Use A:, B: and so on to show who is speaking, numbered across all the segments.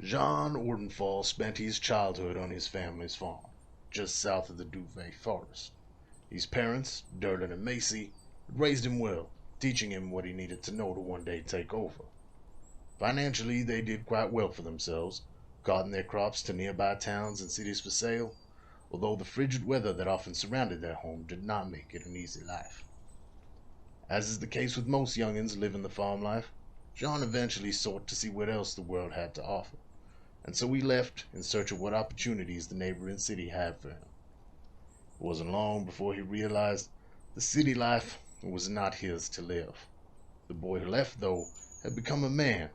A: Jean Ordenfall spent his childhood on his family's farm, just south of the Duvet Forest. His parents, Derlin and Macy, had raised him well, teaching him what he needed to know to one day take over. Financially, they did quite well for themselves, carting their crops to nearby towns and cities for sale, although the frigid weather that often surrounded their home did not make it an easy life. As is the case with most youngins living the farm life, Jean eventually sought to see what else the world had to offer, and so he left in search of what opportunities the neighboring city had for him. It wasn't long before he realized the city life was not his to live. The boy who left, though, had become a man,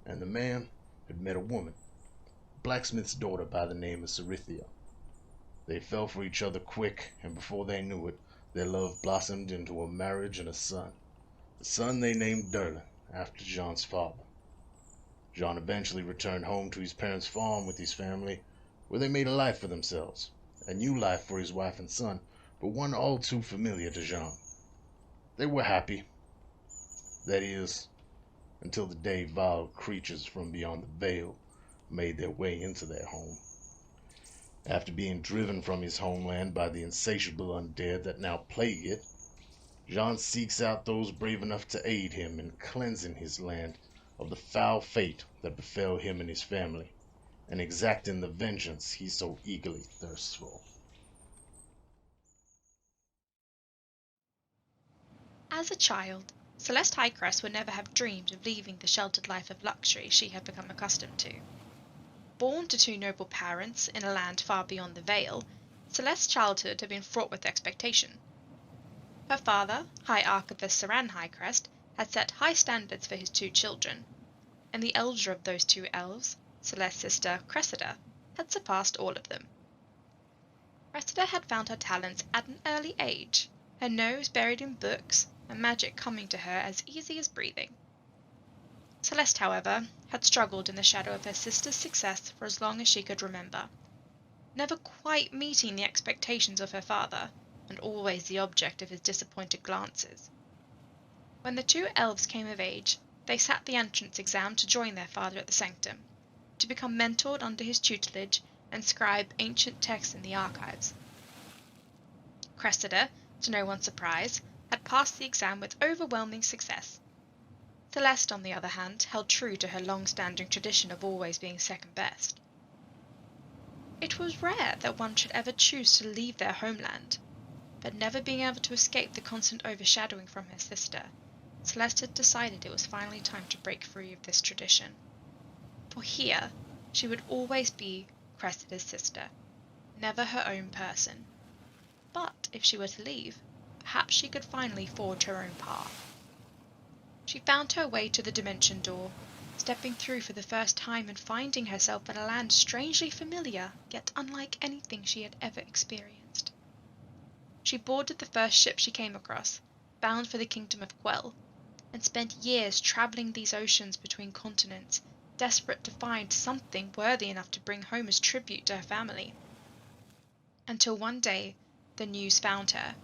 A: and the man had met a woman, a blacksmith's daughter by the name of Cerithia. They fell for each other quick, and before they knew it, their love blossomed into a marriage and a son. The son they named Derlin, after Jean's father. Jean eventually returned home to his parents' farm with his family, where they made a life for themselves, a new life for his wife and son, but one all too familiar to Jean. They were happy. That is, until the day vile creatures from beyond the veil made their way into their home. After being driven from his homeland by the insatiable undead that now plague it, Jean seeks out those brave enough to aid him in cleansing his land of the foul fate that befell him and his family, and exacting the vengeance he so eagerly thirsts for.
B: As a child, Celeste Highcrest would never have dreamed of leaving the sheltered life of luxury she had become accustomed to. Born to two noble parents in a land far beyond the Vale, Celeste's childhood had been fraught with expectation. Her father, High Archivist Saran Highcrest, had set high standards for his two children, and the elder of those two elves, Celeste's sister Cressida, had surpassed all of them. Cressida had found her talents at an early age, her nose buried in books, and magic coming to her as easy as breathing. Celeste, however, had struggled in the shadow of her sister's success for as long as she could remember, never quite meeting the expectations of her father, and always the object of his disappointed glances. When the two elves came of age, they sat the entrance exam to join their father at the sanctum, to become mentored under his tutelage and scribe ancient texts in the archives. Cressida, to no one's surprise, had passed the exam with overwhelming success. Celeste, on the other hand, held true to her long-standing tradition of always being second best. It was rare that one should ever choose to leave their homeland, but never being able to escape the constant overshadowing from her sister, Celeste had decided it was finally time to break free of this tradition. For here, she would always be Cressida's sister, never her own person. But if she were to leave, perhaps she could finally forge her own path. She found her way to the dimension door, stepping through for the first time and finding herself in a land strangely familiar, yet unlike anything she had ever experienced. She boarded the first ship she came across, bound for the kingdom of Quell, and spent years travelling these oceans between continents, desperate to find something worthy enough to bring home as tribute to her family. Until one day, the news found her.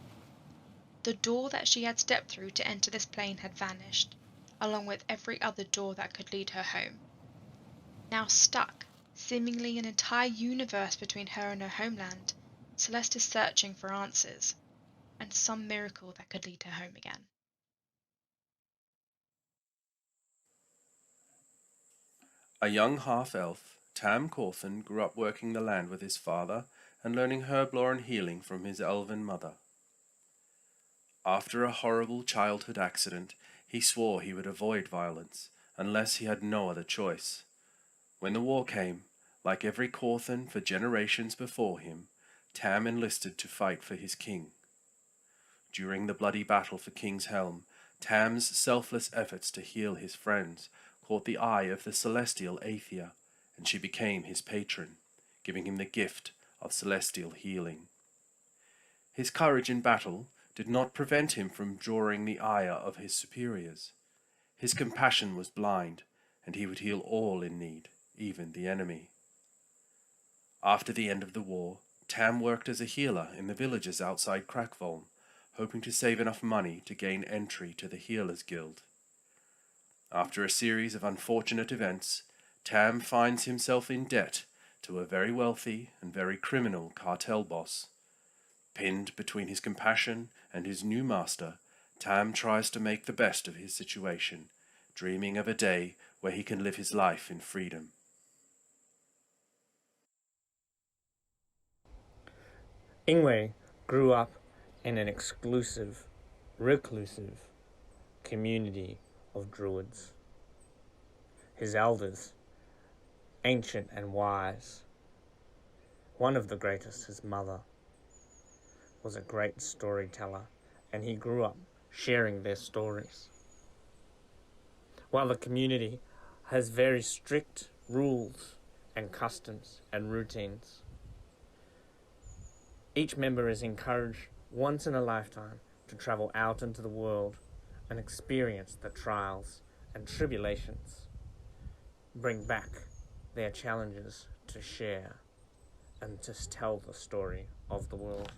B: The door that she had stepped through to enter this plane had vanished, along with every other door that could lead her home. Now stuck, seemingly an entire universe between her and her homeland, Celeste is searching for answers, and some miracle that could lead her home again.
C: A young half-elf, Tam Corthan grew up working the land with his father and learning herblore and healing from his elven mother. After a horrible childhood accident, he swore he would avoid violence, unless he had no other choice. When the war came, like every Corthan for generations before him, Tam enlisted to fight for his king. During the bloody battle for King's Helm, Tam's selfless efforts to heal his friends caught the eye of the celestial Aethia, and she became his patron, giving him the gift of celestial healing. His courage in battle did not prevent him from drawing the ire of his superiors. His compassion was blind, and he would heal all in need, even the enemy. After the end of the war, Tam worked as a healer in the villages outside Gratvort, hoping to save enough money to gain entry to the Healers Guild. After a series of unfortunate events, Tam finds himself in debt to a very wealthy and very criminal cartel boss. Pinned between his compassion and his new master, Tam tries to make the best of his situation, dreaming of a day where he can live his life in freedom.
D: Ingue grew up in an exclusive, reclusive community of druids. His elders, ancient and wise, one of the greatest, his mother, was a great storyteller, and he grew up sharing their stories. While the community has very strict rules and customs and routines, each member is encouraged once in a lifetime to travel out into the world and experience the trials and tribulations, bring back their challenges to share and to tell the story of the world.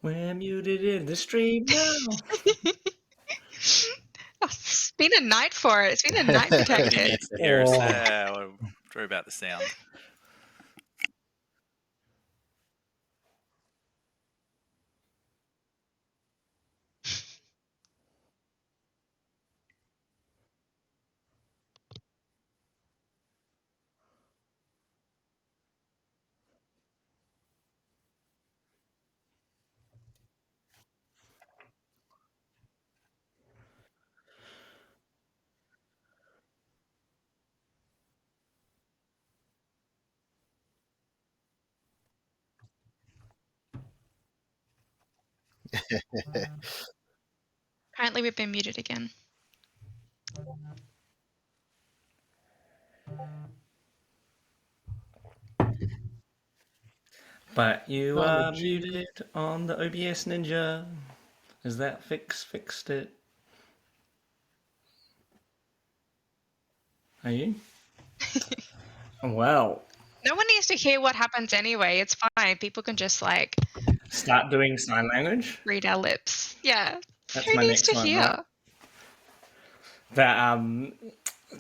D: We're muted in the stream now.
B: It's been a night for it. It's been a night for
E: Didn't
B: Texas.
E: need to hear us
D: Oh.
E: worry about the sound.
B: Apparently, we've been muted again.
D: But you are muted on the OBS Ninja. Is that fixed it? Are you? Well,
B: No one needs to hear what happens anyway. It's fine. People can just like
D: start doing sign language.
B: read our lips. Yeah.
D: That's
B: Who
D: my
B: needs
D: next
B: to
D: one,
B: hear?
D: right?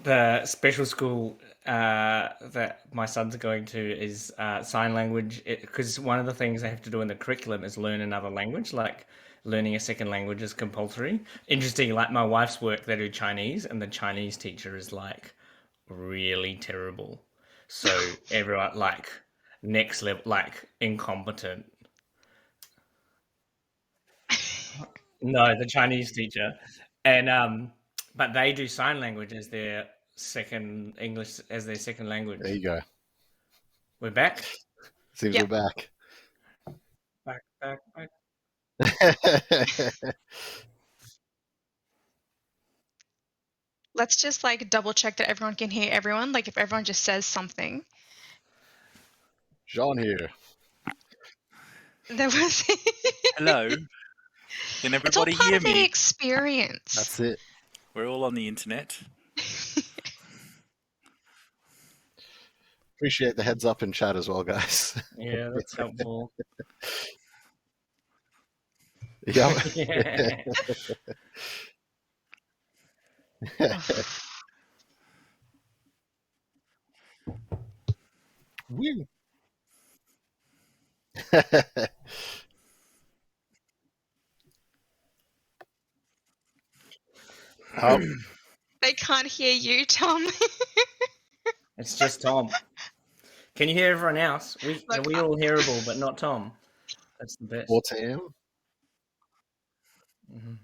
D: The special school that my son's going to is sign language, because one of the things they have to do in the curriculum is learn another language, like learning a second language is compulsory. Interesting, like my wife's work, they do Chinese, and the Chinese teacher is like really terrible. So everyone like next level, like incompetent. No, the Chinese teacher, and but they do sign language as their second English as their second language.
A: There you go.
D: We're back.
A: Seems
B: Yep.
A: we're back.
D: Back.
B: Let's just like double check that everyone can hear everyone. Like if everyone just says something.
A: Jean here.
B: There was.
E: Hello. Can
B: It's all
E: everybody
B: part
E: hear
B: of the
E: me?
B: experience.
A: That's it.
E: We're all on the internet.
A: Appreciate the heads up in chat as well, guys.
D: Yeah, that's helpful.
A: Yeah. Woo. Oh,
B: They can't hear you, Tom.
D: It's just Tom. Can you hear everyone else?
B: Look,
D: we all hearable, but not Tom. That's the best.
A: 4 a.m.
D: Mhm.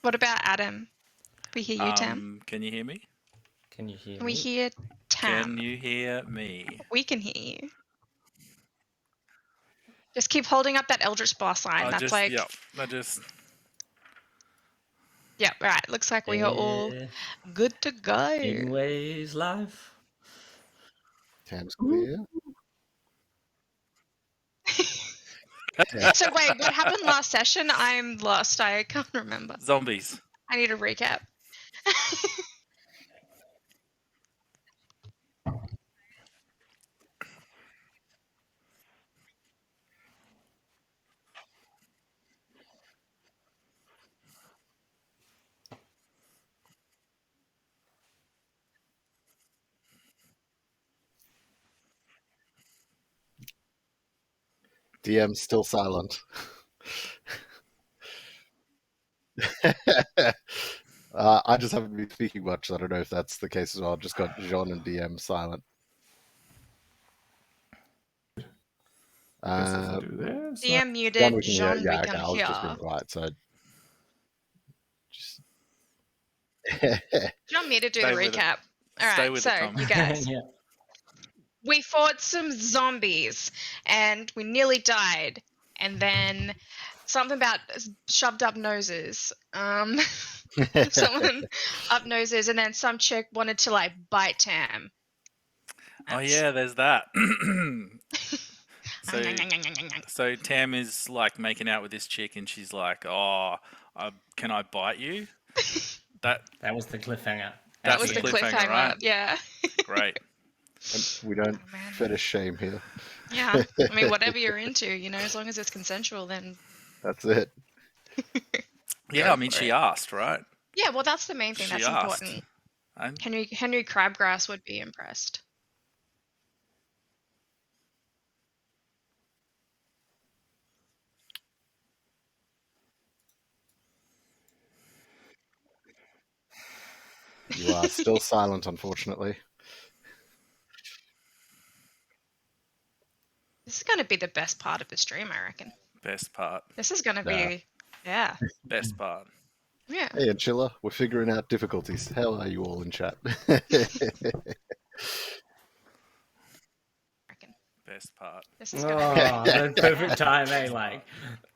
B: What about Adam? We hear you, Tam.
E: Can you hear me?
D: Can you hear
B: Can
D: me?
B: we hear Tam?
E: Can you hear me?
B: We can hear you. Just keep holding up that Eldritch Blast sign. That's like.
E: Yeah. I just.
B: Yeah, right. Looks like we are all good to go.
D: Ingwe's live.
A: Tam's clear.
B: So wait, what happened last session? I'm lost. I can't remember.
E: Zombies.
B: I need a recap.
A: DM's still silent. I just haven't been speaking much. I don't know if that's the case as well. I've just got Jean and DM silent.
B: DM muted,
A: Jean we can hear.
B: Jean
A: Yeah,
B: we
A: okay,
B: can
A: I was
B: hear.
A: just being quiet, so just.
B: Do you want me to do the
E: Stay with it.
B: recap? All
E: Stay
B: right,
E: with
B: so
E: it, Tom.
B: you guys,
D: Yeah.
B: we fought some zombies and we nearly died, and then something about shoved up noses. Someone up noses, and then some chick wanted to like bite Tam.
E: Oh yeah, there's that. So Tam is like making out with this chick, and she's like, "Oh, can I bite you?" That
D: was the cliffhanger.
B: That was the cliffhanger,
E: right?
B: Yeah.
E: Great.
A: And we don't
B: Oh, man.
A: fetish shame here.
B: Yeah, I mean, whatever you're into, as long as it's consensual, then.
A: That's it.
E: Yeah, I mean, she asked, right?
B: Yeah, well, that's the main thing.
E: She
B: That's
E: asked.
B: important.
E: And
B: Henry Crabgrass would be impressed.
A: You are still silent, unfortunately.
B: This is going to be the best part of the stream, I reckon.
E: best part.
B: This is going to be, yeah.
E: Best part.
B: Yeah.
A: Hey, Anchilla, we're figuring out difficulties. How are you all in chat?
E: Best part.
B: This is going to be.
D: The perfect time, eh? Like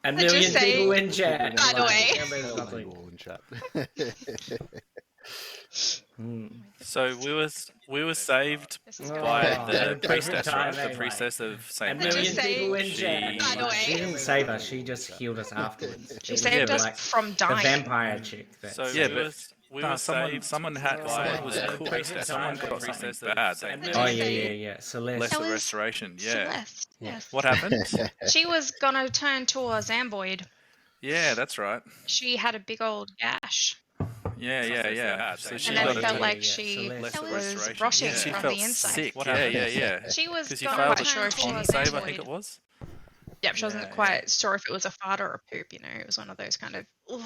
D: a
B: Let's just
D: million
B: say-
D: people in chat.
B: By the way.
A: How are you all in chat?
E: So we were saved
B: This is
E: by
B: gonna
E: the priestess, right? The priestess of
D: A
E: Saint
B: Let's
D: million
B: just say-
D: people in chat.
B: By the way.
D: She didn't save us. She just healed us afterwards.
B: She
D: It was
B: saved us
D: like
B: from
D: the
B: dying.
D: vampire chick. That
E: So
D: saved
E: yeah,
D: us.
E: but we were someone was
D: the
E: cool.
D: priestess
E: Someone
D: of
E: got
D: Saint
E: something bad. They
D: Oh yeah. Celeste.
E: Lesser
B: That was
E: restoration. Yeah.
B: Celeste. Yes.
E: What happened?
B: She was going to turn to a Zamboid.
E: Yeah, that's right.
B: She had a big old gash.
E: Yeah. So she
B: And then
E: got
B: it felt
E: a
B: like she
D: Celeste.
B: was
E: restoration.
B: rotting
E: Yeah, she
B: from
E: felt
B: the inside.
E: sick.
C: What
E: Yeah.
C: happened?
B: She was
E: Because you
B: not
E: failed
B: quite sure
E: a
B: if she
E: con
B: was
E: save, I
B: Zamboid.
E: think it was.
B: Yep, she wasn't
E: Yeah,
B: quite sure if it was a fart or a poop, It was one of those kind of. Ugh.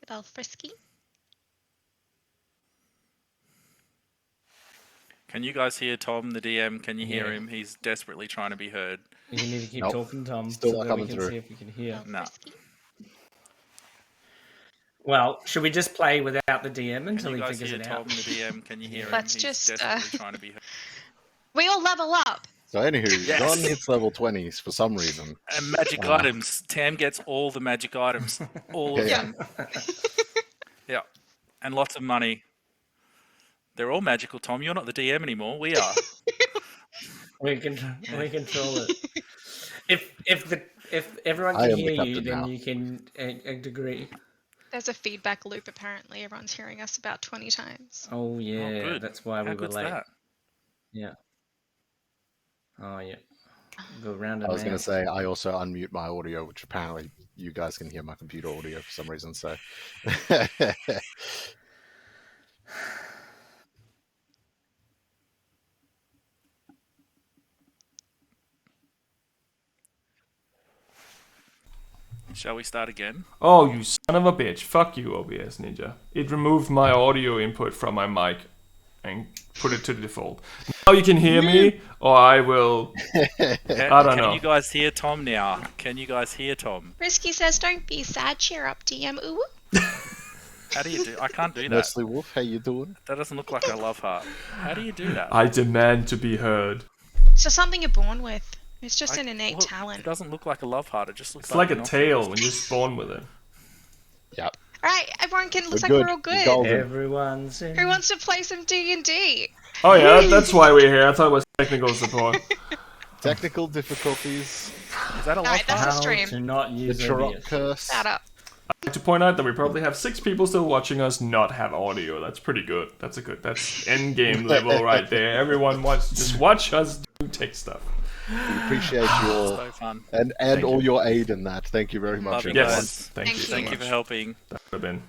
B: Get all frisky.
E: Can you guys hear Tom, the DM? Can you hear
D: Yeah.
E: him? He's desperately trying to be heard.
D: You need to keep
A: Nope.
D: talking, Tom,
A: Still
D: so
A: not
D: that we
A: coming
D: can
A: through.
D: see if we can hear.
B: All
E: No.
B: frisky.
D: Well, should we just play without the DM
E: Can
D: until
E: you
D: he
E: guys
D: figures
E: hear
D: it
E: Tom,
D: out?
E: the DM? Can you hear him?
B: Let's
E: He's
B: just,
E: desperately trying to be heard.
B: We all level up.
F: So anywho,
E: Yes.
F: John hits level 20s for some reason.
E: And magic items. Tam gets all the magic items. All of
F: Yeah.
E: them. Yeah. And lots of money. They're all magical, Tom. You're not the DM anymore. We are.
D: We control it. If everyone
F: I
D: can
F: am the
D: hear you,
F: captain
D: then
F: now.
D: you can agree.
B: There's a feedback loop, apparently. Everyone's hearing us about 20 times.
D: Oh yeah,
E: good.
D: that's why
E: How
D: we were
E: good's
D: late.
E: that?
D: Yeah. Oh yeah. Go round and
F: I was going
D: round.
F: to say, I also unmute my audio, which apparently you guys can hear my computer audio for some reason, so...
E: Shall we start again?
G: Oh, you son of a bitch. Fuck you, OBS Ninja. It removed my audio input from my mic and put it to the default. Now you can hear me, or I will... I don't know.
E: Can you guys hear Tom now? Can you guys hear Tom?
B: Risky says, don't be sad, cheer up, DM. Ooh.
E: How do you do? I can't do that.
F: Nestle Wolf, how you doing?
E: That doesn't look like a love heart. How do you do that?
G: I demand to be heard.
B: It's just something you're born with. It's just an innate
E: Well,
B: talent.
E: It doesn't look like a love heart. It just looks
G: It's like a
E: an
G: tail when you spawn with it.
F: Yep.
B: Alright, everyone can... Looks
F: We're
B: like
F: good.
B: we're all good.
F: Golden.
D: Everyone's in.
B: Who wants to play some D&D?
G: Oh yeah, that's why we're here. I thought it was technical support.
F: Technical difficulties,
E: Is that a love
B: Alright, that's
E: heart?
B: a stream.
D: To not
F: the
D: use
F: Turok
D: OBS.
F: curse.
B: That up.
G: I'd like to point out that we probably have 6 people still watching us not have audio. That's pretty good. That's end game level right there. Everyone wants to just watch us do tech stuff.
F: We appreciate you all.
E: So fun.
F: And
G: Thank
F: all
G: you.
F: your aid in that. Thank you very much,
E: Love you
F: everyone.
G: Yes, thank you.
B: Thank
G: so
E: Thank you
G: much.
E: for helping.
G: That would have been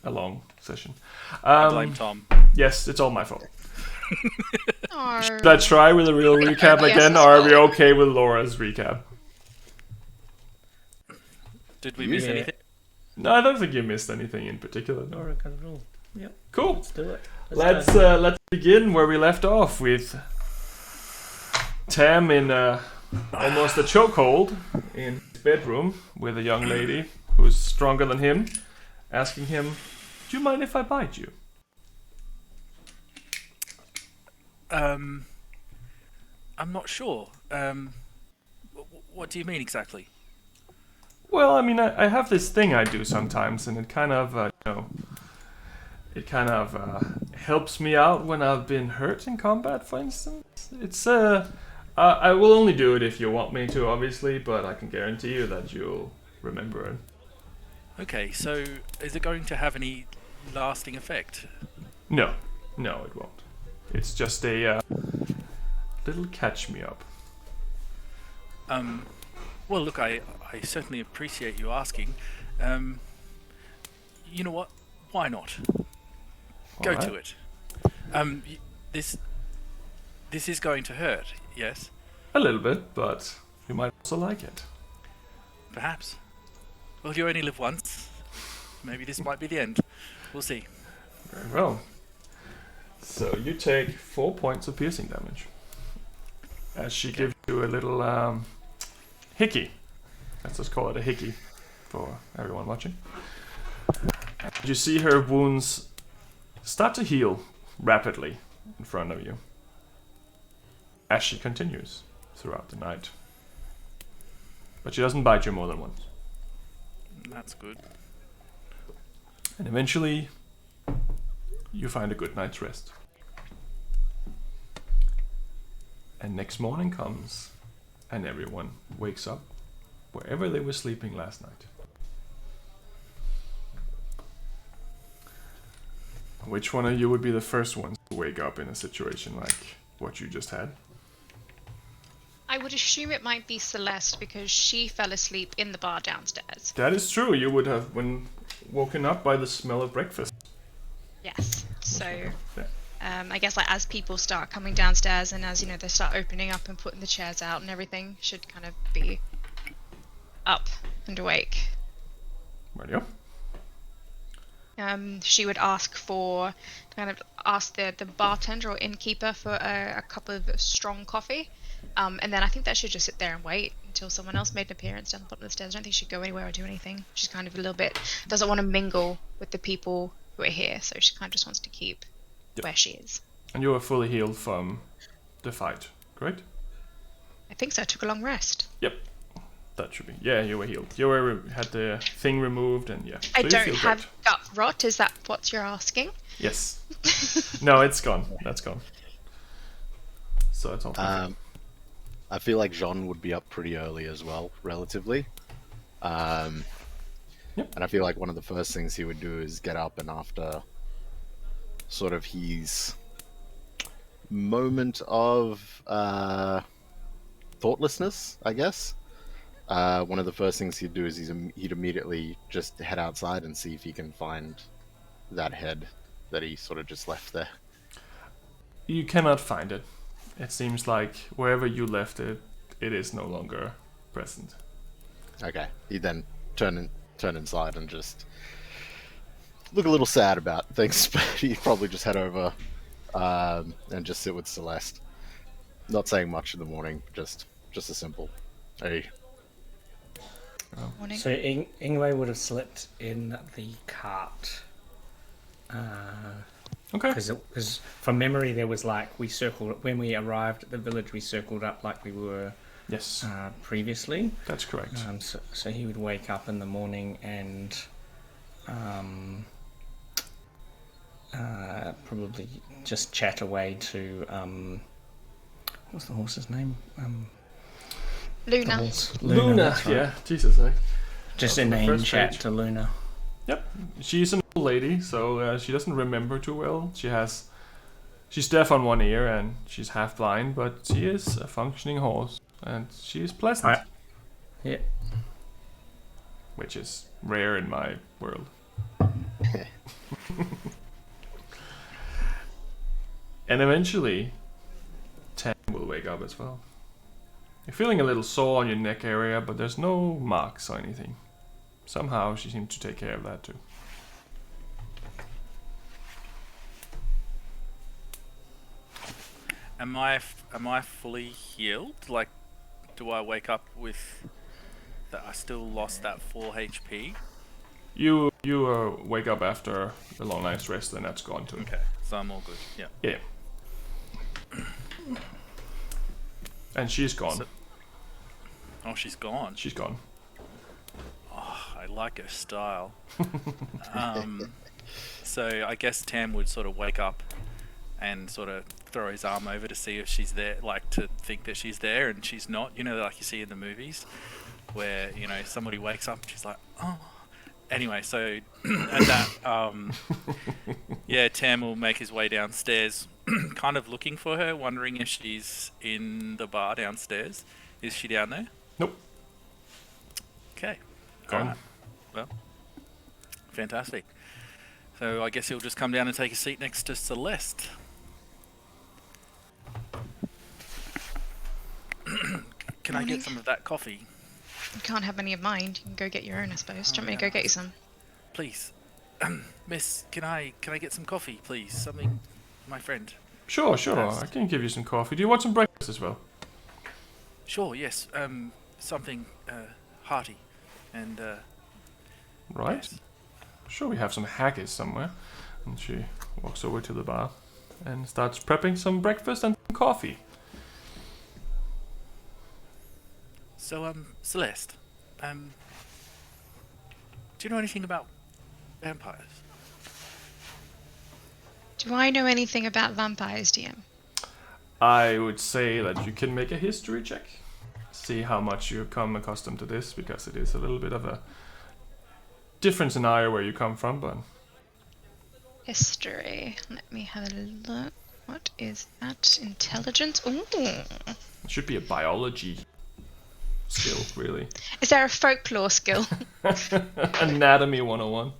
G: a long session.
E: I blame Tom.
G: Yes, it's all my fault.
B: Oh.
G: Should I try with a real recap
B: Yes,
G: again,
B: it's
G: or are we
B: fine.
G: okay with Laura's recap?
E: Did we miss
D: Yeah.
E: anything?
G: No, I don't think you missed anything in particular. No.
D: Laura got it all. Yep,
G: Cool.
D: let's do it.
G: Let's begin where we left off with Tam in almost a chokehold in his bedroom with a young lady who's stronger than him, asking him, "Do you mind if I bite you?"
E: I'm not sure. What do you mean exactly?
G: Well, I mean, I have this thing I do sometimes, and it kind of, helps me out when I've been hurt in combat, for instance. It's, I will only do it if you want me to, obviously, but I can guarantee you that you'll remember it.
E: Okay, so is it going to have any lasting effect?
G: No, it won't. It's just a little catch me up.
E: Well, look, I certainly appreciate you asking. You know what? Why not? Go
G: Alright.
E: to it. This is going to hurt, yes?
G: A little bit, but you might also like it.
E: Perhaps. Well, you only live once. Maybe this might be the end. We'll see.
G: Very well. So you take 4 points of piercing damage. As she gives you a little hickey. Let's just call it a hickey for everyone watching. You see her wounds start to heal rapidly in front of you. As she continues throughout the night. But she doesn't bite you more than once.
E: That's good.
G: And eventually, you find a good night's rest. And next morning comes, and everyone wakes up wherever they were sleeping last night. Which one of you would be the first ones to wake up in a situation like what you just had?
B: I would assume it might be Celeste because she fell asleep in the bar downstairs.
G: That is true. You would have been woken up by the smell of breakfast.
B: Yes. So,
G: Yeah.
B: I guess like as people start coming downstairs and as they start opening up and putting the chairs out and everything, should kind of be up and awake.
G: Radio.
B: She would ask the bartender or innkeeper for a cup of strong coffee. And then I think that should just sit there and wait until someone else made an appearance down the bottom of the stairs. I don't think she'd go anywhere or do anything. She's kind of a little bit, doesn't want to mingle with the people who are here, so she kind of just wants to keep where she is.
G: And you are fully healed from the fight, correct?
B: I think so. I took a long rest.
G: Yep. That should be. Yeah, you were healed. You had the thing removed, and yeah.
B: I
G: So you
B: don't
G: feel
B: have
G: great.
B: gut rot. Is that what you're asking?
G: Yes. No, it's gone. That's gone. So it's all perfect.
F: I feel like Jean would be up pretty early as well, relatively. And I feel like one of the first things he would do is get up, and after sort of his moment of thoughtlessness, I guess, one of the first things he'd do is he'd immediately just head outside and see if he can find that head that he sort of just left there.
G: You cannot find it. It seems like wherever you left it, it is no longer present.
F: Okay. He'd then turn inside and just look a little sad about things, but he'd probably just head over and just sit with Celeste. Not saying much in the morning, just a simple, hey.
B: Morning.
D: So Ingue would have slept in the cart.
G: Okay.
D: Because from memory, there was like we circled when we arrived at the village. We circled up like we were
G: Yes,
D: previously.
G: that's correct.
D: So he would wake up in the morning and probably just chat away to what's the horse's name? The
B: Luna.
D: horse.
G: Luna,
D: that's right.
G: yeah, Jesus.
D: Just a
G: On the
D: name
G: first
D: chat
G: page.
D: to Luna.
G: Yep, she's an old lady, so she doesn't remember too well. She's deaf on one ear and she's half blind, but she is a functioning horse, and she is pleasant,
D: Yeah.
G: which is rare in my world. And eventually, Tam will wake up as well. You're feeling a little sore on your neck area, but there's no marks or anything. Somehow she seemed to take care of that too.
E: Am I fully healed? Like, do I wake up with that? I still lost that 4 HP.
G: You wake up after a long night's rest, and that's gone too.
E: Okay, so I'm all good. Yeah.
G: Yeah. And she's gone.
E: Oh, she's gone.
G: She's gone.
E: Oh, I like her style. So I guess Tam would sort of wake up and sort of throw his arm over to see if she's there, like to think that she's there, and she's not. You know, like you see in the movies, where somebody wakes up and she's like, oh. Anyway, so at that, yeah, Tam will make his way downstairs, kind of looking for her, wondering if she's in the bar downstairs. Is she down there?
G: Nope.
E: Okay.
G: Gone.
E: Alright. Well, fantastic. So I guess he'll just come down and take a seat next to Celeste. Can I get some of that coffee?
B: You can't have any of mine. You can go get your own, I suppose. Do you want me to go get you some?
E: Please. Miss, can I get some coffee, please? Something, my friend.
G: Sure.
E: Yes.
G: I can give you some coffee. Do you want some breakfast as well?
E: Sure, yes. Something hearty. And
G: Right.
E: yes.
G: Sure, we have some haggis somewhere. And she walks over to the bar and starts prepping some breakfast and some coffee.
E: So, Celeste, do you know anything about vampires?
B: Do I know anything about vampires, DM?
G: I would say that you can make a history check. See how much you become accustomed to this, because it is a little bit of a different scenario where you come from, but
B: History. Let me have a look. What is that? Intelligence? Ooh.
G: it should be a biology skill, really.
B: Is there a folklore skill?
G: Anatomy 101.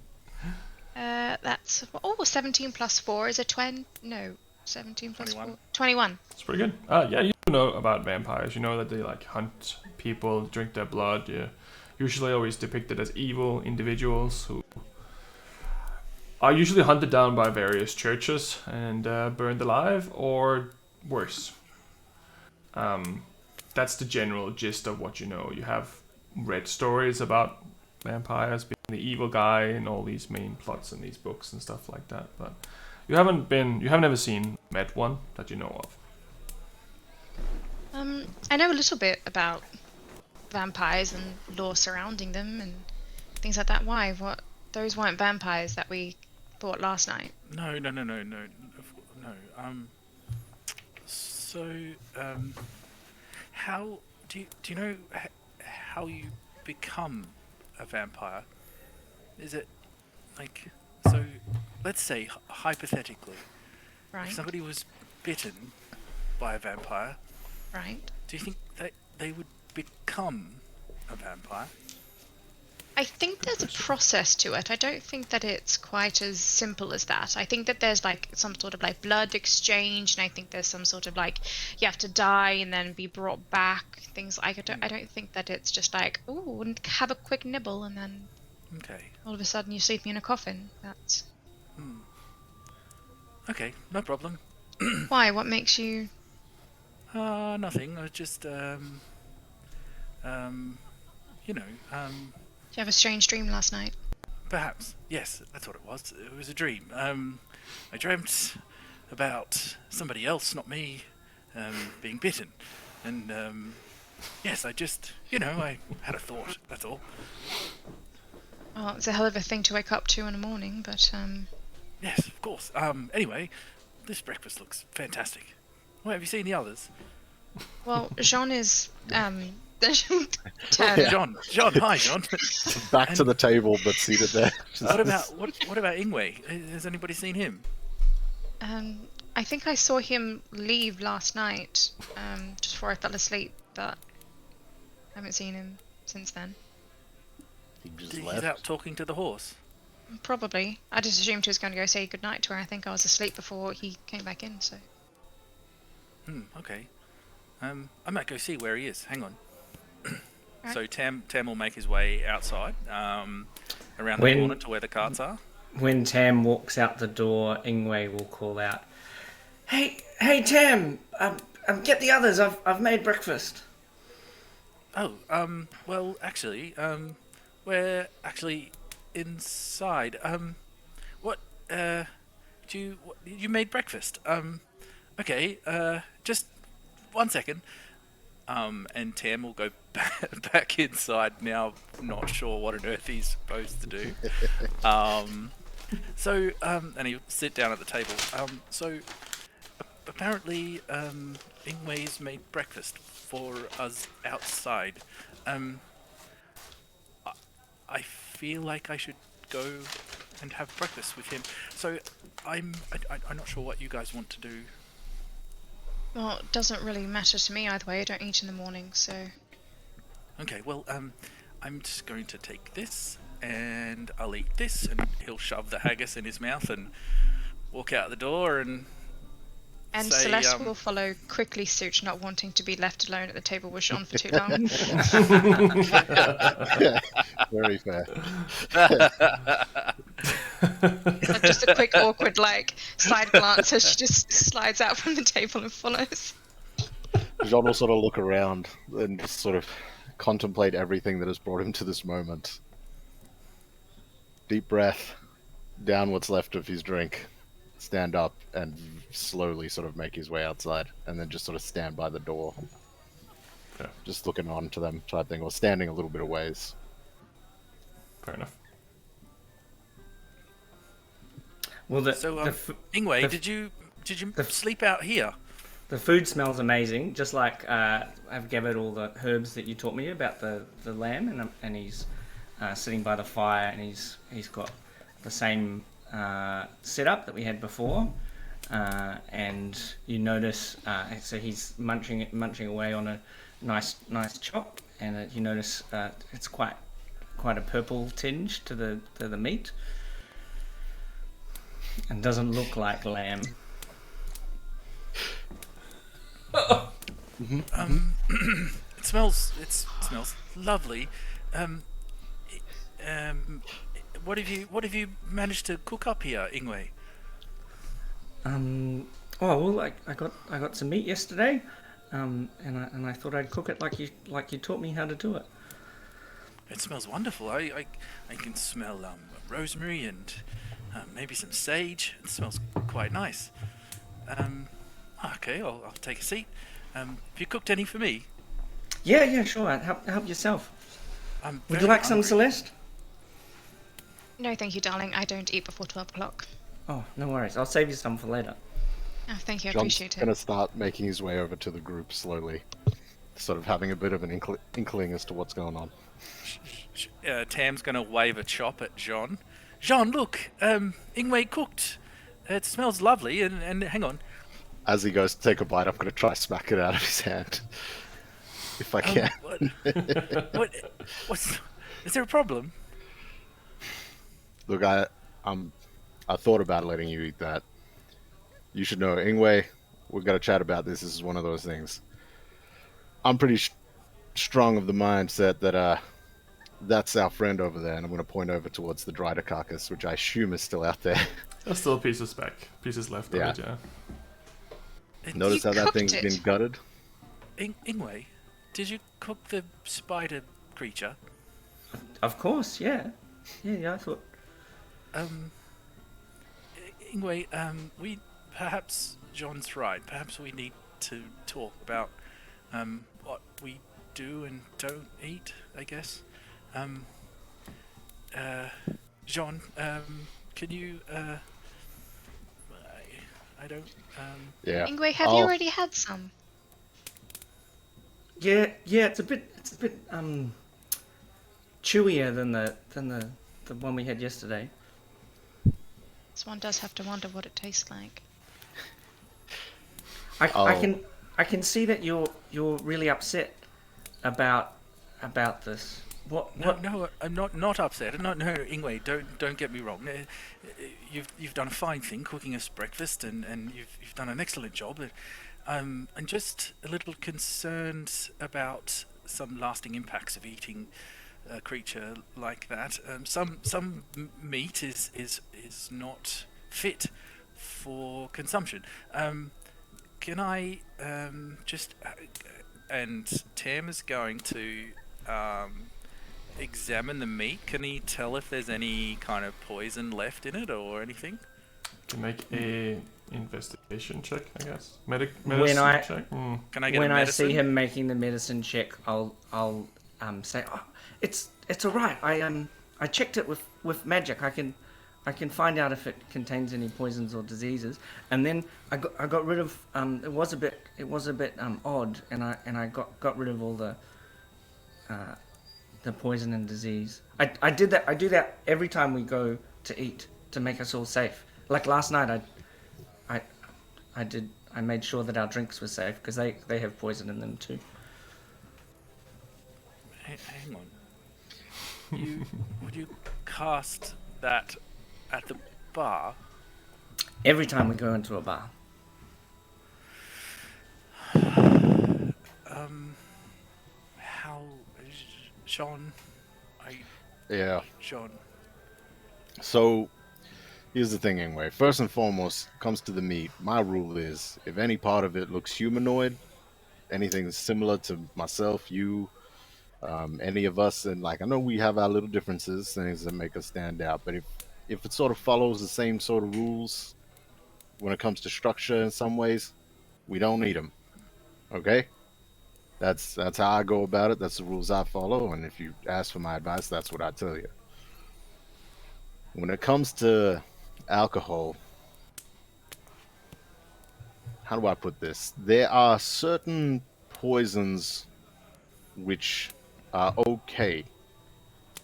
B: That's 17 plus 4 is a 20. No, 17 plus
E: 21.
B: 4. 21.
G: It's pretty good. Yeah, you know about vampires. You know that they like hunt people, drink their blood. Yeah, usually always depicted as evil individuals who are usually hunted down by various churches and burned alive, or worse. That's the general gist of what you know. You have read stories about vampires being the evil guy in all these main plots in these books and stuff like that, but you haven't ever met one that you know of.
B: I know a little bit about vampires and lore surrounding them and things like that. Why? What? Those weren't vampires that we fought last night.
E: No. So, how do you know how you become a vampire? Is it like so? Let's say hypothetically,
B: Right.
E: if somebody was bitten by a vampire,
B: Right.
E: do you think that they would become a vampire?
B: I think there's a process to it. I don't think that it's quite as simple as that. I think that there's like some sort of like blood exchange, and I think there's some sort of like you have to die and then be brought back. Things like I don't think that it's just like have a quick nibble and then
E: Okay.
B: all of a sudden you're sleeping in a coffin. That's
E: Okay, no problem.
B: why. What makes you?
E: Nothing. I was just
B: Did you have a strange dream last night?
E: perhaps. Yes, that's what it was. It was a dream. I dreamt about somebody else, not me, being bitten. And, yes, I just, I had a thought, that's all.
B: Well, it's a hell of a thing to wake up to in the morning, but
E: Yes, of course. Anyway, this breakfast looks fantastic. Well, have you seen the others?
B: well, Jean is Turn.
E: John, hi, John.
F: Back to the table, but seated there.
E: What about Ingue? Has anybody seen him?
B: I think I saw him leave last night, just before I fell asleep, but I haven't seen him since then.
F: He just
E: He's
F: left.
E: out talking to the horse.
B: Probably. I just assumed he was going to go say goodnight to her. I think I was asleep before he came back in, so.
E: Okay. I might go see where he is. Hang on.
B: Right.
E: So Tam will make his way outside, around the
D: When-
E: corner to where the carts are.
D: When Tam walks out the door, Ingwe will call out, "Hey, Tam! Get the others. I've made breakfast."
E: Oh, well, actually, we're actually inside. You made breakfast? Okay, just 1 second. And Tam will go back inside now, not sure what on earth he's supposed to do. And he'll sit down at the table. Apparently, Ingwe's made breakfast for us outside. I feel like I should go and have breakfast with him. So I'm not sure what you guys want to do.
B: Well, it doesn't really matter to me either way. I don't eat in the morning, so.
E: Okay, well, I'm just going to take this, and I'll eat this, and he'll shove the haggis in his mouth and walk out the door and
B: And
E: say,
B: Celeste will follow quickly suit, not wanting to be left alone at the table with Jean for too long.
F: Very fair.
B: Just a quick, awkward, side glance as she just slides out from the table and follows.
F: Jean will sort of look around and just sort of contemplate everything that has brought him to this moment. Deep breath, down what's left of his drink, stand up and slowly sort of make his way outside, and then just sort of stand by the door.
G: Okay.
F: Just looking on to them type thing, or standing a little bit of ways.
G: Fair enough.
D: Well,
E: Ingwe, did you sleep out here?
D: the food smells amazing. Just like I've gathered all the herbs that you taught me about the lamb, and he's sitting by the fire, and he's got the same setup that we had before, and you notice so he's munching away on a nice chop, and you notice it's quite a purple tinge to the meat, and doesn't look like lamb.
E: It smells lovely. What have you managed to cook up here, Ingwe?
D: Oh well, I got some meat yesterday, and I thought I'd cook it like you taught me how to do it.
E: It smells wonderful. I can smell rosemary and maybe some sage. It smells quite nice. Okay, I'll take a seat. Have you cooked any for me?
D: Yeah, sure. Help yourself.
E: I'm
D: Would
E: very
D: you like some,
E: hungry.
D: Celeste?
B: No, thank you, darling. I don't eat before 12 o'clock.
D: Oh, no worries. I'll save you some for later.
B: Oh, thank you. I
F: John's
B: appreciate
F: going
B: it.
F: to start making his way over to the group slowly, sort of having a bit of an inkling as to what's going on.
E: Tam's going to wave a chop at Jean. Jean, look, Ingue cooked. It smells lovely, and hang on.
F: As he goes to take a bite, I'm going to try to smack it out of his hand. If I can.
E: What's... Is there a problem?
F: Look, I thought about letting you eat that. You should know, Ingwe, we're going to chat about this. This is one of those things. I'm pretty strong of the mindset that that's our friend over there, and I'm going to point over towards the dried carcass, which I assume is still out there.
G: There's still pieces left of it, yeah.
F: Notice how that thing's been gutted?
E: Ingwe, did you cook the spider creature?
D: Of course, yeah. Yeah, I thought...
E: Ingwe, we... Perhaps John's right. Perhaps we need to talk about what we do and don't eat, I guess. John, can you... I don't...
F: Yeah.
B: Ingwe, have you already had some?
D: Yeah, it's a bit chewier than the one we had yesterday.
B: This one does have to wonder what it tastes like.
D: I can see that you're really upset about this. What?
E: No, I'm not upset. No, Ingwe, don't get me wrong. You've done a fine thing cooking us breakfast, and you've done an excellent job. I'm just a little concerned about some lasting impacts of eating a creature like that. Some meat is not fit for consumption. Can I just... and Tam is going to examine the meat. Can he tell if there's any kind of poison left in it or anything?
G: Can make a investigation check, I guess. Medicine check.
E: Can I get
D: when
E: a
D: I
E: medicine?
D: see him making the medicine check, I'll say, "Oh, it's all right. I checked it with magic. I can find out if it contains any poisons or diseases." And then I got rid of it was a bit odd, and I got rid of all the poison and disease. I do that every time we go to eat to make us all safe. Like last night, I made sure that our drinks were safe because they have poison in them too.
E: Hang on. Would you cast that at the bar?
D: Every time we go into a bar.
E: How, Sean?
F: Yeah.
E: Sean.
F: So, here's the thing anyway. First and foremost, comes to the meat. My rule is, if any part of it looks humanoid, anything similar to myself, you, any of us, and like I know we have our little differences, things that make us stand out, but if it sort of follows the same sort of rules when it comes to structure in some ways, we don't need them. Okay? That's how I go about it. That's the rules I follow, and if you ask for my advice, that's what I tell you. When it comes to alcohol, how do I put this? There are certain poisons which are okay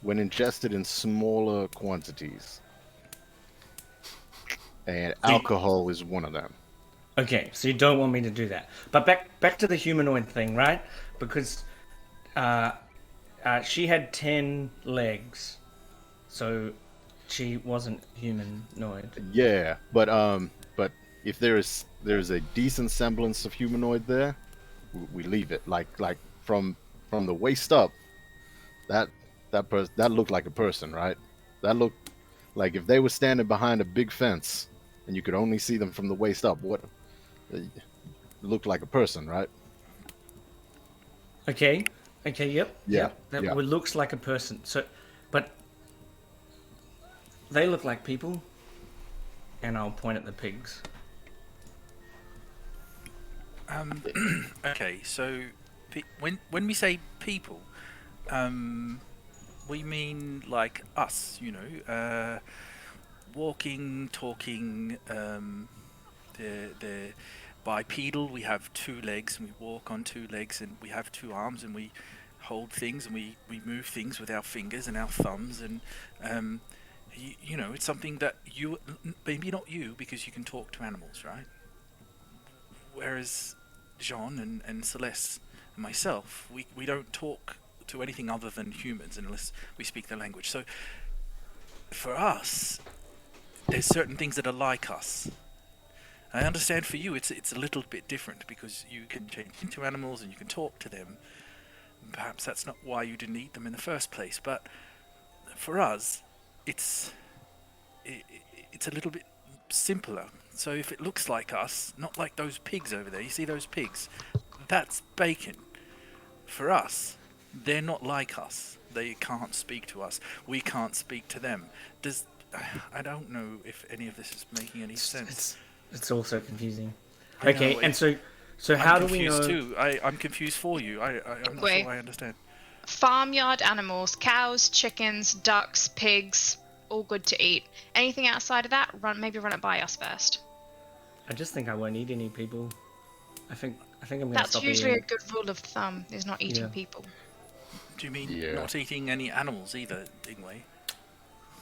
F: when ingested in smaller quantities. And alcohol is one of them.
D: Okay, so you don't want me to do that. But back to the humanoid thing, right? Because she had 10 legs, so she wasn't humanoid.
F: Yeah, but if there's a decent semblance of humanoid there, we leave it. Like from the waist up, that looked like a person, right? That looked like if they were standing behind a big fence and you could only see them from the waist up, what it looked like a person, right?
D: Okay, yep.
F: Yeah,
D: That
F: yeah.
D: looks like a person. So, but they look like people, and I'll point at the pigs.
E: Okay, so when we say people, we mean like us, walking, talking. They're bipedal. We have two legs, and we walk on two legs, and we have two arms, and we hold things, and we move things with our fingers and our thumbs, and it's something that you, maybe not you, because you can talk to animals, right? Whereas Jean and Celeste and myself, we don't talk to anything other than humans unless we speak their language. So for us, there's certain things that are like us. I understand for you it's a little bit different because you can change into animals and you can talk to them. Perhaps that's not why you didn't eat them in the first place, but for us, it's a little bit simpler. So if it looks like us, not like those pigs over there, you see those pigs? That's bacon. For us, they're not like us. They can't speak to us. We can't speak to them. I don't know if any of this is making any sense.
D: It's also confusing.
E: I
D: Okay,
E: know,
D: and so how do we know?
E: I'm confused too. I'm confused for you. I'm not
B: Wait.
E: sure I understand.
B: Farmyard animals, cows, chickens, ducks, pigs, all good to eat. Anything outside of that, maybe run it by us first.
D: I just think I won't eat any people. I think I'm gonna
B: That's
D: stop
B: usually
D: eating.
B: a good rule of thumb, is not eating
D: Yeah.
B: people.
E: Do you mean
F: Yeah.
E: not eating any animals either, Ingue?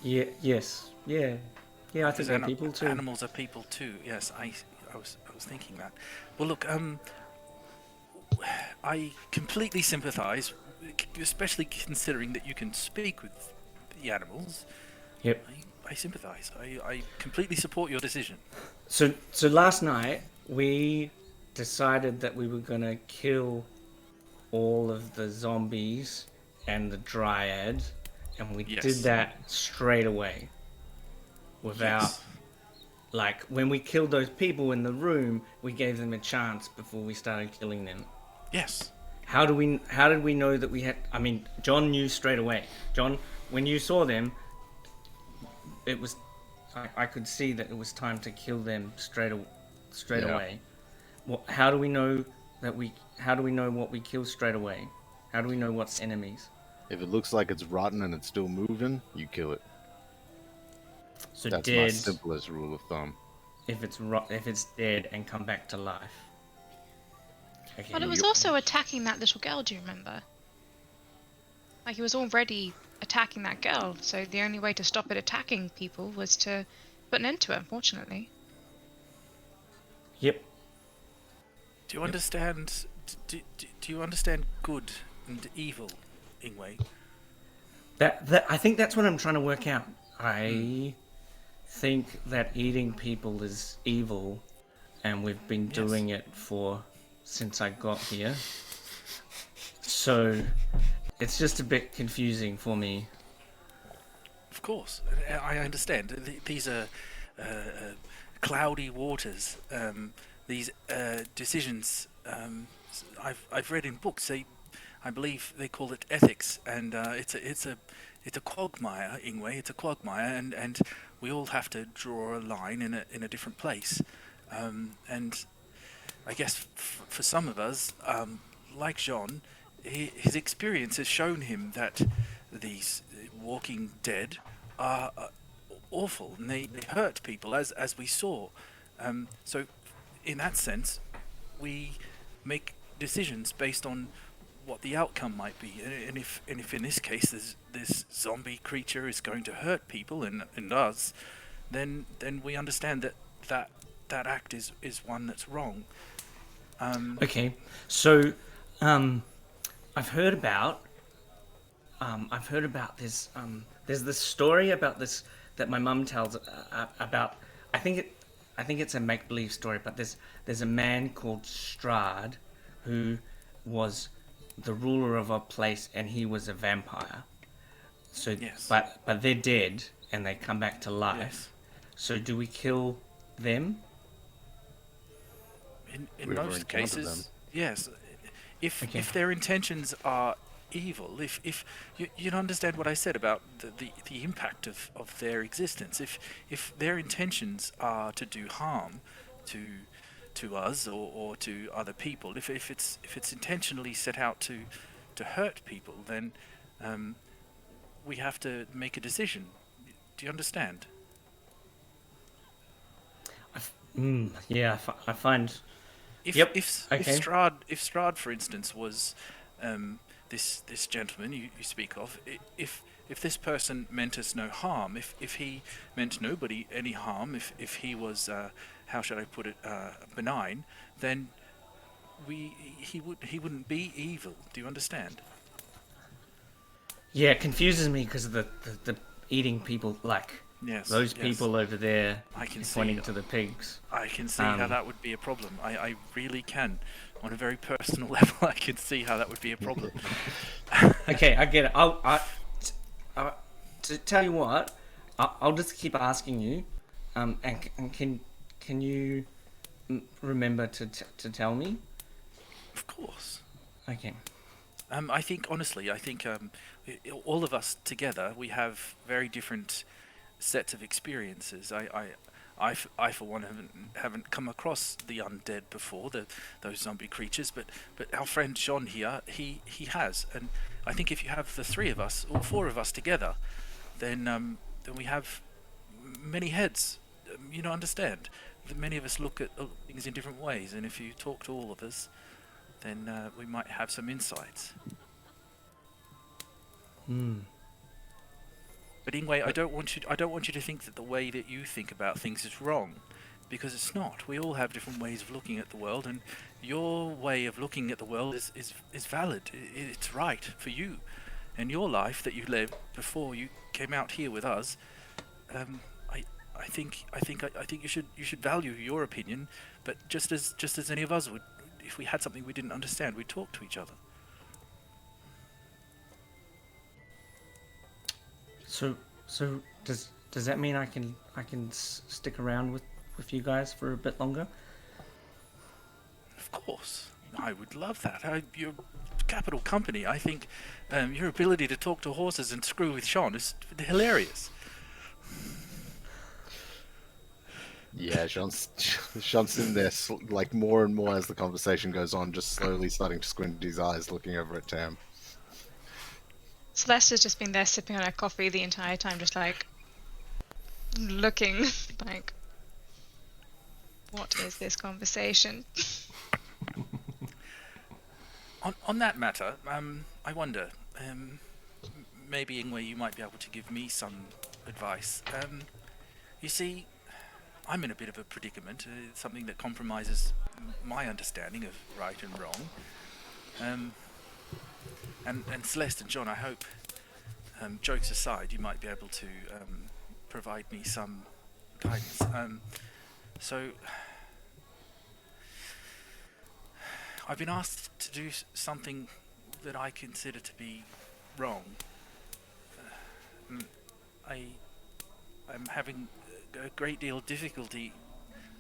D: Yeah. Yes. Yeah. Yeah. I think they're
E: Because
D: people too.
E: Animals are people too. Yes, I was thinking that. Well, look, I completely sympathise, especially considering that you can speak with the animals.
D: Yep.
E: I sympathise. I completely support your decision.
D: So last night we decided that we were gonna kill all of the zombies and the dryad, and we
E: Yes.
D: did that straight away. Without,
E: Yes.
D: like, when we killed those people in the room, we gave them a chance before we started killing them.
E: Yes.
D: How did we know that we had? I mean, John knew straight away. John, when you saw them, it was, I could see that it was time to kill them straight
F: Yeah.
D: away. Well, how do we know what we kill straight away? How do we know what's enemies?
F: If it looks like it's rotten and it's still moving, you kill it.
D: So
F: That's my
D: dead,
F: simplest rule of thumb.
D: if it's dead and come back to life. Okay.
B: But it was also attacking that little girl, do you remember? Like, he was already attacking that girl, so the only way to stop it attacking people was to put an end to it, unfortunately.
D: Yep.
E: Do you understand? Do you understand good and evil, Ingue?
D: That I think that's what I'm trying to work out. I think that eating people is evil, and we've been doing it since I got here. So it's just a bit confusing for me.
E: Of course, I understand. These are cloudy waters. These decisions. I've read in books. I believe they call it ethics, and it's a quagmire, Ingue. It's a quagmire, and we all have to draw a line in a different place. And I guess for some of us, like Jean, his experience has shown him that these walking dead are awful, and they hurt people, as we saw. So, in that sense, we make decisions based on what the outcome might be, and if in this case this zombie creature is going to hurt people and us, then we understand that act is one that's wrong.
D: Okay, so I've heard about this. There's this story about this that my mum tells about. I think it's a make-believe story, but there's a man called Strahd who was the ruler of a place, and he was a vampire. So,
E: Yes.
D: but they're dead, and they come back to life.
E: Yes.
D: So, do we kill them?
E: In
F: We've
E: most
F: encountered
E: cases,
F: them.
E: yes. If
D: Okay.
E: if their intentions are evil, if you understand what I said about the impact of their existence, if their intentions are to do harm to to us or to other people. If it's intentionally set out to hurt people, then we have to make a decision. Do you understand?
D: Yeah, I find.
E: If
D: Yep.
E: if
D: Okay.
E: Strahd, for instance, was this gentleman you speak of, if this person meant us no harm, if he meant nobody any harm, if he was how should I put it, benign, then he wouldn't be evil. Do you understand?
D: Yeah, it confuses me because of the eating people, like
E: Yes.
D: those
E: yes.
D: people over there
E: I can see.
D: pointing to the pigs.
E: I can see how that would be a problem. I really can. On a very personal level, I can see how that would be a problem.
D: Okay, I get it. To tell you what, I'll just keep asking you, and can you remember to tell me?
E: Of course.
D: Okay.
E: I think, honestly, all of us together, we have very different sets of experiences. I for one, haven't come across the undead before, those zombie creatures, but our friend John here, he has. And I think if you have the three of us, or four of us together, then we have many heads. You know, understand? That many of us look at things in different ways, and if you talk to all of us, then we might have some insights. But Ingue, I don't want you to think that the way that you think about things is wrong, because it's not. We all have different ways of looking at the world, and your way of looking at the world is valid. It's right for you, and your life that you lived before you came out here with us. I think you should value your opinion, but just as any of us would. If we had something we didn't understand, we'd talk to each other.
D: So does that mean I can stick around with you guys for a bit longer?
E: Of course, I would love that. You're capital company. I think your ability to talk to horses and screw with Sean is hilarious.
F: Yeah, Sean's in there, like, more and more as the conversation goes on, just slowly starting to squint his eyes, looking over at Tam.
B: Celeste has just been there sipping on her coffee the entire time, just like looking like, what is this conversation?
E: On that matter, I wonder, maybe Ingwe, you might be able to give me some advice. You see, I'm in a bit of a predicament, something that compromises my understanding of right and wrong. And Celeste and John, I hope, jokes aside, you might be able to provide me some guidance. So, I've been asked to do something that I consider to be wrong. I'm having a great deal of difficulty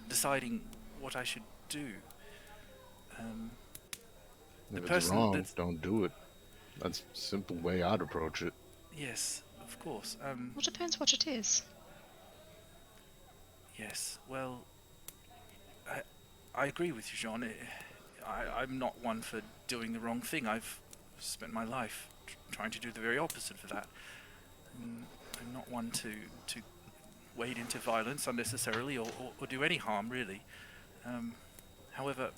E: deciding what I should do.
F: If it's wrong, don't do it. That's a simple way I'd approach it.
E: Yes, of course.
B: Well, depends what it is.
E: Yes, well, I agree with you, Jean. I'm not one for doing the wrong thing. I've spent my life trying to do the very opposite of that. I'm not one to wade into violence unnecessarily or do any harm, really. However,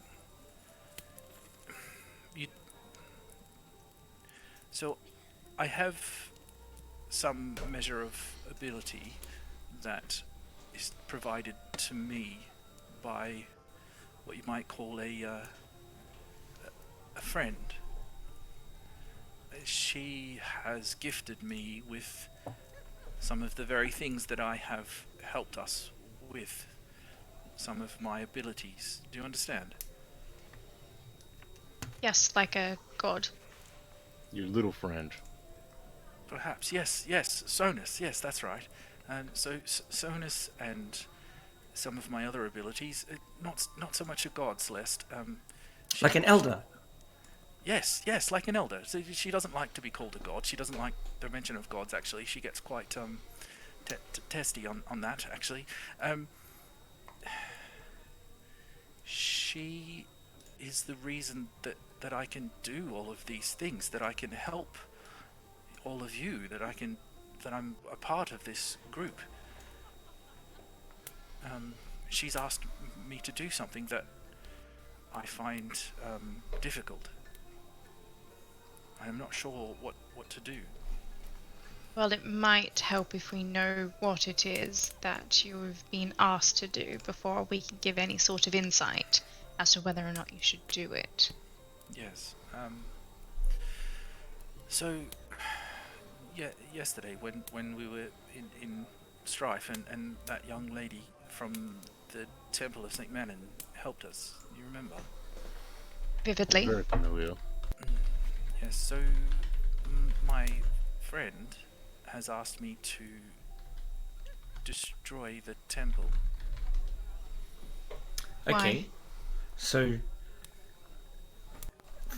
E: so I have some measure of ability that is provided to me by what you might call a friend. She has gifted me with some of the very things that I have helped us with, some of my abilities. Do you understand?
B: Yes, like a god.
F: Your little friend.
E: Perhaps, yes, Sonos, yes, that's right. So Sonos and some of my other abilities, not so much a god, Celeste.
D: Like an elder?
E: Yes, like an elder. So she doesn't like to be called a god. She doesn't like the mention of gods, actually. She gets quite testy on that, actually. she is the reason that I can do all of these things, that I can help all of you, that I'm a part of this group. She's asked me to do something that I find difficult. I am not sure what to do.
B: Well, it might help if we know what it is that you've been asked to do before we can give any sort of insight as to whether or not you should do it.
E: Yes. So, yeah, yesterday when we were in strife and that young lady from the Temple of St. Manon helped us, you remember?
B: Vividly.
F: Very familiar.
E: Yes, so my friend has asked me to destroy the temple.
D: Okay.
B: Why?
D: So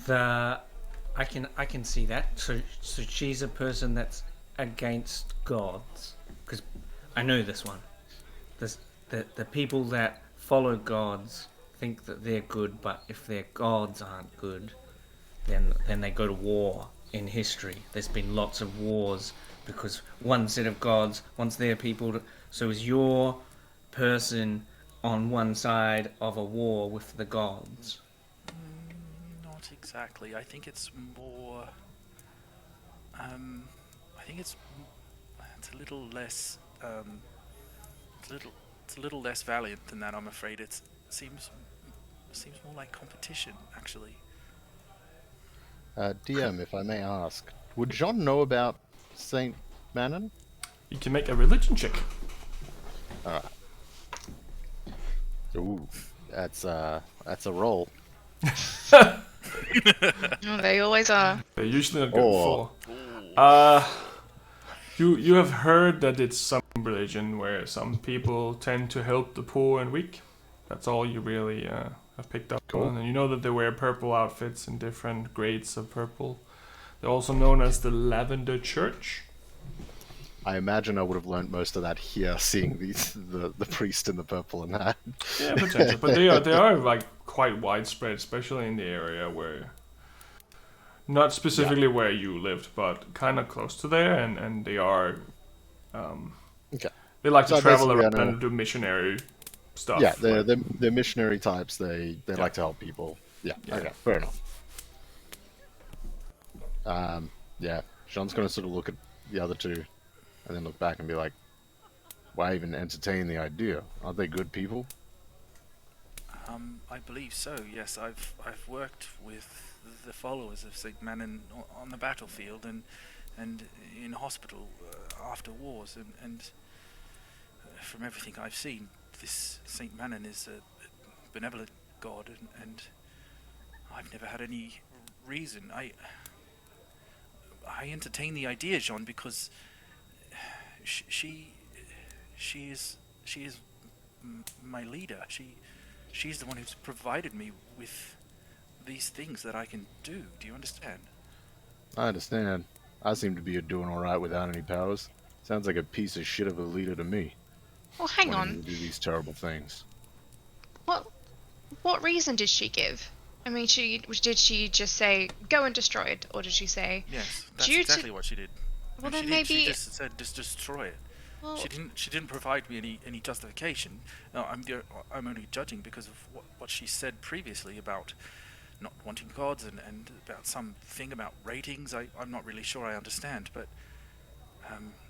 D: I can see that. So she's a person that's against gods, because I know this one. The people that follow gods think that they're good, but if their gods aren't good, then they go to war. In history, there's been lots of wars because one set of gods wants their people. So is your person on one side of a war with the gods?
E: Not exactly. I think it's more. I think it's a little less. It's a little less valiant than that. I'm afraid it seems more like competition, actually.
F: DM, if I may ask, would Jean know about Saint Manon?
G: You can make a religion check.
F: Alright. Ooh, that's a roll.
B: Oh, they always are.
G: They're usually not good
F: Oh.
G: for. You have heard that it's some religion where some people tend to help the poor and weak. That's all you really have picked up on. And you know that they wear purple outfits in different grades of purple. They're also known as the Lavender Church.
F: I imagine I would have learned most of that here, seeing the priest in the purple and that.
G: Yeah, potential. But they are like quite widespread, especially in the area where, not specifically where you lived, but kind of close to there, and they are.
F: Okay.
G: They like to
F: So
G: travel
F: basically, I
G: around
F: know-
G: and do missionary stuff.
F: Yeah,
G: like-
F: they're missionary types. They like to help people. Yeah. Okay. Fair enough. Yeah. Sean's gonna sort of look at the other two, and then look back and be like, "Why even entertain the idea? Aren't they good people?"
E: I believe so. Yes, I've worked with the followers of Saint Manon on the battlefield and in hospital after wars, and from everything I've seen, this Saint Manon is a benevolent god, and I've never had any reason. I entertain the idea, Jean, because she is my leader. She's the one who's provided me with these things that I can do. Do you understand?
F: I understand. I seem to be doing all right without any powers. Sounds like a piece of shit of a leader to me.
B: Well, hang
F: wanting
B: on.
F: to do these terrible things.
B: What reason did she give? I mean, did she just say go and destroy it, or did she say?
E: Yes, that's
B: Due to-
E: exactly what she did.
B: Well,
E: She
B: then
E: did. She
B: maybe.
E: just said just destroy it.
B: Well,
E: She didn't provide me any justification. No, I'm only judging because of what she said previously about not wanting gods and about something about ratings. I'm not really sure I understand, but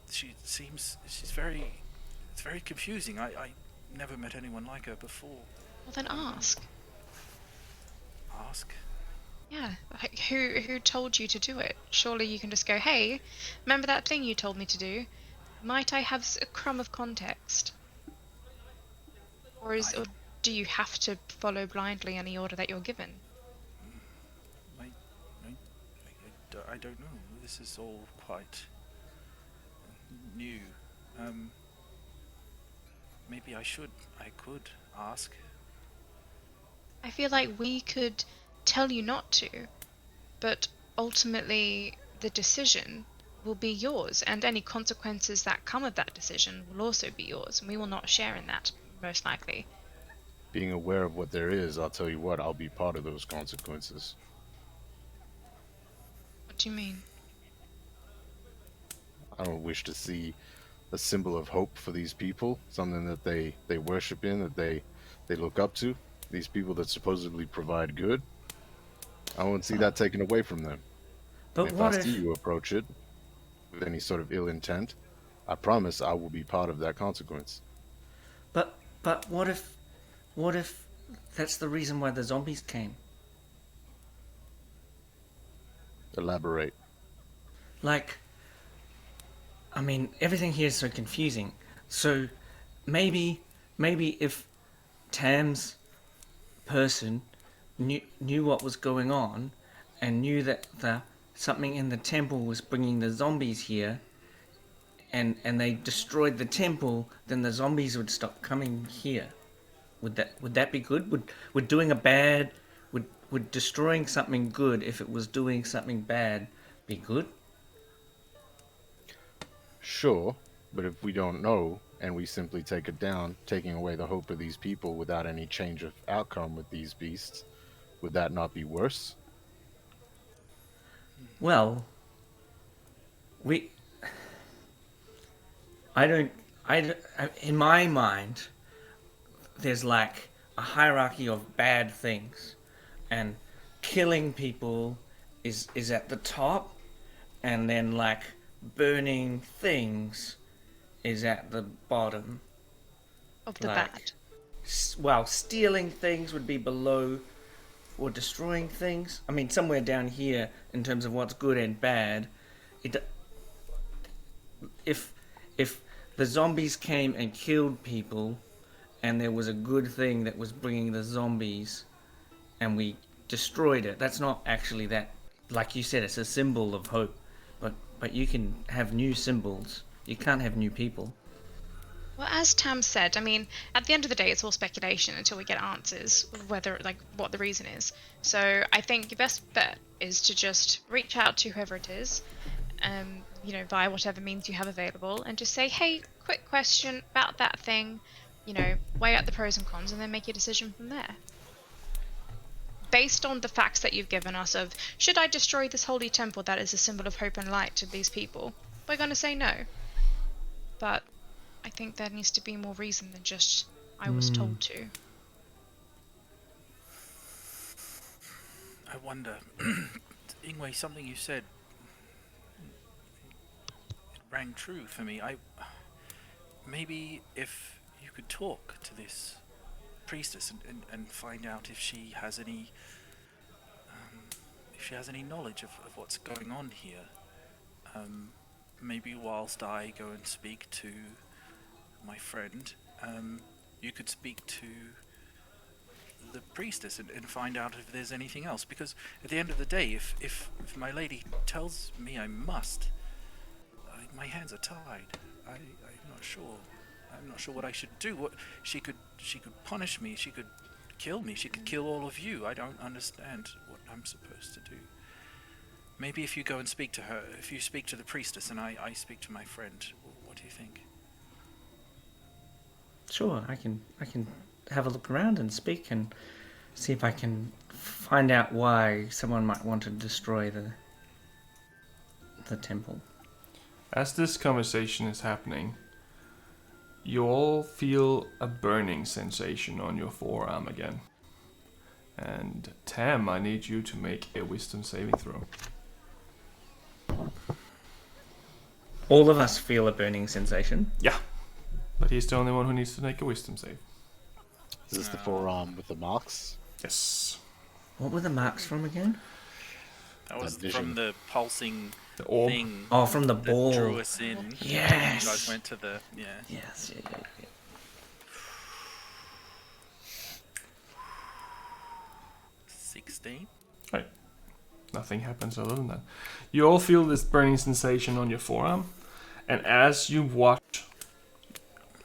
E: it's very confusing. I never met anyone like her before.
B: well, then ask.
E: Ask.
B: Yeah, like, who told you to do it? Surely you can just go, hey, remember that thing you told me to do? Might I have a crumb of context? Or do you have to follow blindly any order that you're given?
E: I don't know. This is all quite new. Maybe I could ask.
B: I feel like we could tell you not to, but ultimately the decision will be yours, and any consequences that come of that decision will also be yours, and we will not share in that, most likely.
F: being aware of what there is, I'll tell you what, I'll be part of those consequences.
B: What do you mean?
F: I don't wish to see a symbol of hope for these people, something that they worship in, that they look up to, these people that supposedly provide good. I won't see that taken away from them.
D: But
F: And if
D: what
F: I
D: if?
F: see you approach it with any sort of ill intent, I promise I will be part of that consequence.
D: But what if that's the reason why the zombies came?
F: Elaborate.
D: Like, I mean, everything here is so confusing. So maybe if Tam's person knew what was going on and knew that something in the temple was bringing the zombies here, and they destroyed the temple, then the zombies would stop coming here. Would that be good? Would doing a bad would destroying something good, if it was doing something bad, be good?
F: Sure, but if we don't know and we simply take it down, taking away the hope of these people without any change of outcome with these beasts, would that not be worse?
D: Well, in my mind, there's like a hierarchy of bad things, and killing people is at the top, and then like burning things is at the bottom.
B: Of the
D: Like,
B: bad.
D: Well, stealing things would be below, or destroying things. I mean, somewhere down here in terms of what's good and bad. If the zombies came and killed people, and there was a good thing that was bringing the zombies, and we destroyed it, that's not actually that. Like you said, it's a symbol of hope. But you can have new symbols. You can't have new people.
B: Well, as Tam said, I mean, at the end of the day, it's all speculation until we get answers, whether, like, what the reason is. So I think your best bet is to just reach out to whoever it is, via whatever means you have available, and just say, hey, quick question about that thing, weigh out the pros and cons, and then make your decision from there. Based on the facts that you've given us of, should I destroy this holy temple that is a symbol of hope and light to these people? We're going to say no. But I think there needs to be more reason than just, I was told to.
E: I wonder, Ingue, something you said, it rang true for me. Maybe if you could talk to this priestess and find out if she has any knowledge of what's going on here. Maybe whilst I go and speak to my friend, you could speak to the priestess and find out if there's anything else. Because at the end of the day, if my lady tells me I must, my hands are tied. I'm not sure. I'm not sure what I should do. What she could punish me. She could kill me. She could kill all of you. I don't understand what I'm supposed to do. Maybe if you go and speak to her, if you speak to the priestess and I speak to my friend, what do you think?
D: Sure, I can have a look around and speak and see if I can find out why someone might want to destroy the temple.
G: As this conversation is happening, you all feel a burning sensation on your forearm again. And Tam, I need you to make a wisdom saving throw.
D: All of us feel a burning sensation.
G: Yeah, but he's the only one who needs to make a wisdom save.
F: Is this the forearm with the marks?
G: Yes.
D: What were the marks from again?
E: That was
F: That vision.
E: from the pulsing
G: The orb.
E: thing
D: Oh, from the
E: that
D: ball.
E: drew us in.
D: Yes.
E: You guys went to the
D: Yes, yeah.
E: 16.
G: Right. Nothing happens other than that. You all feel this burning sensation on your forearm, and as you watch,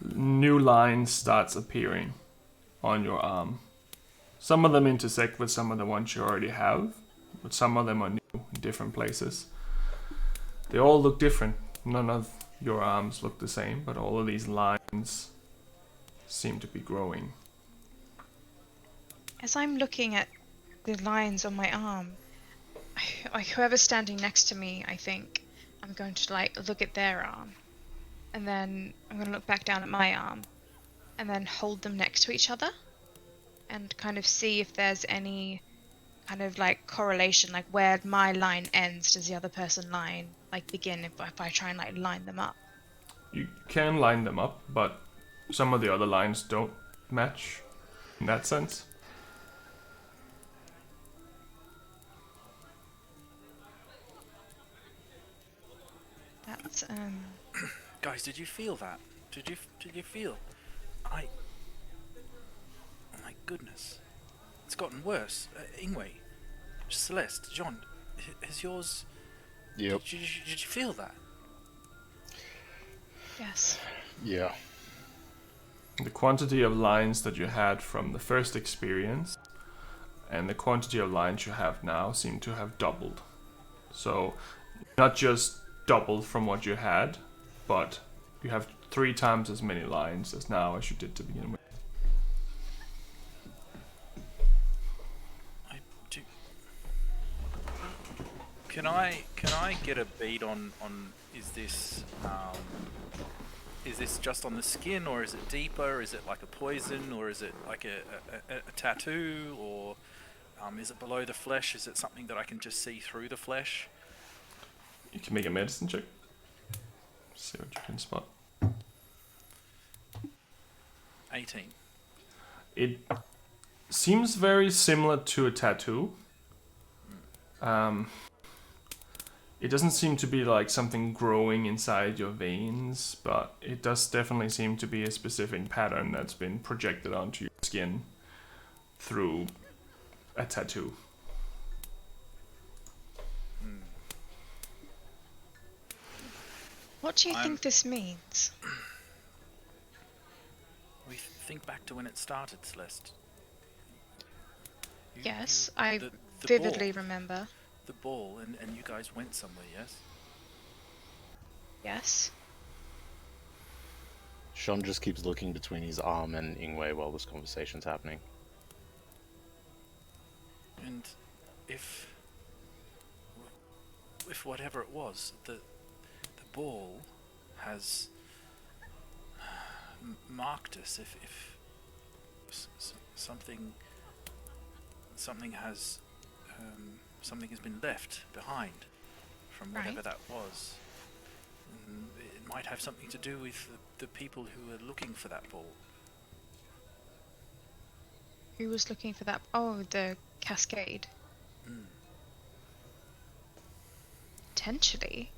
G: new lines starts appearing on your arm. Some of them intersect with some of the ones you already have, but some of them are new in different places. They all look different. None of your arms look the same, but all of these lines seem to be growing.
B: As I'm looking at the lines on my arm, like whoever's standing next to me, I think I'm going to like look at their arm, and then I'm going to look back down at my arm, and then hold them next to each other, and kind of see if there's any kind of like correlation, like where my line ends, does the other person line like begin if I try and like line them up.
G: You can line them up, but some of the other lines don't match in that sense.
B: That's
E: Guys, did you feel that? Did you feel? Oh my goodness, it's gotten worse. Ingue, Celeste, John, has yours?
F: Yep.
E: Did you feel that?
B: yes.
F: Yeah.
G: The quantity of lines that you had from the first experience and the quantity of lines you have now seem to have doubled. So, not just doubled from what you had, but you have 3 times as many lines as now as you did to begin with.
E: I do. Can I get a bead on is this just on the skin, or is it deeper? Is it like a poison, or is it like a tattoo, or is it below the flesh? Is it something that I can just see through the flesh?
G: You can make a medicine check. See what you can spot.
E: 18.
G: It seems very similar to a tattoo. It doesn't seem to be like something growing inside your veins, but it does definitely seem to be a specific pattern that's been projected onto your skin through a tattoo.
B: What do you think this means?
E: We think back to when it started, Celeste.
B: Yes, I
E: the
B: vividly
E: ball.
B: remember.
E: The ball, and you guys went somewhere, yes?
B: Yes.
F: Sean just keeps looking between his arm and Ingue while this conversation's happening.
E: And if whatever it was, the ball has marked us. If something has something has been left behind from whatever
B: Right.
E: that was. It might have something to do with the people who are looking for that ball.
B: Who was looking for that? Oh, the cascade. Potentially.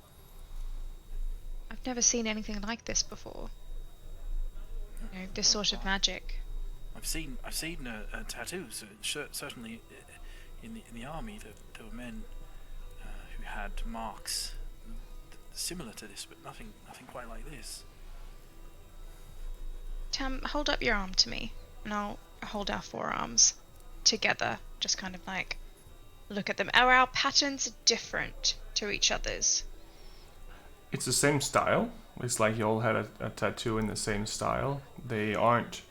B: I've never seen anything like this before. You know, this sort of magic.
E: I've seen tattoos. Certainly, in the army, there were men who had marks similar to this, but nothing quite like this.
B: Tam, hold up your arm to me, and I'll hold our forearms together. Just kind of like look at them. Are our patterns different to each other's?
G: It's the same style. It's like you all had a tattoo in the same style. They aren't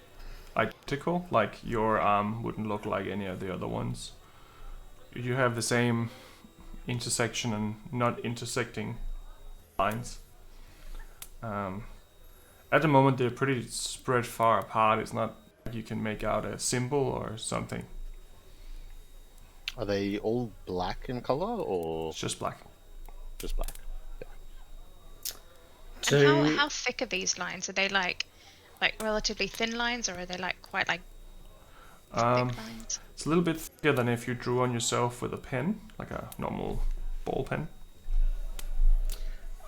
G: identical. Like your arm wouldn't look like any of the other ones. You have the same intersection and not intersecting lines. At the moment, they're pretty spread far apart. It's not like you can make out a symbol or something.
F: Are they all black in color, or
G: It's just black.
F: just black?
B: And how thick are these lines? Are they like relatively thin lines, or are they like quite like thick lines?
G: It's a little bit thicker than if you drew on yourself with a pen, like a normal ball pen.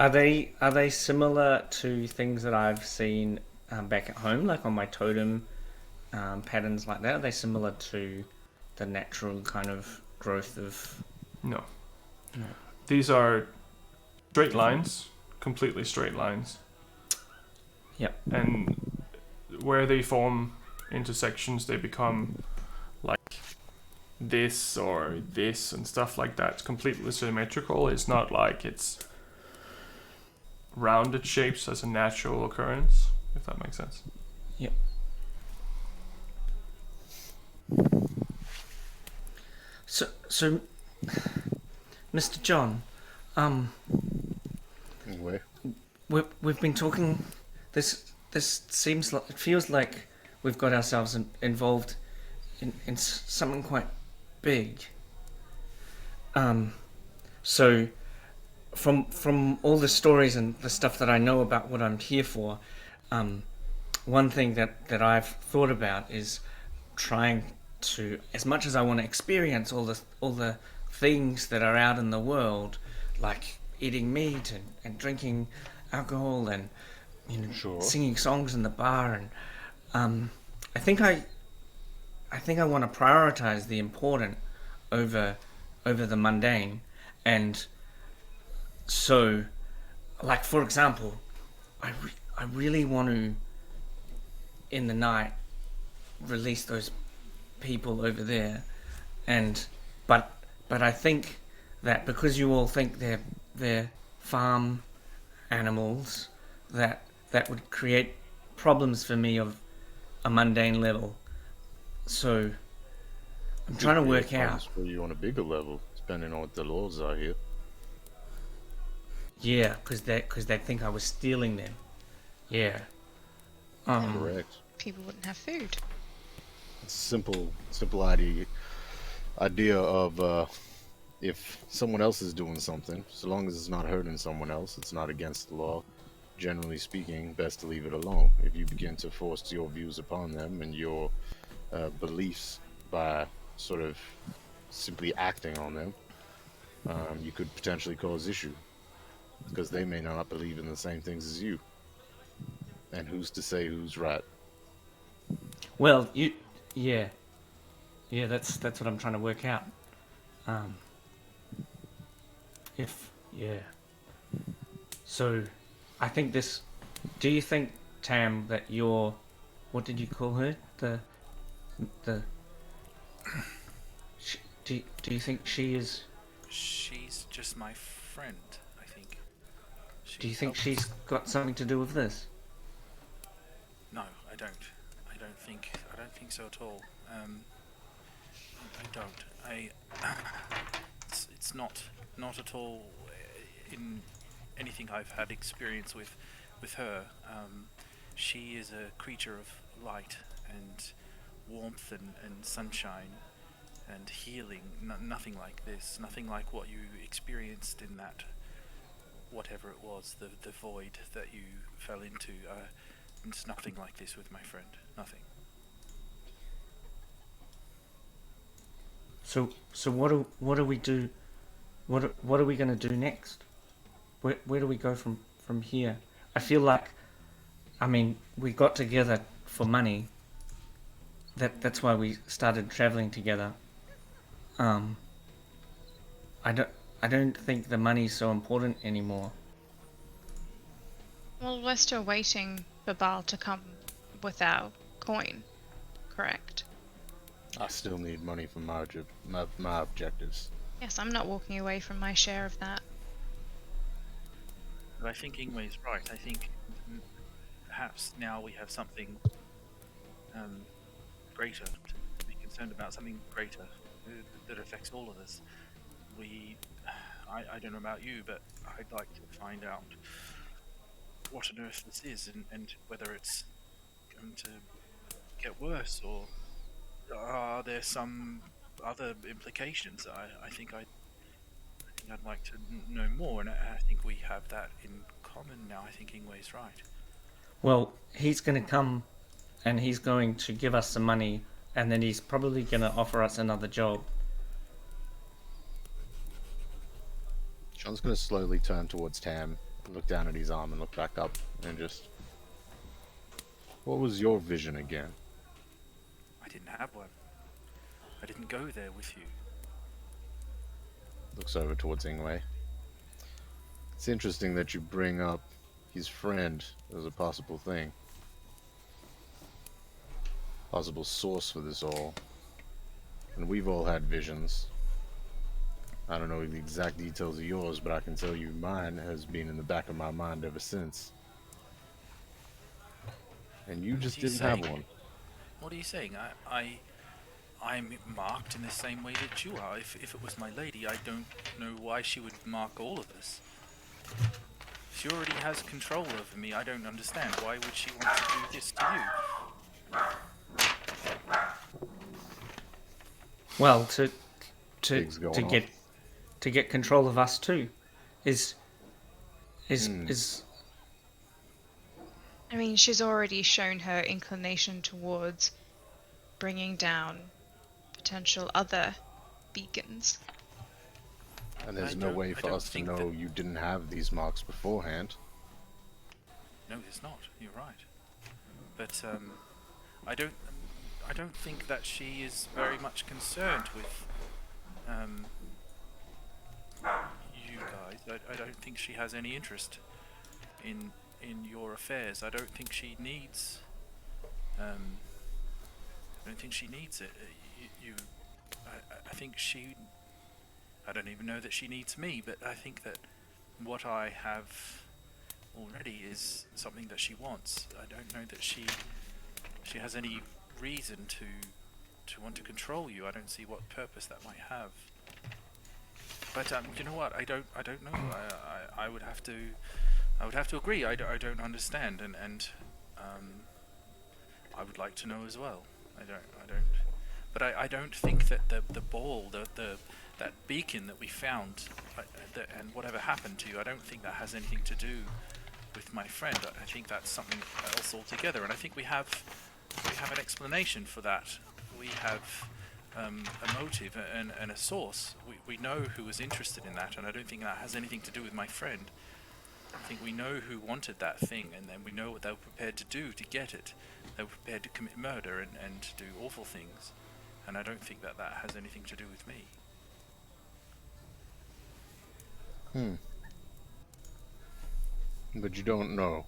D: Are they similar to things that I've seen back at home, like on my totem patterns like that? Are they similar to the natural kind of growth of?
G: No.
D: No.
G: These are straight lines, completely straight lines.
D: Yep.
G: And where they form intersections, they become like this or this and stuff like that. It's completely symmetrical. It's not like it's rounded shapes as a natural occurrence, if that makes sense.
D: Yep. So, Mr. John,
F: Anyway,
D: we've been talking. This seems like it feels like we've got ourselves involved in something quite big. So from all the stories and the stuff that I know about what I'm here for, one thing that I've thought about is trying to, as much as I want to experience all the things that are out in the world, like eating meat and drinking alcohol and
F: sure.
D: singing songs in the bar, and I think I want to prioritize the important over the mundane. And so, like, for example, I really want to, in the night, release those people over there, and but I think that because you all think they're farm animals, that would create problems for me of a mundane level. So I'm trying to work out.
F: For you on a bigger level, depending on what the laws are here.
D: Yeah, because they think I was stealing them. Yeah.
F: Correct.
B: People wouldn't have food.
F: Simple idea of if someone else is doing something, so long as it's not hurting someone else, it's not against the law. Generally speaking, best to leave it alone. If you begin to force your views upon them and your beliefs by sort of simply acting on them, you could potentially cause issue because they may not believe in the same things as you. And who's to say who's right?
D: Well, yeah, that's what I'm trying to work out. So, I think this. Do you think, Tam, that you're, what did you call her? The. Do you think she is?
E: She's just my friend, I think.
D: Do you think she's got something to do with this?
E: No, I don't. I don't think so at all. I don't. It's not at all in anything I've had experience with her. She is a creature of light and warmth and sunshine and healing. Nothing like this. Nothing like what you experienced in that, whatever it was, the void that you fell into. It's nothing like this with my friend. Nothing.
D: So what do we do? What are we going to do next? Where do we go from here? I feel like, I mean, we got together for money. That's why we started traveling together. I don't think the money's so important anymore.
B: Well, we're still waiting for Baal to come with our coin, correct?
F: I still need money for my objectives.
B: Yes, I'm not walking away from my share of that.
E: But I think Ingwe's right. I think perhaps now we have something greater to be concerned about, something greater that affects all of us. I don't know about you, but I'd like to find out what on earth this is and whether it's going to get worse or are there some other implications. I think I'd like to know more, and I think we have that in common now. I think Ingwe's right.
D: Well, he's going to come and he's going to give us some money, and then he's probably going to offer us another job.
F: John's going to slowly turn towards Tam, look down at his arm and look back up and just... What was your vision again?
E: I didn't have one. I didn't go there with you.
F: Looks over towards Ingwe. It's interesting that you bring up his friend as a possible thing. Possible source for this all. And we've all had visions. I don't know the exact details of yours, but I can tell you mine has been in the back of my mind ever since. And you just didn't have one.
E: What are you saying? I'm marked in the same way that you are. If it was my lady, I don't know why she would mark all of us. She already has control over me. I don't understand. Why would she want to do this to you?
D: Well, to
F: Things going on.
D: get control of us too, is.
B: I mean, she's already shown her inclination towards bringing down potential other beacons.
F: And there's
E: I
F: no
E: don't-
F: way
E: I
F: for
E: don't
F: us to
E: think
F: know
E: that-
F: you didn't have these marks beforehand.
E: No, there's not. You're right. But I don't think that she is very much concerned with you guys. I don't think she has any interest in your affairs. I don't think she needs. I don't think she needs it. I think she. I don't even know that she needs me, but I think that what I have already is something that she wants. I don't know that she has any reason to want to control you. I don't see what purpose that might have. But you know what? I don't know. I would have to agree. I don't understand, and I would like to know as well. I don't. But I don't think that the ball, that beacon that we found, and whatever happened to you, I don't think that has anything to do with my friend. I think that's something else altogether, and I think we have an explanation for that. We have a motive and a source. We know who was interested in that, and I don't think that has anything to do with my friend. I think we know who wanted that thing, and then we know what they were prepared to do to get it. They were prepared to commit murder and do awful things, and I don't think that has anything to do with me.
F: But you don't know.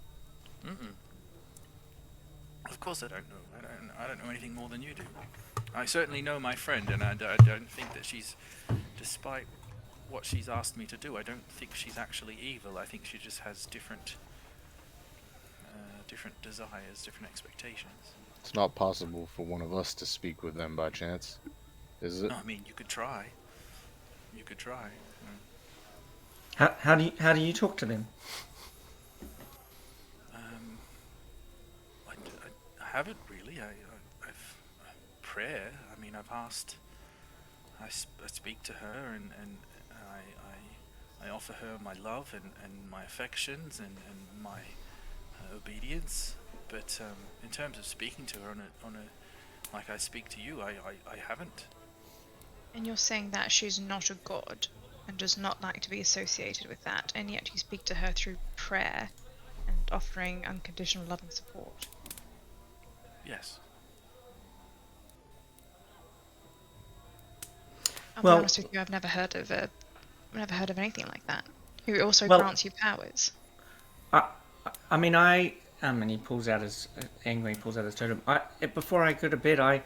E: Of course I don't know. I don't know anything more than you do. I certainly know my friend, and I don't think that she's, despite what she's asked me to do, I don't think she's actually evil. I think she just has different desires, different expectations.
F: It's not possible for one of us to speak with them by chance, is it?
E: No, I mean, you could try. You could try.
D: How do you talk to them?
E: I haven't really. I've prayer. I mean, I've asked. I speak to her, and I offer her my love and my affections and my obedience. But in terms of speaking to her on a like I speak to you, I haven't.
B: And you're saying that she's not a god and does not like to be associated with that, and yet you speak to her through prayer and offering unconditional love and support.
E: Yes.
B: I'll
D: Well-
B: be honest with you, I've never heard of anything like that. Who also
D: Well-
B: grants you powers.
D: I mean, and he pulls out his Ingue pulls out his totem. Before I go to bed, I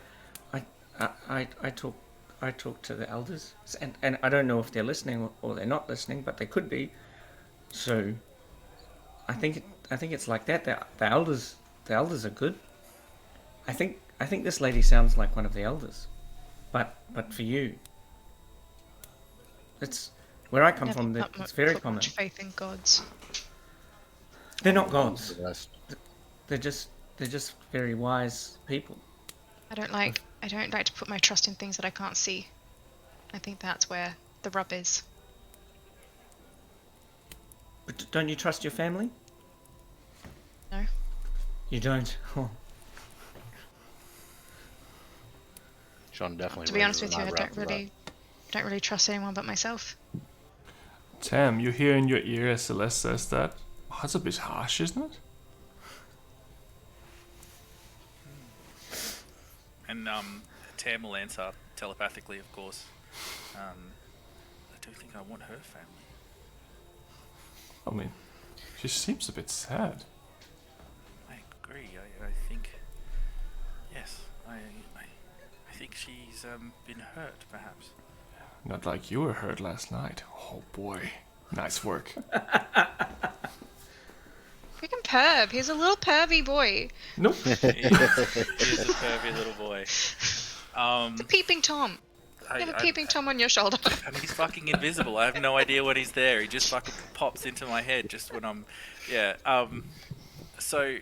D: talk to the elders, and I don't know if they're listening or they're not listening, but they could be. So, I think it's like that. The elders are good. I think this lady sounds like one of the elders, but for you, it's where I come
B: Never
D: from.
B: put
D: It's very
B: put
D: common.
B: much faith in gods.
D: They're not gods.
F: The rest.
D: They're just very wise people.
B: I don't like to put my trust in things that I can't see. I think that's where the rub is.
D: But don't you trust your family?
B: No.
D: You don't. Oh.
F: Sean definitely.
B: To be honest
F: raises
B: with you,
F: an
B: I
F: eyebrow
B: don't really trust anyone but myself.
G: Tam, you hear in your ear as Celeste says that. Oh, that's a bit harsh, isn't it?
E: And Tam will answer telepathically, of course. I do think I want her family.
G: I mean, she seems a bit sad.
E: I agree. I think. Yes, I think she's been hurt, perhaps.
G: Not like you were hurt last night. Oh boy, nice work.
B: Freaking perv. He's a little pervy boy.
G: Nope.
E: He is a pervy little boy.
B: The peeping Tom. You have a peeping Tom on your shoulder.
E: And he's fucking invisible. I have no idea what he's there. He just fucking pops into my head just when I'm... Yeah, so...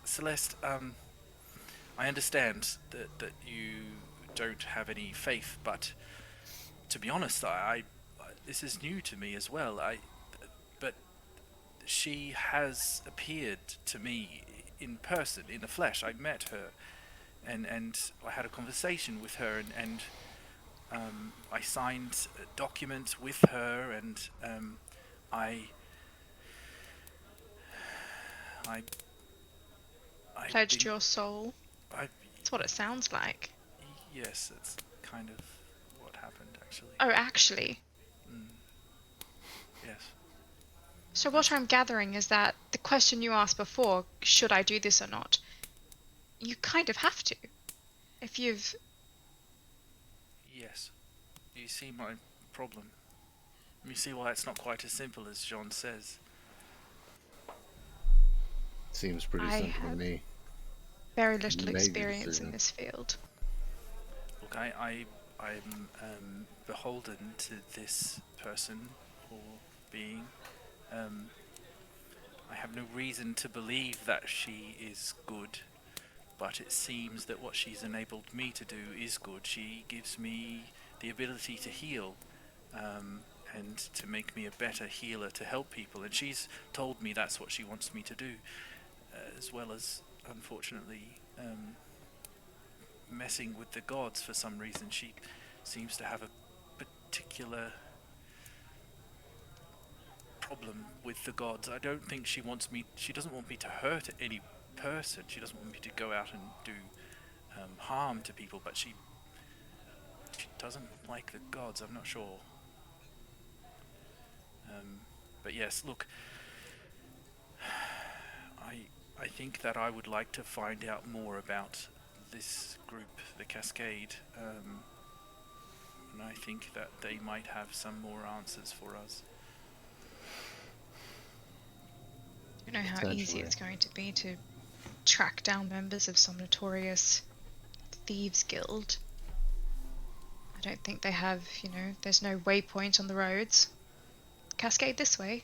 E: Celeste, I understand that you don't have any faith, but to be honest, I this is new to me as well. But she has appeared to me in person, in the flesh. I met her, and I had a conversation with her, and I signed a document with her, and I
B: Pledged your soul.
E: I
B: That's what it sounds like.
E: Yes, that's kind of what happened, actually.
B: Oh, actually.
E: Yes.
B: So what I'm gathering is that the question you asked before, should I do this or not, you kind of have to. If you've...
E: Yes. You see my problem. You see why it's not quite as simple as John says.
F: Seems pretty
B: I
F: simple to
B: have
F: me.
B: very little
F: Made the
B: experience
F: decision.
B: in this field.
E: Look, I'm beholden to this person or being. I have no reason to believe that she is good, but it seems that what she's enabled me to do is good. She gives me the ability to heal, and to make me a better healer to help people, and she's told me that's what she wants me to do, as well as, unfortunately, messing with the gods for some reason. She seems to have a particular problem with the gods. I don't think she doesn't want me to hurt any person. She doesn't want me to go out and do harm to people, but she doesn't like the gods. I'm not sure. But yes, look, I think that I would like to find out more about this group, the Cascade, and I think that they might have some more answers for us.
B: You know how easy it's going to be to track down members of some notorious thieves guild. I don't think they have, there's no waypoint on the roads. Cascade this way,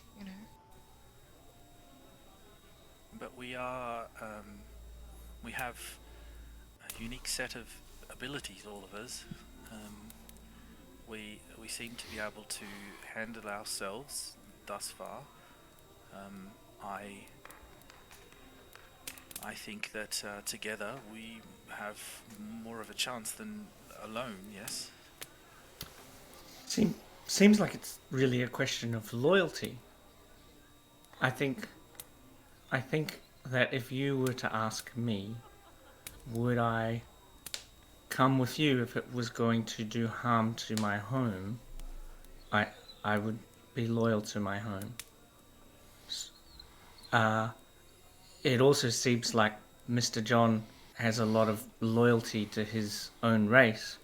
E: But we are, we have a unique set of abilities, all of us. We seem to be able to handle ourselves thus far. I think that together we have more of a chance than alone, yes?
D: Seems like it's really a question of loyalty. I think that if you were to ask me, would I come with you if it was going to do harm to my home, I would be loyal to my home. It also seems like Mr. John has a lot of loyalty to his own race,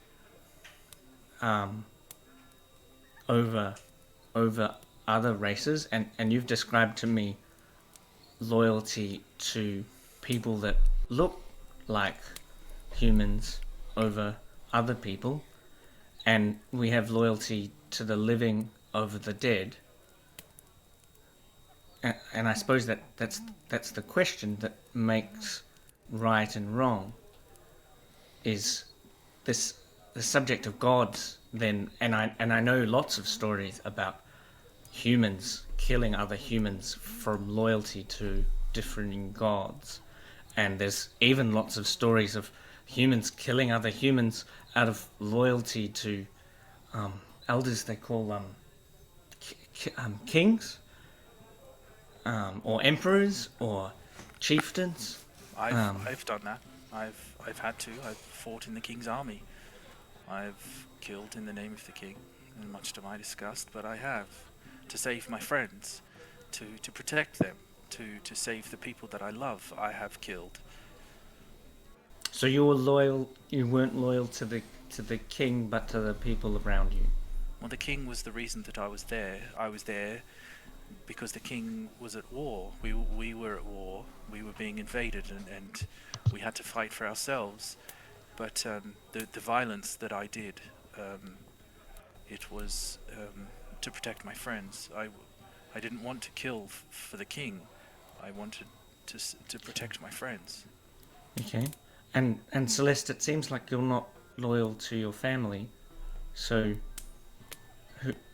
D: over other races, and you've described to me loyalty to people that look like humans over other people, and we have loyalty to the living over the dead. And I suppose that's the question that makes right and wrong. Is this the subject of gods then? And I know lots of stories about humans killing other humans from loyalty to differing gods, and there's even lots of stories of humans killing other humans out of loyalty to elders they call kings, or emperors or chieftains.
E: I've done that. I've had to. I've fought in the king's army. I've killed in the name of the king, and much to my disgust, but I have, to save my friends, to protect them, to save the people that I love. I have killed.
D: So you were loyal. You weren't loyal to the king, but to the people around you.
E: Well, the king was the reason that I was there. I was there because the king was at war. We were at war. We were being invaded, and we had to fight for ourselves. But the violence that I did, it was to protect my friends. I didn't want to kill for the king. I wanted to protect my friends.
D: Okay. And Celeste, it seems like you're not loyal to your family. So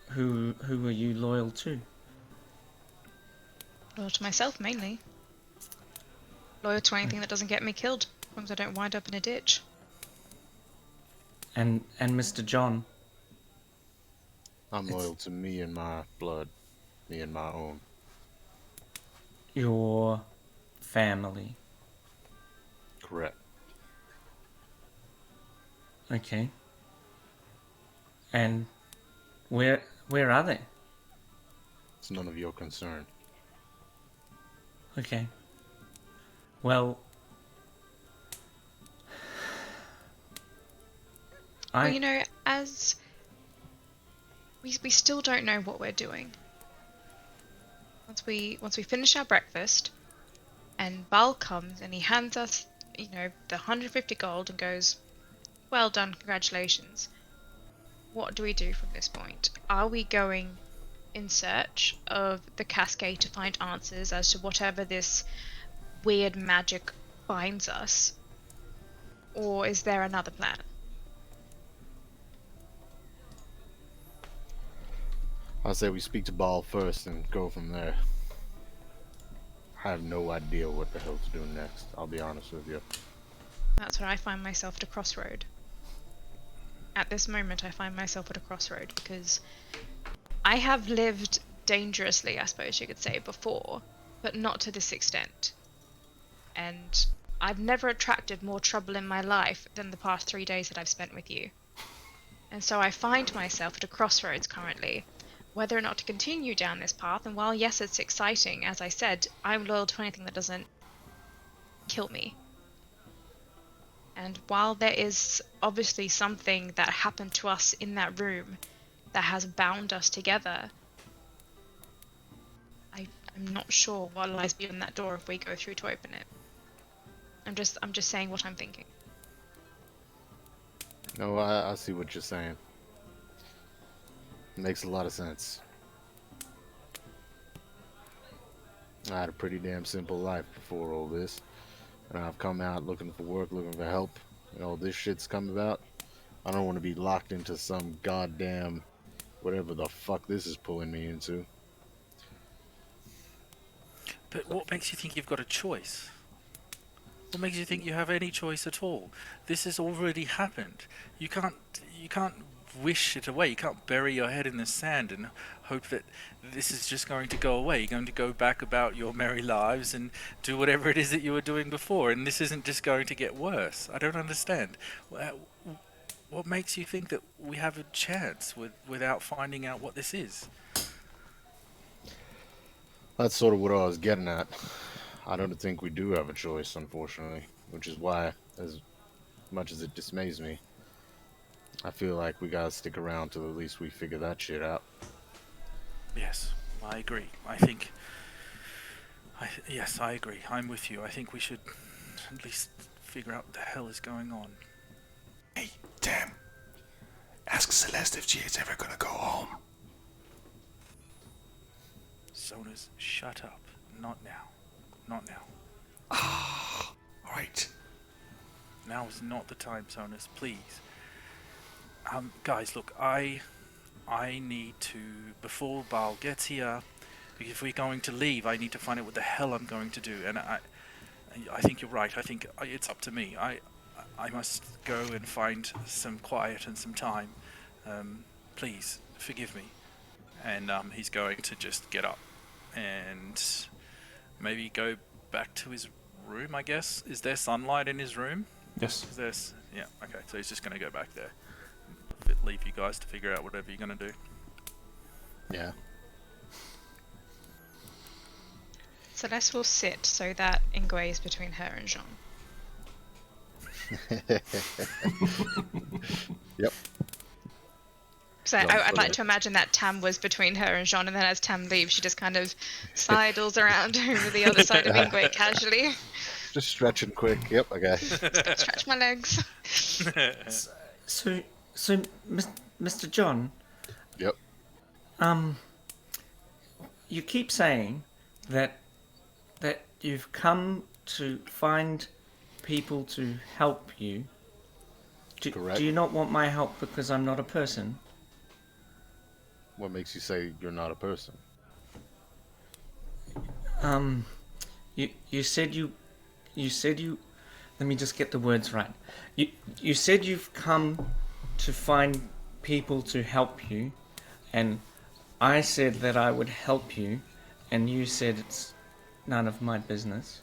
D: who are you loyal to?
B: Loyal to myself, mainly. Loyal to anything that doesn't get me killed, as long as I don't wind up in a ditch.
D: And Mr. John?
F: I'm loyal to me and my blood. Me and my own.
D: Your family.
F: Correct.
D: Okay. And where are they?
F: It's none of your concern.
D: Okay. Well,
B: Well, you know, as we still don't know what we're doing. Once we finish our breakfast, and Baal comes and he hands us, you know, the 150 gold and goes, "Well done, congratulations." What do we do from this point? Are we going in search of the cascade to find answers as to whatever this weird magic binds us, or is there another plan?
F: I'll say we speak to Baal first and go from there. I have no idea what the hell to do next, I'll be honest with you.
B: That's where I find myself at a crossroad. At this moment, I find myself at a crossroad because I have lived dangerously, I suppose you could say, before, but not to this extent. And I've never attracted more trouble in my life than the past 3 days that I've spent with you. And so I find myself at a crossroads currently, whether or not to continue down this path. And while yes, it's exciting, as I said, I'm loyal to anything that doesn't kill me. And while there is obviously something that happened to us in that room that has bound us together, I'm not sure what lies beyond that door if we go through to open it. I'm just saying what I'm thinking.
F: No, I see what you're saying. Makes a lot of sense. I had a pretty damn simple life before all this. And I've come out looking for work, looking for help, and all this shit's come about. I don't want to be locked into some goddamn whatever the fuck this is pulling me into.
E: But what makes you think you've got a choice? What makes you think you have any choice at all? This has already happened. You can't wish it away. You can't bury your head in the sand and hope that this is just going to go away. You're going to go back about your merry lives and do whatever it is that you were doing before, and this isn't just going to get worse. I don't understand. What makes you think that we have a chance without finding out what this is?
F: That's sort of what I was getting at. I don't think we do have a choice, unfortunately, which is why, as much as it dismays me, I feel like we gotta stick around till at least we figure that shit out.
E: Yes, I agree. Yes, I agree. I'm with you. I think we should at least figure out what the hell is going on.
H: Hey, Tam. Ask Celeste if she is ever gonna go home.
E: Sonos, shut up. Not now. Not now.
H: Ah, alright.
E: Now is not the time, Sonos, please. Guys, look, I need to, before Baal gets here, if we're going to leave, I need to find out what the hell I'm going to do. And I think you're right. I think it's up to me. I must go and find some quiet and some time. Please, forgive me. And he's going to just get up and maybe go back to his room, I guess. Is there sunlight in his room?
G: Yes.
E: Yeah, okay. So he's just going to go back there. Leave you guys to figure out whatever you're going to do.
F: Yeah.
B: Celeste will sit so that Ingue is between her and Jean.
F: Yep.
B: So I'd like to imagine that Tam was between her and Jean, and then as Tam leaves, she just kind of sidles around over the other side of Ingue casually.
F: Just stretching quick. Yep, okay.
B: Stretch my legs.
D: So, Mr. John,
F: Yep.
D: you keep saying that you've come to find people to help you.
F: Correct.
D: Do you not want my help because I'm not a person?
F: What makes you say you're not a person?
D: You said you. Let me just get the words right. You said you've come to find people to help you, and I said that I would help you, and you said it's none of my business.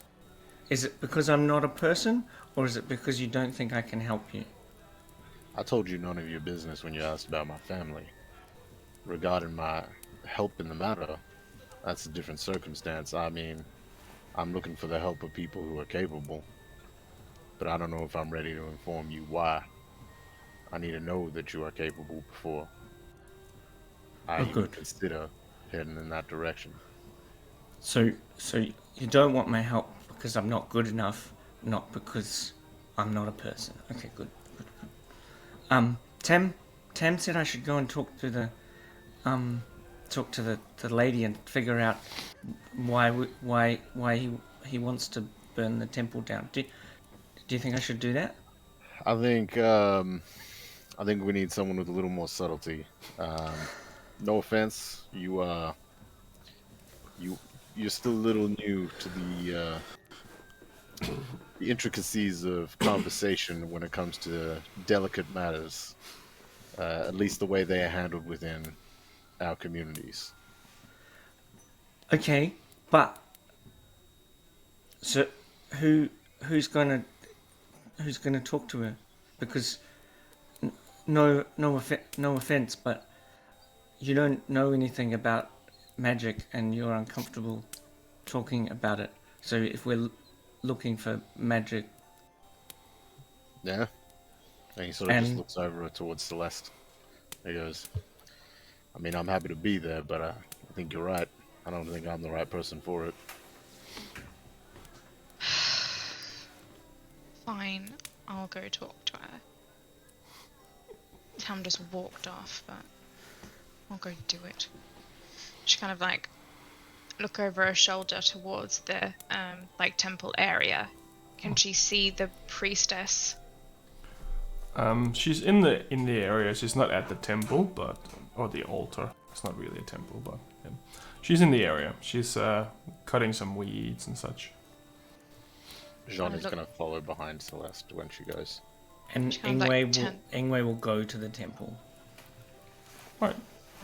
D: Is it because I'm not a person, or is it because you don't think I can help you?
F: I told you none of your business when you asked about my family. Regarding my help in the matter, that's a different circumstance. I mean, I'm looking for the help of people who are capable. But I don't know if I'm ready to inform you why. I need to know that you are capable before I even consider heading in that direction.
D: So you don't want my help because I'm not good enough, not because I'm not a person. Okay, good. Tam said I should go and talk to the lady and figure out why he wants to burn the temple down. Do you think I should do that?
F: I think we need someone with a little more subtlety. No offense, you're still a little new to the intricacies of conversation when it comes to delicate matters. At least the way they are handled within our communities.
D: Okay, but so who's gonna talk to her? Because no offense, but you don't know anything about magic, and you're uncomfortable talking about it. So if we're looking for magic,
F: yeah, and he sort of just looks over towards Celeste. He goes, I mean, I'm happy to be there, but I think you're right. I don't think I'm the right person for it.
B: Fine, I'll go talk to her. Tam just walked off, but I'll go do it. She kind of like look over her shoulder towards the like temple area. Can she see the priestess?
G: She's in the area. She's not at the temple, or the altar. It's not really a temple, but yeah. She's in the area. She's cutting some weeds and such.
F: Jean is gonna follow behind Celeste when she goes.
D: And Ingwe will go to the temple.
G: Right.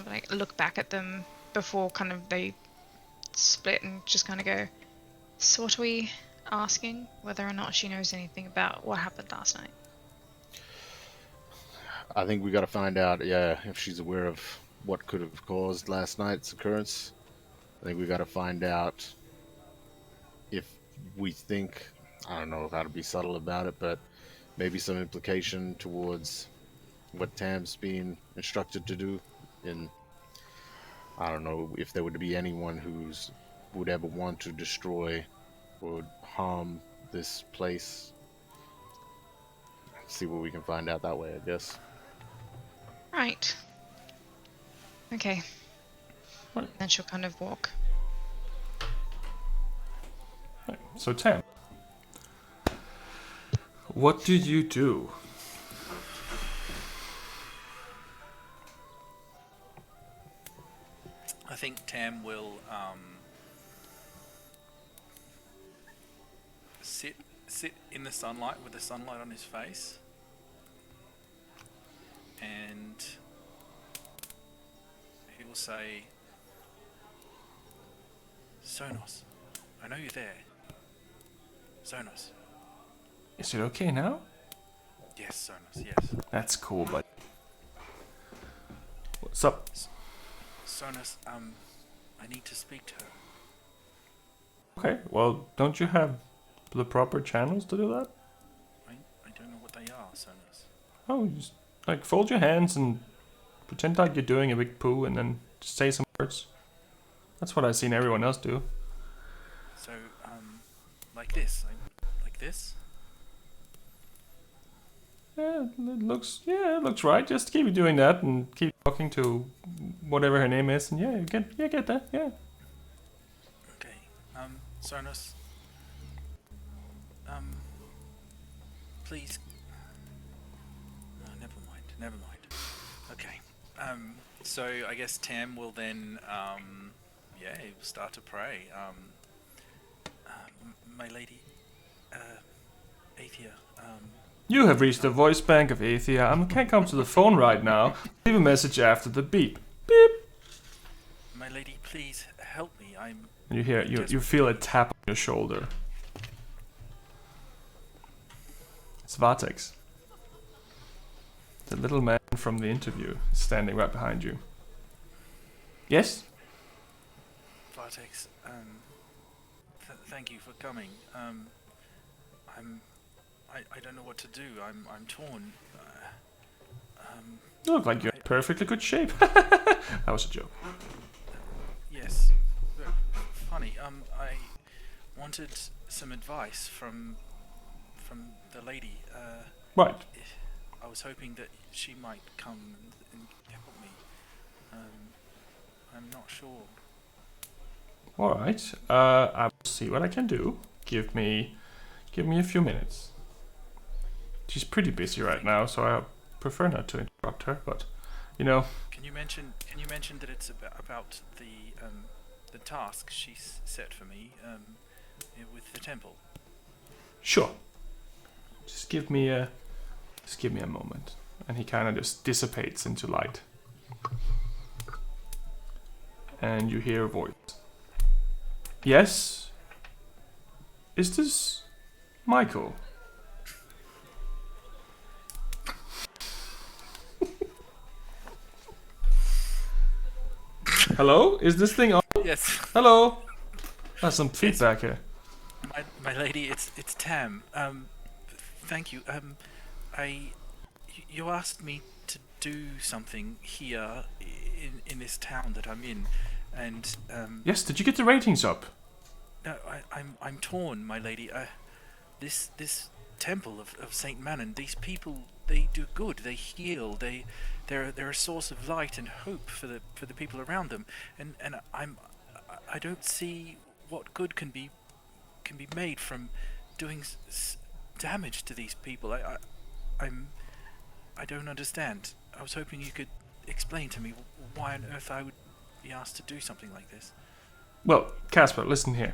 B: Like look back at them before kind of they split and just kind of go, so what are we asking? Whether or not she knows anything about what happened last night.
F: I think we got to find out, if she's aware of what could have caused last night's occurrence. I think we got to find out if we think, I don't know how to be subtle about it, but maybe some implication towards what Tam's being instructed to do. And I don't know if there would be anyone would ever want to destroy or harm this place. See what we can find out that way, I guess.
B: Right. Okay.
G: Right.
B: Then she'll kind of walk.
G: Right. So Tam, what did you do?
E: I think Tam will sit in the sunlight with the sunlight on his face, and he will say, Sonos, I know you're there. Sonos.
G: Is it okay now?
E: Yes, Sonos, yes.
G: That's cool, but what's up?
E: Sonos, I need to speak to her.
G: Okay, well, don't you have the proper channels to do that?
E: I don't know what they are, Sonos.
G: Oh, just like fold your hands and pretend like you're doing a big poo and then just say some words. That's what I've seen everyone else do.
E: So, like this. I like this?
G: Yeah, it looks right. Just keep doing that and keep talking to whatever her name is, and you get that. Yeah.
E: Okay. Sonos. Please. No, never mind. Okay. So I guess Tam will then, he will start to pray. My lady, Aethia,
G: You have reached the voice bank of Aethia. I can't come to the phone right now. Leave a message after the beep. Beep.
E: my lady, please help me.
G: And you feel a tap on your shoulder. It's Vartex. The little man from the interview is standing right behind you. Yes?
E: Vartex, thank you for coming. I don't know what to do. I'm torn.
G: You look like you're in perfectly good shape. That was a joke.
E: Yes. Funny. I wanted some advice from the lady.
G: Right.
E: I was hoping that she might come and help me. I'm not sure.
G: Alright. I will see what I can do. Give me a few minutes. She's pretty busy right now, so I prefer not to interrupt her, but you know.
E: Can you mention that it's about the task she's set for me with the temple?
G: Sure. Just give me a moment. And he kind of just dissipates into light. And you hear a voice. Yes? Is this Michael? Hello? Is this thing on?
E: Yes.
G: Hello? There's some feedback here.
E: My lady, it's Tam. Thank you. You asked me to do something here in this town that I'm in, and
G: Yes, did you get the ratings up?
E: no, I'm torn, my lady. This temple of Saint Manon, these people, they do good. They heal. They're a source of light and hope for the people around them. And I don't see what good can be made from doing damage to these people. I don't understand. I was hoping you could explain to me why on earth I would be asked to do something like this.
G: Well, Casper, listen here.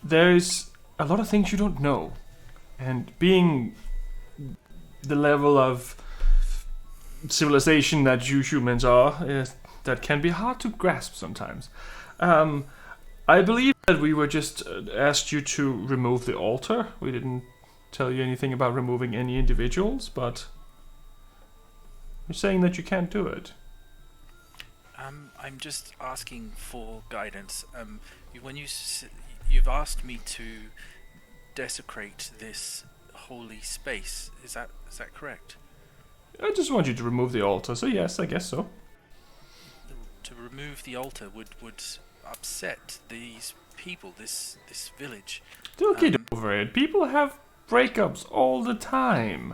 G: There's a lot of things you don't know. And being the level of civilization that you humans are, that can be hard to grasp sometimes. I believe that we were just asked you to remove the altar. We didn't tell you anything about removing any individuals, but you're saying that you can't do it.
E: I'm just asking for guidance. When you've asked me to desecrate this holy space, is that correct?
G: I just want you to remove the altar, so yes, I guess so.
E: To remove the altar would upset these people, this village.
G: Don't get over it. People have breakups all the time.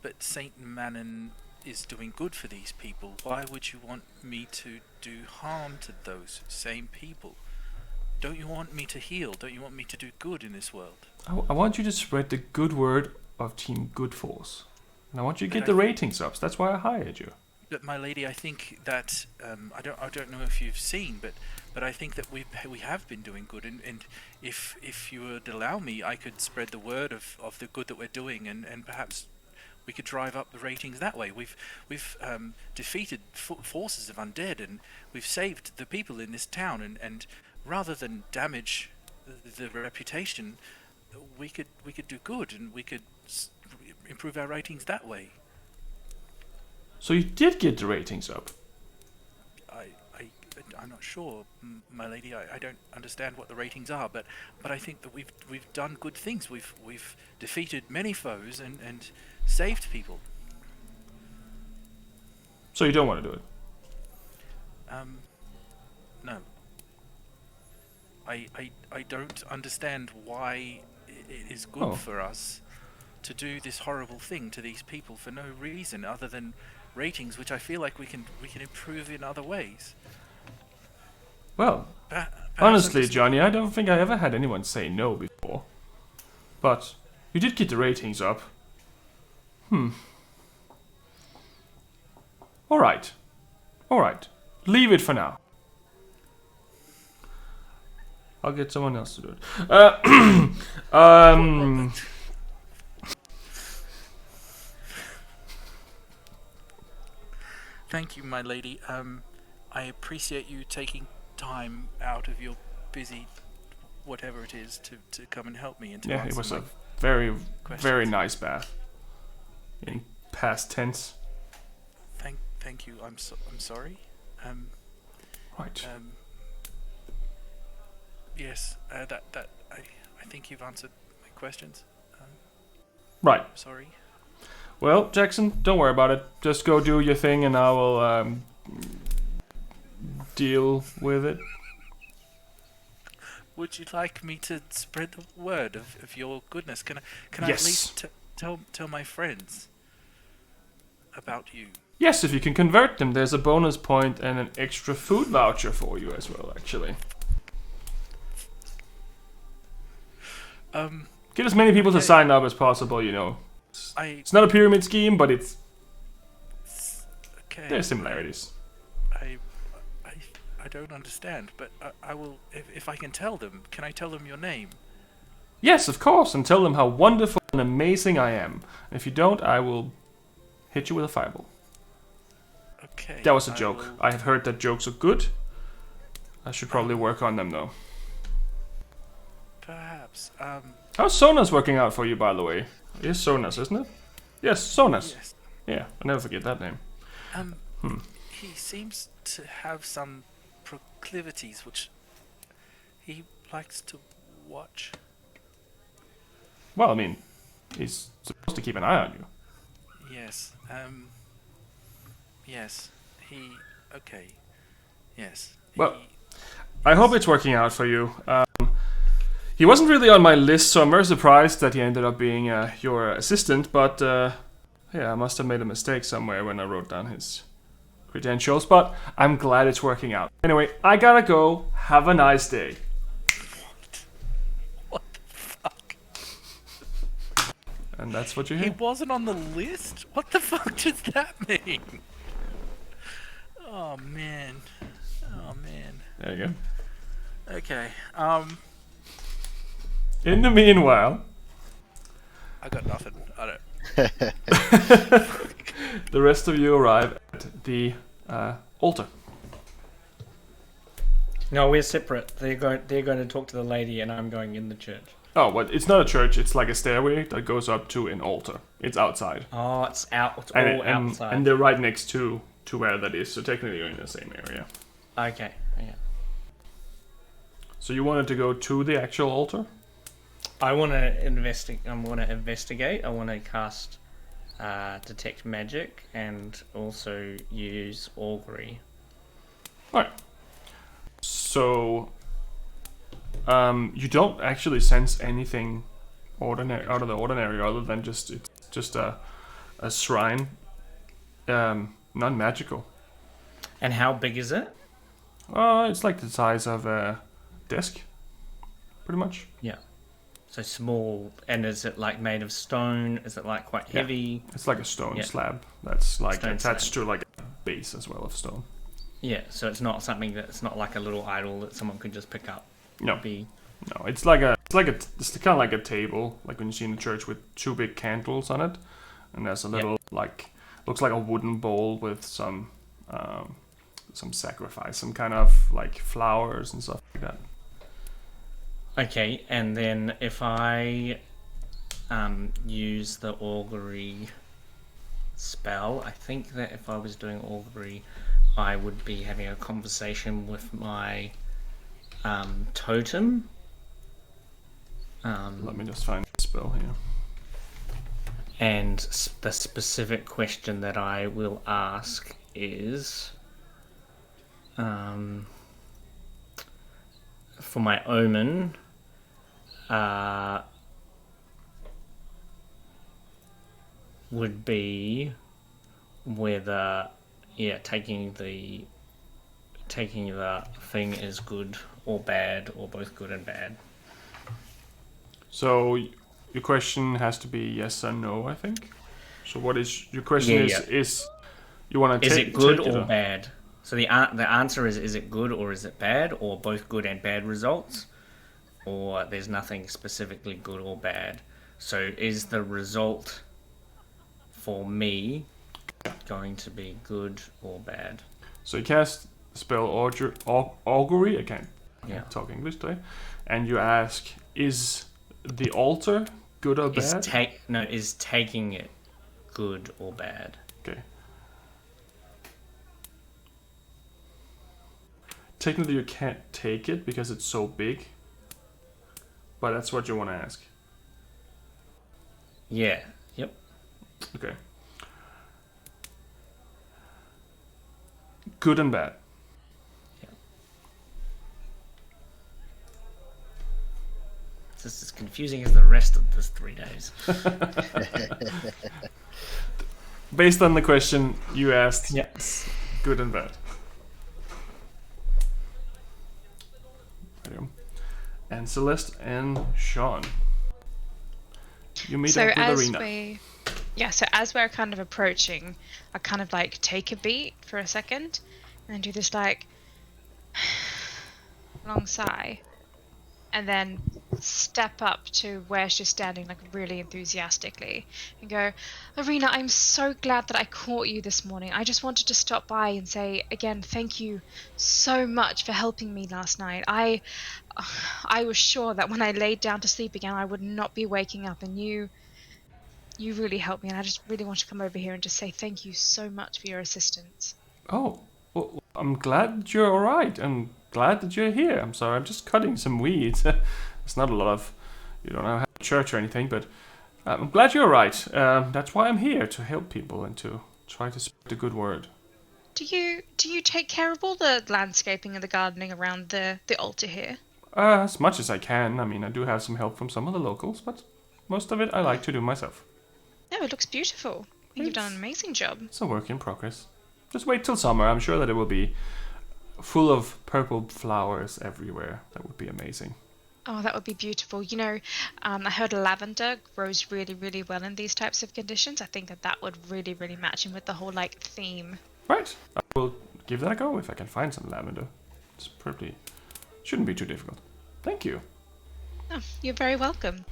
E: But Saint Manon is doing good for these people. Why would you want me to do harm to those same people? Don't you want me to heal? Don't you want me to do good in this world?
G: I want you to spread the good word of Team Good Force. And I want you to get the ratings up. That's why I hired you.
E: But my lady, I think that I don't know if you've seen, but I think that we have been doing good, and if you would allow me, I could spread the word of the good that we're doing, and perhaps we could drive up the ratings that way. We've defeated forces of undead, and we've saved the people in this town, and rather than damage the reputation, we could do good, and we could improve our ratings that way.
G: So you did get the ratings up?
E: I'm not sure, my lady. I don't understand what the ratings are, but I think that we've done good things. We've defeated many foes and saved people.
G: So you don't want to do it?
E: No. I don't understand why it is good for us to do this horrible thing to these people for no reason other than ratings, which I feel like we can improve in other ways.
G: Well,
E: Perhaps
G: honestly, Johnny, I don't think I ever had anyone say no before. But you did get the ratings up. Alright. Leave it for now. I'll get someone else to do it.
E: Thank you, my lady. I appreciate you taking time out of your busy whatever it is to come and help me and to
G: Yeah,
E: answer
G: it was
E: my
G: a very,
E: questions.
G: very nice bath. In past tense.
E: Thank you. I'm sorry.
G: Right.
E: Yes. I think you've answered my questions.
G: Right.
E: Sorry.
G: Well, Jackson, don't worry about it. Just go do your thing and I will deal with it.
E: Would you like me to spread the word of your goodness? Can I
G: Yes.
E: at least tell my friends about you?
G: Yes, if you can convert them, there's a bonus point and an extra food voucher for you as well, actually. Get as many people to sign up as possible, you know. It's not a pyramid scheme, but it's
E: okay.
G: there's similarities.
E: I don't understand, but I will if I can tell them. Can I tell them your name?
G: Yes, of course, and tell them how wonderful and amazing I am. And if you don't, I will hit you with a fireball.
E: Okay.
G: That was a joke. I have heard that jokes are good. I should probably work on them though.
E: Perhaps.
G: How's Sonos working out for you, by the way? It is Sonos, isn't it? Yes, Sonos.
E: Yes.
G: Yeah, I never forget that name.
E: He seems to have some proclivities which he likes to watch.
G: Well, I mean, he's supposed to keep an eye on you.
E: Yes. Yes. Okay. Yes.
G: Well, I hope it's working out for you. He wasn't really on my list, so I'm very surprised that he ended up being your assistant, but yeah, I must have made a mistake somewhere when I wrote down his credentials, but I'm glad it's working out. Anyway, I gotta go. Have a nice day.
E: What the fuck?
G: And that's what you
E: He
G: hear.
E: wasn't on the list? What the fuck does that mean? Oh man.
G: There you go.
E: Okay.
G: In the meanwhile,
E: I got nothing. I don't.
G: the rest of you arrive at the altar.
D: No, we're separate. They're going to talk to the lady, and I'm going in the church.
G: Oh, well, it's not a church. It's like a stairway that goes up to an altar. It's outside.
D: Oh, it's out. It's all outside.
G: And they're right next to where that is. So technically, you're in the same area.
D: Okay. Yeah.
G: So you wanted to go to the actual altar?
D: I want to investigate. I want to cast detect magic and also use augury.
G: Right. So you don't actually sense anything ordinary out of the ordinary, other than it's just a shrine, non-magical.
D: And how big is it?
G: It's like the size of a desk, pretty much.
D: Yeah. So small. And is it like made of stone? Is it like quite heavy?
G: Yeah. It's like a stone
D: Yeah.
G: slab that's like
D: Stone
G: attached
D: slab.
G: to like a base as well of stone.
D: Yeah. So it's not something it's not like a little idol that someone could just pick up.
G: No.
D: Be
G: No, it's kind of like a table, like when you see in the church with two big candles on it, and there's a little looks like a wooden bowl with some sacrifice, some kind of like flowers and stuff like that.
D: Okay, and then if I use the augury spell, I think that if I was doing augury, I would be having a conversation with my totem.
G: Let me just find the spell here.
D: And the specific question that I will ask is... for my omen, would be whether, taking the thing is good or bad, or both good and bad.
G: So your question has to be yes or no, I think. So what is your question? Is you want to
D: Is
G: take
D: it good
G: take it
D: or bad? So the answer is it good or is it bad, or both good and bad results, or there's nothing specifically good or bad. So is the result for me going to be good or bad?
G: So you cast spell augury. I can't talk English today. And you ask, is the altar good or bad?
D: Is taking it good or bad?
G: Okay. Technically, you can't take it because it's so big. But that's what you want to ask.
D: Yeah. Yep.
G: Okay. Good and bad.
D: It's just as confusing as the rest of this 3 days.
G: Based on the question you asked, yes, good and bad. There you go. And Celeste and Sean. You meet up with Irina.
B: So as we're kind of approaching, I kind of like take a beat for a second and do this like long sigh, and then step up to where she's standing like really enthusiastically and go, Irina, I'm so glad that I caught you this morning. I just wanted to stop by and say again thank you so much for helping me last night. I was sure that when I laid down to sleep again I would not be waking up, and you really helped me, and I just really want to come over here and just say thank you so much for your assistance.
G: Oh, well, I'm glad that you're alright. I'm glad that you're here. I'm sorry, I'm just cutting some weeds. It's not a lot of, you don't have a church or anything, but I'm glad you're alright. That's why I'm here, to help people and to try to spread the good word.
B: Do you take care of all the landscaping and the gardening around the altar here?
G: As much as I can. I mean, I do have some help from some of the locals, but most of it I like to do myself.
B: No, it looks beautiful. I think you've done an amazing job.
G: It's a work in progress. Just wait till summer. I'm sure that it will be full of purple flowers everywhere. That would be amazing.
B: Oh, that would be beautiful. You know, I heard lavender grows really, really well in these types of conditions. I think that would really, really match in with the whole, like, theme.
G: Right. I will give that a go if I can find some lavender. It's probably... shouldn't be too difficult. Thank you.
B: Oh, you're very welcome.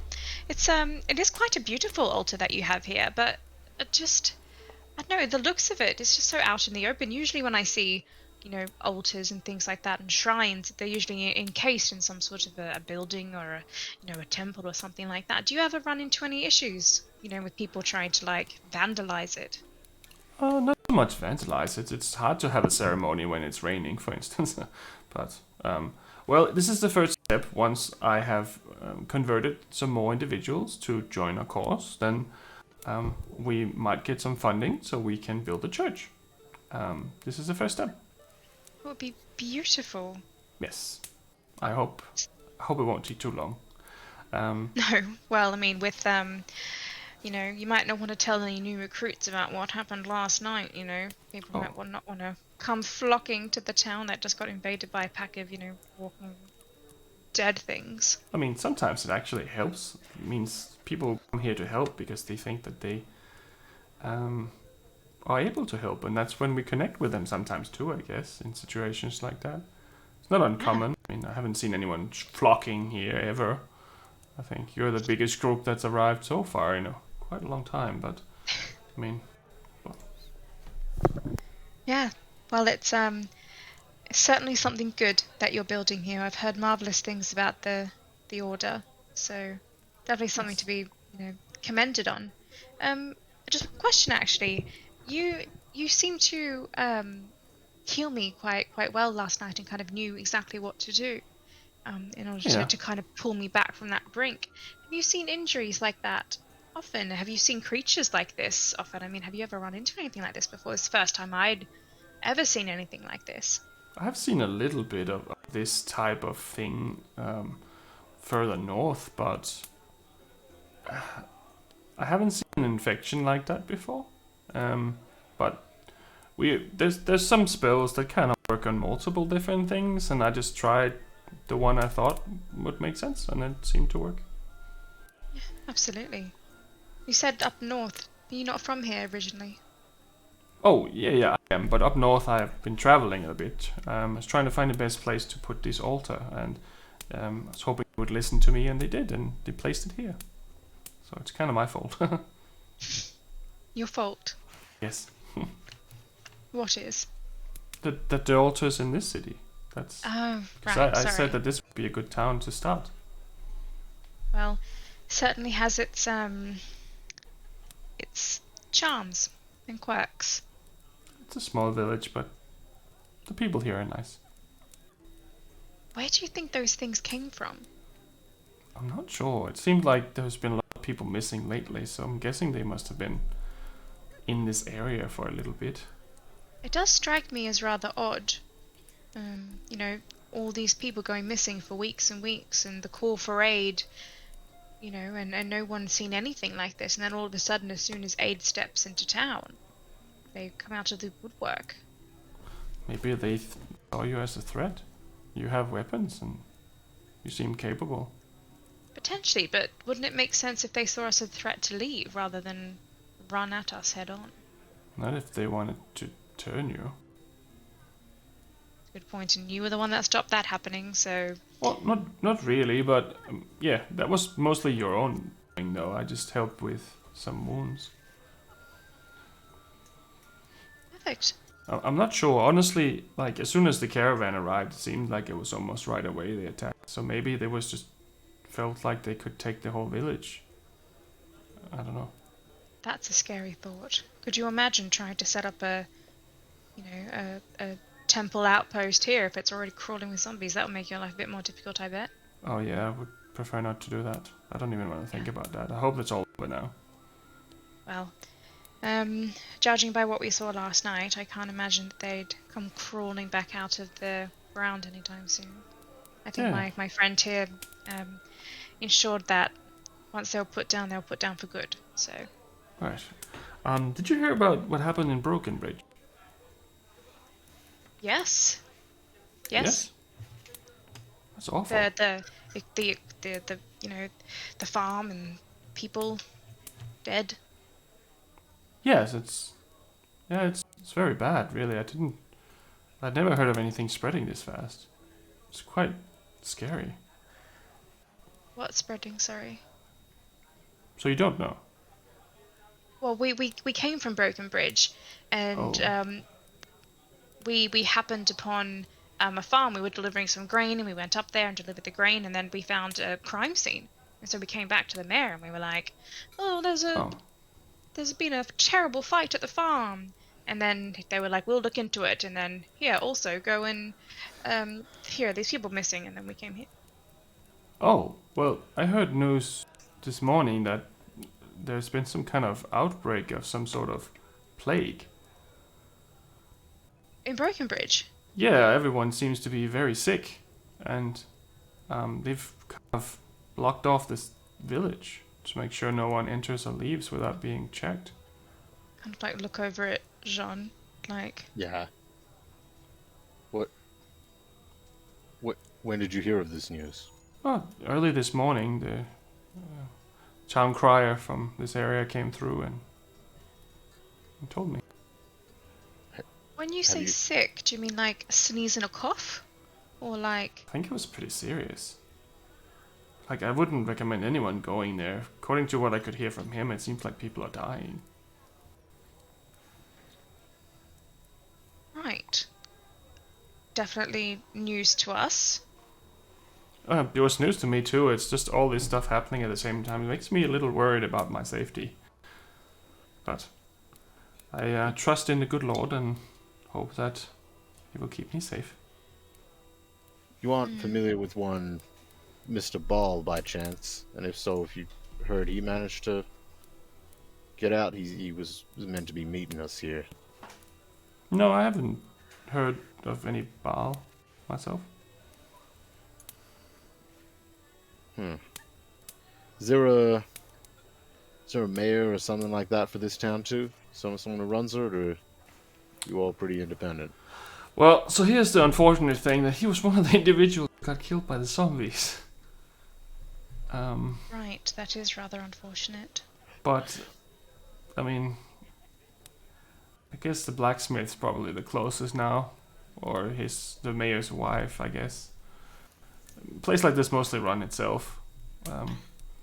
B: It is quite a beautiful altar that you have here, but I don't know, the looks of it is just so out in the open. Usually when I see, you know, altars and things like that and shrines, they're usually encased in some sort of a building or a temple or something like that. Do you ever run into any issues, you know, with people trying to like vandalize it?
G: Not so much vandalize it. It's hard to have a ceremony when it's raining, for instance. But well, this is the first step. Once I have converted some more individuals to join our cause, then we might get some funding so we can build a church. This is the first step.
B: It would be beautiful.
G: Yes. I hope it won't take too long.
B: No, well, I mean, with you know, you might not want to tell any new recruits about what happened last night. You know, people might not want to come flocking to the town that just got invaded by a pack of, you know, walking dead things.
G: I mean, sometimes it actually helps. It means people come here to help because they think that they are able to help, and that's when we connect with them sometimes too, I guess, in situations like that. It's not uncommon. I mean, I haven't seen anyone flocking here ever. I think you're the biggest group that's arrived so far in quite a long time, but I mean... Well.
B: Yeah, well, it's certainly something good that you're building here. I've heard marvelous things about the order, so definitely something to be, you know, commended on. Just one question, actually. You seem to heal me quite well last night and kind of knew exactly what to do in order to kind of pull me back from that brink. Have you seen injuries like that often? Have you seen creatures like this often? I mean, have you ever run into anything like this before? It's the first time I'd ever seen anything like this.
G: I've seen a little bit of this type of thing further north, but I haven't seen an infection like that before. But there's some spells that kind of work on multiple different things, and I just tried the one I thought would make sense, and it seemed to work.
B: Absolutely. You said up north. You're not from here originally.
G: Oh, yeah, I am. But up north, I've been traveling a bit. I was trying to find the best place to put this altar, and I was hoping they would listen to me, and they did, and they placed it here. So it's kind of my fault.
B: Your fault.
G: Yes.
B: What is?
G: That the altar's in this city. That's.
B: Oh, right.
G: I
B: sorry.
G: said that this would be a good town to start.
B: Well, certainly has its charms and quirks.
G: It's a small village, but the people here are nice.
B: Where do you think those things came from?
G: I'm not sure. It seemed like there's been a lot of people missing lately, so I'm guessing they must have been in this area for a little bit.
B: It does strike me as rather odd. You know, all these people going missing for weeks and weeks, and the call for aid, you know, and no one's seen anything like this, and then all of a sudden, as soon as aid steps into town, they come out of the woodwork.
G: Maybe they saw you as a threat. You have weapons, and you seem capable.
B: Potentially, but wouldn't it make sense if they saw us as a threat to leave, rather than run at us head on?
G: Not if they wanted to turn you.
B: Good point, and you were the one that stopped that happening, so...
G: Well, not really, but yeah, that was mostly your own thing, though. I just helped with some wounds.
B: Perfect.
G: I'm not sure. Honestly, like, as soon as the caravan arrived, it seemed like it was almost right away they attacked. So maybe they was just felt like they could take the whole village. I don't know.
B: That's a scary thought. Could you imagine trying to set up a temple outpost here if it's already crawling with zombies? That would make your life a bit more difficult, I bet.
G: Oh yeah, I would prefer not to do that. I don't even want to think about that. I hope it's all over now.
B: Well, judging by what we saw last night, I can't imagine that they'd come crawling back out of the ground anytime soon. I think my friend here ensured that once they were put down for good, so...
G: Right. Did you hear about what happened in Broken Bridge?
B: Yes.
G: Yes? That's awful.
B: The you know, the farm and people dead.
G: Yes, it's very bad, really. I'd never heard of anything spreading this fast. It's quite scary.
B: What's spreading, sorry?
G: So you don't know?
B: Well, we came from Broken Bridge, and we happened upon a farm. We were delivering some grain, and we went up there and delivered the grain, and then we found a crime scene. And so we came back to the mayor, and we were like, "Oh, there's been a terrible fight at the farm." And then they were like, "We'll look into it." And then also go and here are these people missing, and then we came here.
G: Oh, well, I heard news this morning that there's been some kind of outbreak of some sort of plague.
B: In Broken Bridge?
G: Yeah, everyone seems to be very sick, and they've kind of blocked off this village to make sure no one enters or leaves without being checked.
B: Kind of like look over at Jean, like...
F: Yeah. When did you hear of this news?
G: Oh, early this morning, the town crier from this area came through and told me.
B: When you say sick, do you mean like a sneeze and a cough? Or like...
G: I think it was pretty serious. Like, I wouldn't recommend anyone going there. According to what I could hear from him, it seems like people are dying.
B: Right. Definitely news to us.
G: It was news to me too. It's just all this stuff happening at the same time. It makes me a little worried about my safety. But I trust in the good Lord and hope that He will keep me safe.
F: You aren't familiar with one Mr. Baal by chance? And if so, if you heard he managed to get out, he was meant to be meeting us here.
G: No, I haven't heard of any Baal myself.
F: Is there a mayor or something like that for this town too? Someone who runs it, or you all pretty independent?
G: Well, so here's the unfortunate thing, that he was one of the individuals that got killed by the zombies.
B: Right, that is rather unfortunate.
G: But, I mean, I guess the blacksmith's probably the closest now, or the mayor's wife, I guess. A place like this mostly run itself.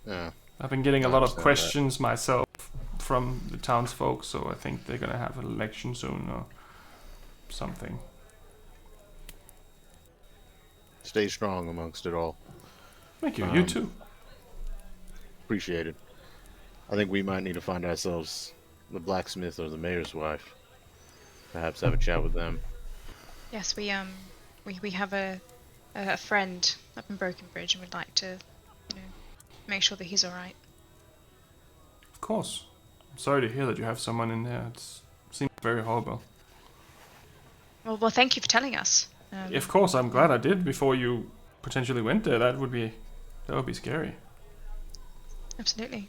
F: Yeah.
G: I've been getting a
F: I
G: lot of
F: understand
G: questions myself from the townsfolk, so I think they're gonna have an election soon or something.
F: Stay strong amongst it all.
G: Thank you. You too.
F: Appreciate it. I think we might need to find ourselves the blacksmith or the mayor's wife. Perhaps have a chat with them.
B: Yes, we have a friend up in Broken Bridge, and we'd like to, make sure that he's all right.
G: Of course. I'm sorry to hear that you have someone in there. It seems very horrible.
B: Well, thank you for telling us.
G: Of course, I'm glad I did before you potentially went there. That would be scary.
B: Absolutely.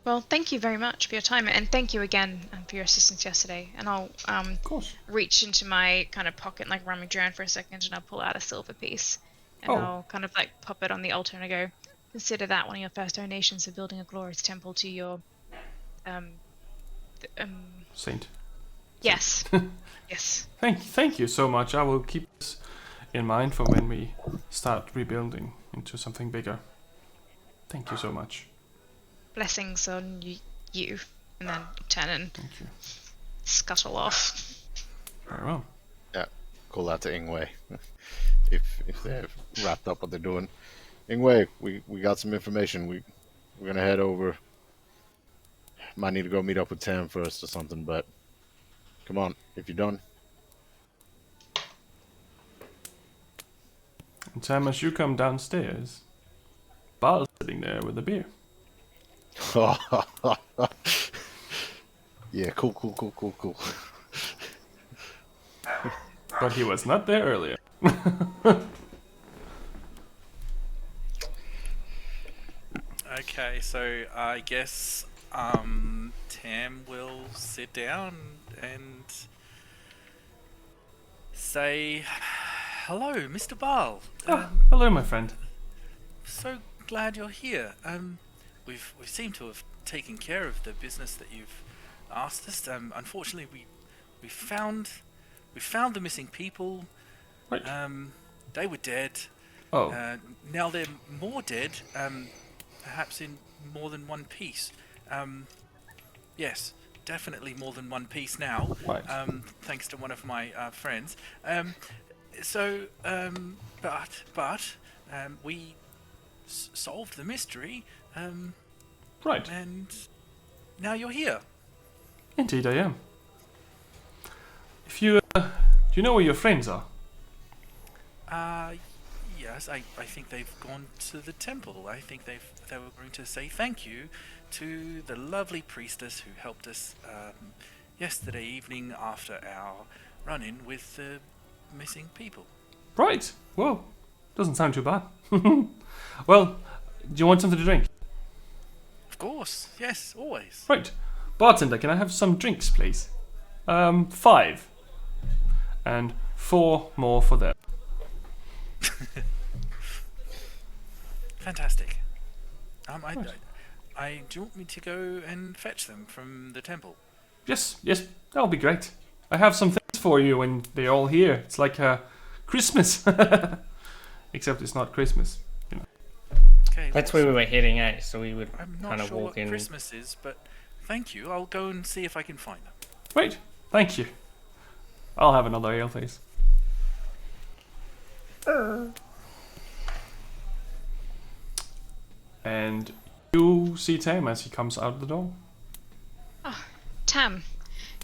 B: Well, thank you very much for your time, and thank you again for your assistance yesterday. And I'll
G: Of course.
B: reach into my kind of pocket, like rummage around for a second, and I'll pull out a silver piece, and I'll kind of like pop it on the altar, and I go, consider that one of your first donations for building a glorious temple to your,
G: Saint.
B: yes, yes.
G: Thank you so much. I will keep this in mind for when we start rebuilding into something bigger. Thank you so much.
B: Blessings on you, and then turn and
G: Thank you.
B: scuttle off.
G: Very well.
F: Yeah. Call out to Ingue. if they've wrapped up what they're doing. Ingue, we got some information. We're gonna head over. Might need to go meet up with Tam first or something, but come on, if you're done.
G: And Sam, as you come downstairs, Baal's sitting there with a beer.
F: Yeah, cool.
G: But he was not there earlier.
E: Okay, so I guess Tam will sit down and say, "Hello, Mr. Baal.
G: Hello, my friend.
E: So glad you're here. We seem to have taken care of the business that you've asked us. Unfortunately, we found the missing people.
G: Right.
E: They were dead.
G: Oh,
E: Now they're more dead. Perhaps in more than one piece. Yes, definitely more than one piece now.
G: right.
E: Thanks to one of my friends. But we solved the mystery.
G: Right.
E: And now you're here.
G: Indeed, I am. If you, do you know where your friends are?
E: Yes, I think they've gone to the temple. I think they were going to say thank you to the lovely priestess who helped us yesterday evening after our run-in with the missing people.
G: Right. Well, doesn't sound too bad. Well, do you want something to drink?
E: Of course, yes, always.
G: Right. Bartender, can I have some drinks, please? 5. And 4 more for them.
E: Fantastic. Do you want me to go and fetch them from the temple?
G: Yes, that'll be great. I have some things for you when they're all here. It's like Christmas. Except it's not Christmas, you know.
E: Okay.
D: That's where we were heading at, so we would
E: I'm
D: kind
E: not
D: of
E: sure
D: walk
E: what
D: in.
E: Christmas is, but thank you. I'll go and see if I can find them.
G: Great, thank you. I'll have another ale, please. And you see Tam as he comes out the door.
B: Tam,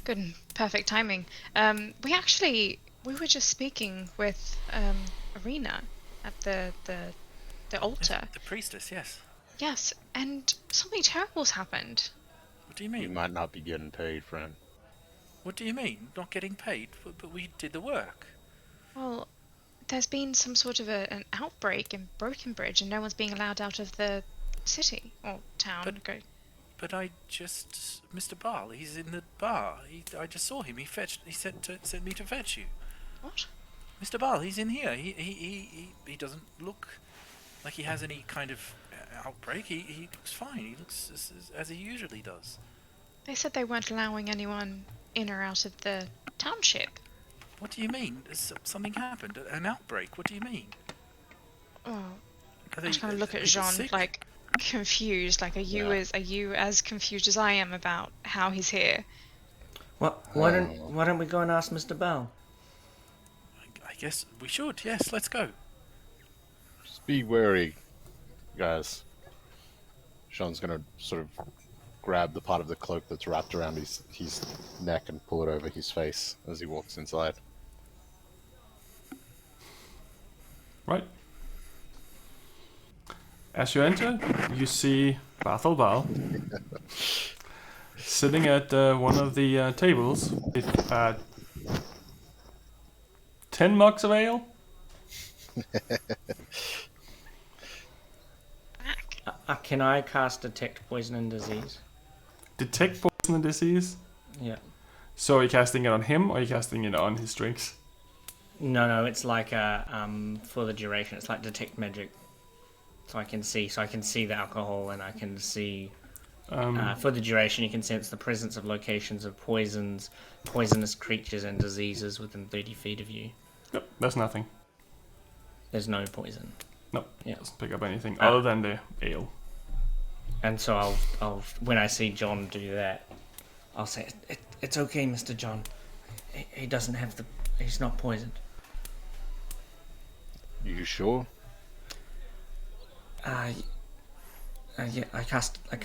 B: good and perfect timing. We were just speaking with Irina at the altar.
E: The priestess, yes.
B: Yes, and something terrible's happened.
E: What do you
F: You
E: mean?
F: might not be getting paid, friend.
E: What do you mean? Not getting paid? But we did the work.
B: Well, there's been some sort of an outbreak in Broken Bridge, and no one's being allowed out of the city or town.
E: But I just... Mr. Baal, he's in the bar. I just saw him. He sent me to fetch you.
B: What?
E: Mr. Baal, he's in here. He doesn't look like he has any kind of outbreak. He looks fine. He looks as he usually does.
B: They said they weren't allowing anyone in or out of the township.
E: What do you mean? Something happened? An outbreak? What do you mean?
B: Oh, I just kind of look at Jean like confused. Like, are you as confused as I am about how he's here?
D: Why don't we go and ask Mr. Baal?
E: I guess we should. Yes, let's go.
F: Just be wary, guys. Sean's gonna sort of grab the part of the cloak that's wrapped around his neck and pull it over his face as he walks inside.
G: Right. As you enter, you see Baethal Baal sitting at one of the tables with 10 mugs of ale.
D: Can I cast Detect Poison and Disease?
G: Detect poison and disease?
D: Yeah.
G: So are you casting it on him, or are you casting it on his drinks?
D: No, it's like for the duration. It's like detect magic. So I can see the alcohol, and I can see for the duration you can sense the presence of locations of poisonous creatures and diseases within 30 feet of you.
G: Yep, there's nothing.
D: There's no poison.
G: Nope,
D: yeah.
G: Doesn't pick up anything other than the ale.
D: And so I'll when I see John do that, I'll say, it's okay, Mr. John. He doesn't have he's not poisoned.
F: You sure?
D: Yeah, I cast a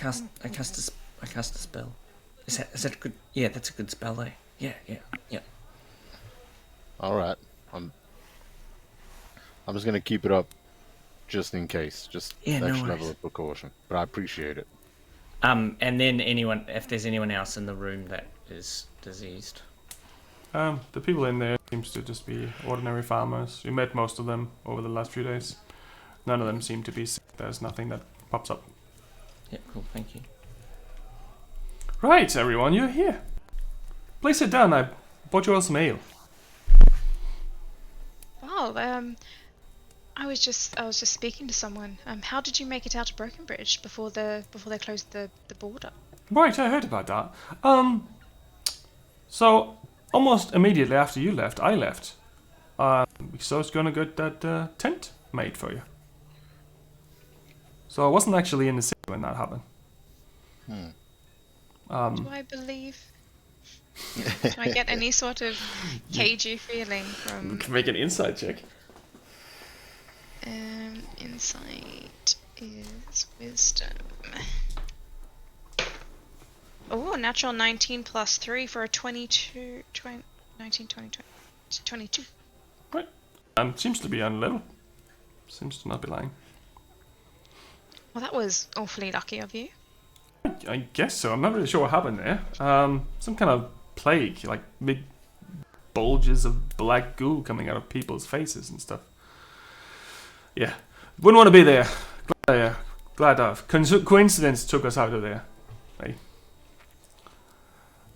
D: spell. Is that good? Yeah, that's a good spell, eh? Yeah.
F: All right. I'm just gonna keep it up, just in case, just extra level of precaution. But I appreciate it.
D: And then if there's anyone else in the room that is diseased.
G: The people in there seems to just be ordinary farmers. We met most of them over the last few days. None of them seem to be sick. There's nothing that pops up.
D: Yeah, cool. Thank you.
G: Right, everyone, you're here. Please sit down. I bought you all some ale.
B: Wow. I was just speaking to someone. How did you make it out of Broken Bridge before they closed the border?
G: Right, I heard about that. So almost immediately after you left, I left. So I was gonna get that tent made for you. So I wasn't actually in the city when that happened.
B: Do I believe? Do I get any sort of cagey feeling from?
G: We can make an insight check.
B: Insight is wisdom. Oh, natural 19 plus 3 for a 22, 19, 20, 22.
G: Right. Seems to be on level. Seems to not be lying.
B: Well, that was awfully lucky of you.
G: I guess so. I'm not really sure what happened there. Some kind of plague, like big bulges of black goo coming out of people's faces and stuff. Yeah. Wouldn't want to be there. Glad of. Coincidence took us out of there. Right.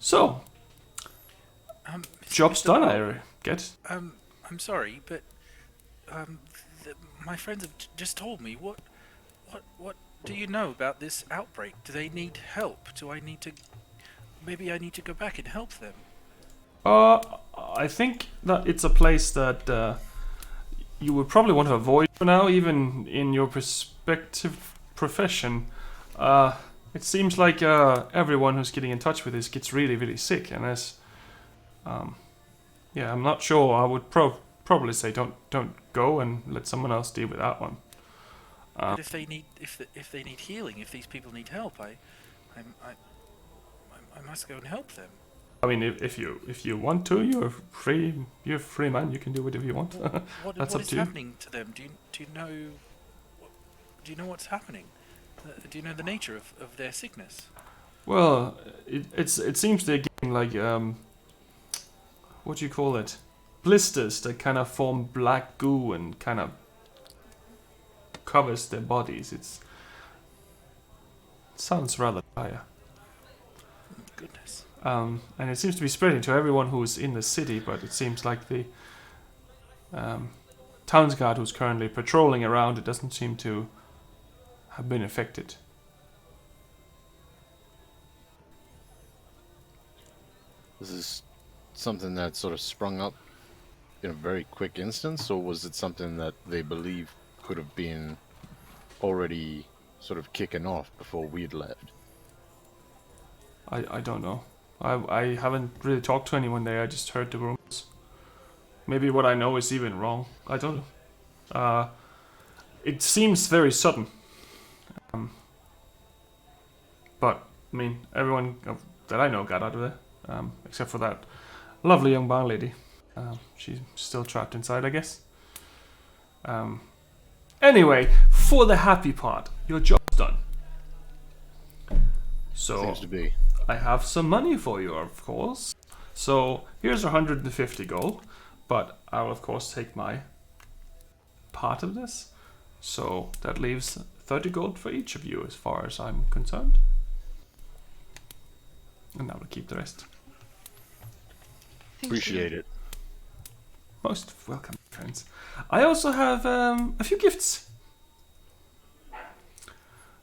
G: So, job's done, I get.
E: I'm sorry, but my friends have just told me. What do you know about this outbreak? Do they need help? Maybe I need to go back and help them.
G: I think that it's a place that you would probably want to avoid for now, even in your prospective profession. It seems like everyone who's getting in touch with this gets really, really sick, and I'm not sure. I would probably say don't go and let someone else deal with that one.
E: But if they need healing, if these people need help, I must go and help them.
G: I mean, if you want to, you're free. You're a free man. You can do whatever you want. That's
E: what
G: up
E: is
G: to you.
E: happening to them? Do you know? Do you know what's happening? Do you know the nature of their sickness?
G: Well, it seems they're getting like what do you call it? Blisters that kind of form black goo and kind of covers their bodies. It sounds rather dire.
E: Goodness.
G: And it seems to be spreading to everyone who's in the city, but it seems like the town's guard who's currently patrolling around it doesn't seem to have been affected.
F: This is something that sort of sprung up in a very quick instance, or was it something that they believe could have been already sort of kicking off before we'd left?
G: I don't know. I haven't really talked to anyone there. I just heard the rumors. Maybe what I know is even wrong. I don't know. It seems very sudden. But, I mean, everyone that I know got out of there. Except for that lovely young bar lady. She's still trapped inside, I guess. Anyway, for the happy part, your job's done. So,
F: Seems to be.
G: I have some money for you, of course. So, here's 150 gold. But I will, of course, take my part of this. So, that leaves 30 gold for each of you, as far as I'm concerned. And I will keep the rest.
F: Appreciate it.
G: Most welcome, friends. I also have a few gifts.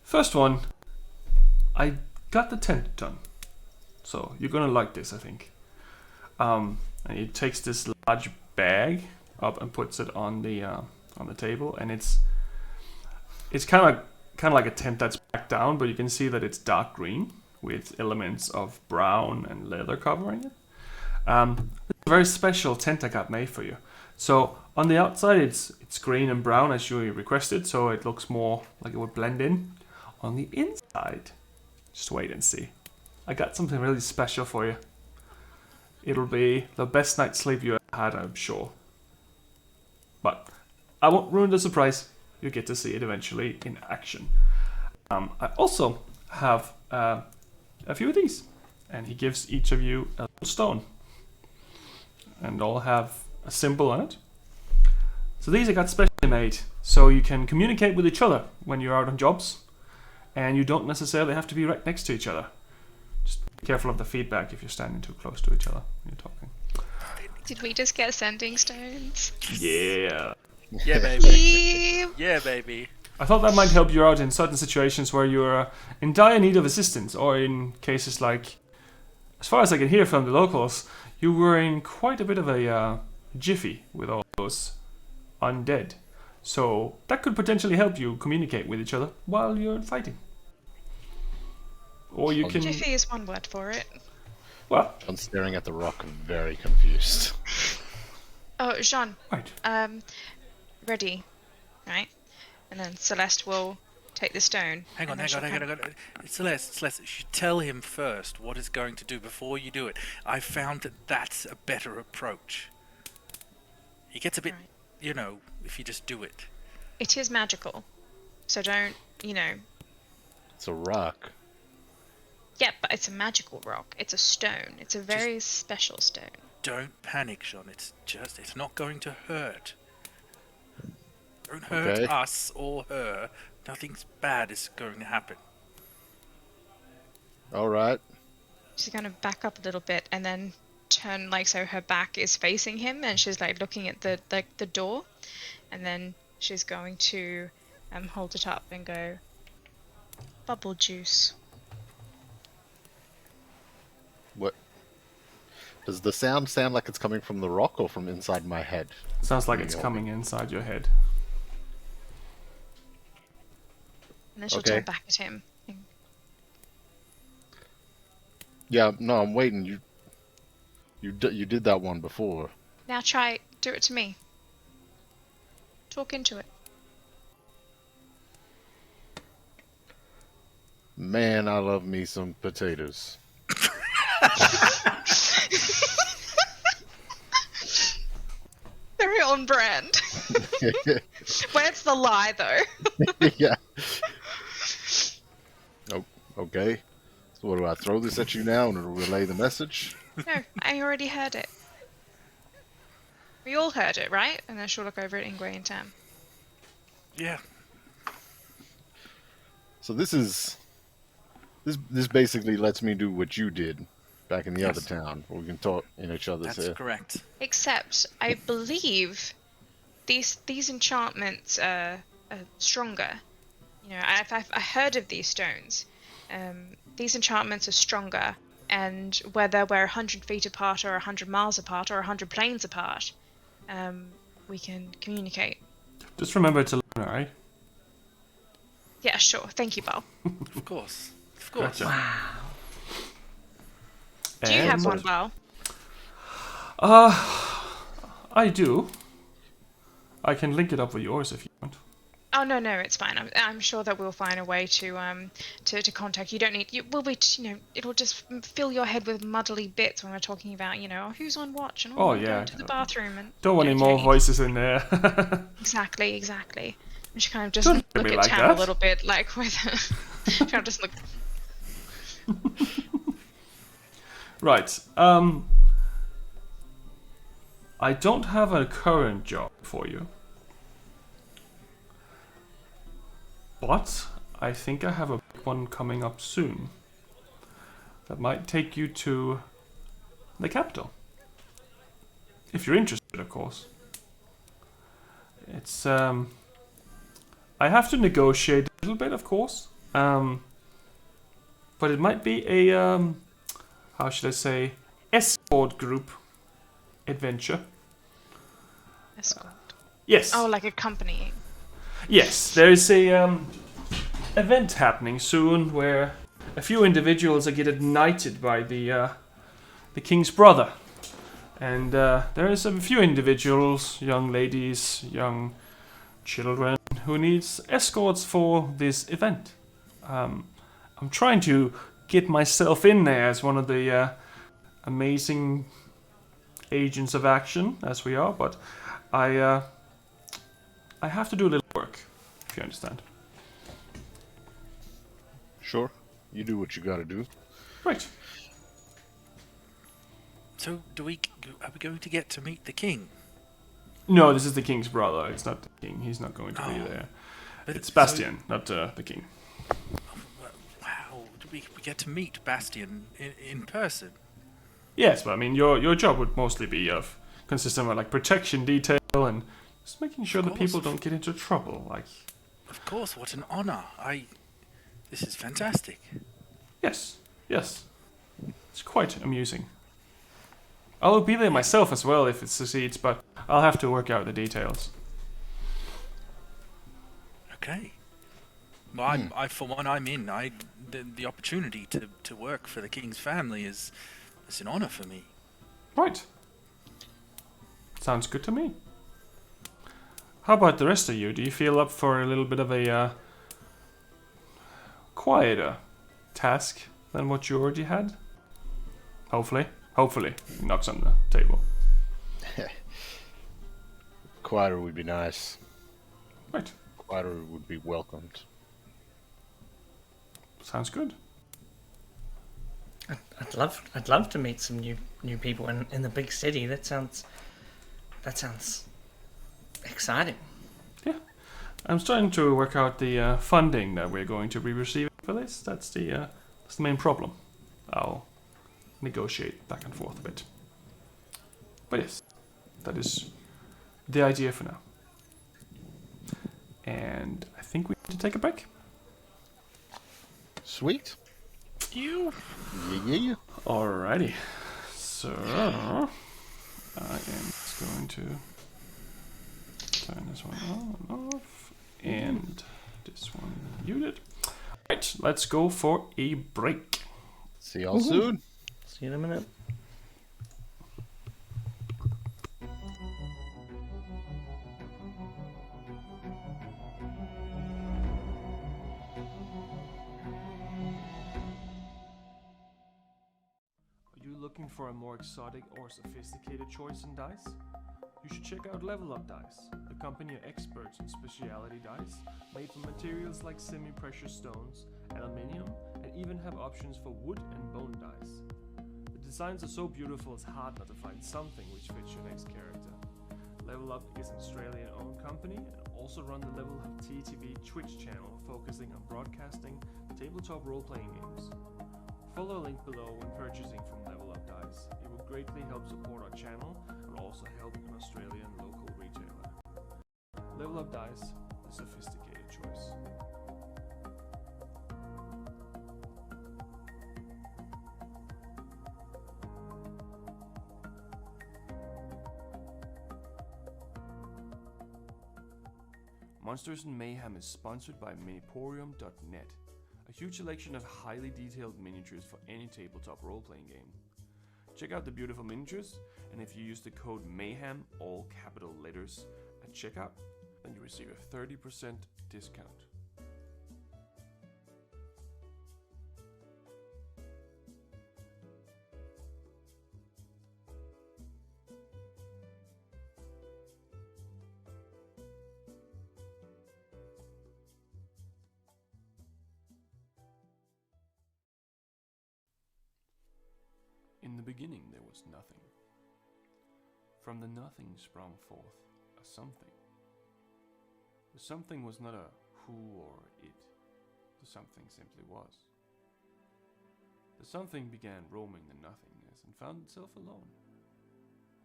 G: First one, I got the tent done. So you're gonna like this, I think. And he takes this large bag up and puts it on the table, and it's kind of like a tent that's back down, but you can see that it's dark green with elements of brown and leather covering it. It's a very special tent I got made for you. So on the outside it's green and brown as you requested, so it looks more like it would blend in. On the inside, just wait and see. I got something really special for you. It'll be the best night's sleep you ever had, I'm sure. But I won't ruin the surprise. You get to see it eventually in action. I also have a few of these, and he gives each of you a little stone. And all have a symbol on it. So these I got specially made, so you can communicate with each other when you're out on jobs, and you don't necessarily have to be right next to each other. Just be careful of the feedback if you're standing too close to each other when you're talking.
B: Did we just get sending stones?
G: Yeah.
E: Yeah, baby.
B: Yep.
E: Yeah, baby.
G: I thought that might help you out in certain situations where you're in dire need of assistance, or in cases like, as far as I can hear from the locals, you were in quite a bit of a jiffy with all those undead. So that could potentially help you communicate with each other while you're fighting. Or you can...
B: Jiffy is one word for it.
G: Well...
F: I'm staring at the rock, very confused.
B: Oh, Jean.
G: Right.
B: Ready. Right? And then Celeste will take the stone.
E: Hang on. Celeste, you should tell him first what it's going to do before you do it. I found that that's a better approach. He gets a bit, if you just do it.
B: It is magical. So don't,
F: It's a rock.
B: Yeah, but it's a magical rock. It's a stone. It's a very special stone.
E: Don't panic, Jean. It's not going to hurt. Don't hurt us or her. Nothing bad is going to happen.
F: Alright.
B: She's going to back up a little bit and then turn so her back is facing him, and she's looking at the door, and then she's going to hold it up and go, bubble juice.
F: What? Does the sound like it's coming from the rock or from inside my head?
G: Sounds like it's coming inside your head.
B: And then she'll turn back at him.
F: Yeah, no, I'm waiting. You did that one before.
B: Now do it to me. Talk into it.
F: Man, I love me some potatoes.
B: Very on brand. Where's the lie, though?
F: Yeah. Oh, okay. So what do I throw this at you now and it'll relay the message?
B: No, I already heard it. We all heard it, right? And then she'll look over at Ingue and Tam.
E: Yeah.
F: So this basically lets me do what you did back in the other town, where we can talk in each other's
E: That's
F: ear.
E: correct.
B: Except, I believe these enchantments are stronger. You know, I heard of these stones. These enchantments are stronger, and whether we're 100 feet apart or 100 miles apart or 100 planes apart, we can communicate.
G: Just remember to learn, alright?
B: Yeah, sure. Thank you, Baal.
E: Of course. Of course.
G: Gotcha.
B: Do you have
G: And-
B: one, Baal?
G: I do. I can link it up with yours if you want.
B: Oh no, it's fine. I'm sure that we'll find a way to contact. You don't need. It'll just fill your head with muddly bits when we're talking about, who's on watch and
G: Oh,
B: I'm
G: yeah.
B: going to the bathroom and.
G: Don't want any more voices in there.
B: Exactly. And she kind of just
G: Don't
B: look
G: look at me
B: at
G: like
B: Tam
G: that.
B: a little bit, like with. She kind of just look.
G: Right. I don't have a current job for you. But I think I have a big one coming up soon. That might take you to the capital. If you're interested, of course. It's I have to negotiate a little bit, of course. But it might be a how should I say, escort group adventure.
B: Escort.
G: Yes.
B: Oh, like accompanying.
G: Yes, there is a event happening soon where a few individuals are getting knighted by the king's brother, and there is a few individuals, young ladies, young children, who needs escorts for this event. I'm trying to get myself in there as one of the amazing agents of action, as we are, but I have to do a little work, if you understand.
F: Sure, you do what you gotta do.
G: Right.
E: So, are we going to get to meet the king?
G: No, this is the king's brother. It's not the king. He's not going to be there.
E: But
G: It's Bastian, not the king.
E: Wow, we get to meet Bastian in person.
G: Yes, but I mean, your job would mostly be consistent of like protection detail and just making sure that people don't get into trouble. Like,
E: Of course, what an honor. This is fantastic.
G: yes, it's quite amusing. I'll be there myself as well if it succeeds, but I'll have to work out the details.
E: Okay. Well, for one, I'm in. The opportunity to work for the king's family is an honor for me.
G: Right. Sounds good to me. How about the rest of you? Do you feel up for a little bit of a quieter task than what you already had? Hopefully. He knocks on the table.
F: Quieter would be nice.
G: Right.
F: Quieter would be welcomed.
G: Sounds good.
D: I'd love to meet some new people in the big city. That sounds exciting.
G: Yeah. I'm starting to work out the funding that we're going to be receiving for this. That's the main problem. I'll negotiate back and forth a bit. But yes, that is the idea for now. And I think we need to take a break.
F: Sweet.
E: You?
F: Yeah.
G: Alrighty. So, I am just going to turn this one on and off. And this one muted. Alright, let's go for a break.
F: See y'all soon.
D: See you in a minute.
G: Are you looking for a more exotic or sophisticated choice in dice? You should check out Level Up Dice. The company are experts in specialty dice, made from materials like semi-precious stones, aluminium, and even have options for wood and bone dice. The designs are so beautiful it's hard not to find something which fits your next character. Level Up is an Australian-owned company and also run the Level Up TTV Twitch channel focusing on broadcasting tabletop role-playing games. Follow a link below when purchasing from Level Up Dice. It will greatly help support our channel and also help an Australian local retailer. Level Up Dice, the sophisticated choice. Monsters and Mayhem is sponsored by Miniporium.net, a huge selection of highly detailed miniatures for any tabletop role-playing game. Check out the beautiful miniatures, and if you use the code MAYHEM, all capital letters, at checkout, then you receive a 30% discount. In the beginning there was nothing. From the nothing sprung forth a something. The something was not a who or it. The something simply was. The something began roaming the nothingness and found itself alone.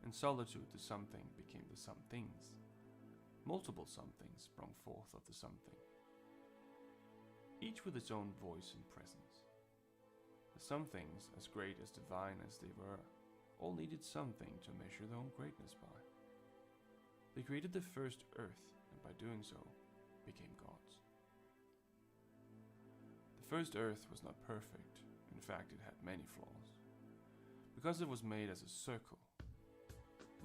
G: In solitude the something became the somethings. Multiple somethings sprung forth of the something, each with its own voice and presence. The somethings, as great as divine as they were, all needed something to measure their own greatness by. They created the first earth, and by doing so, became gods. The first earth was not perfect. In fact, it had many flaws. Because it was made as a circle,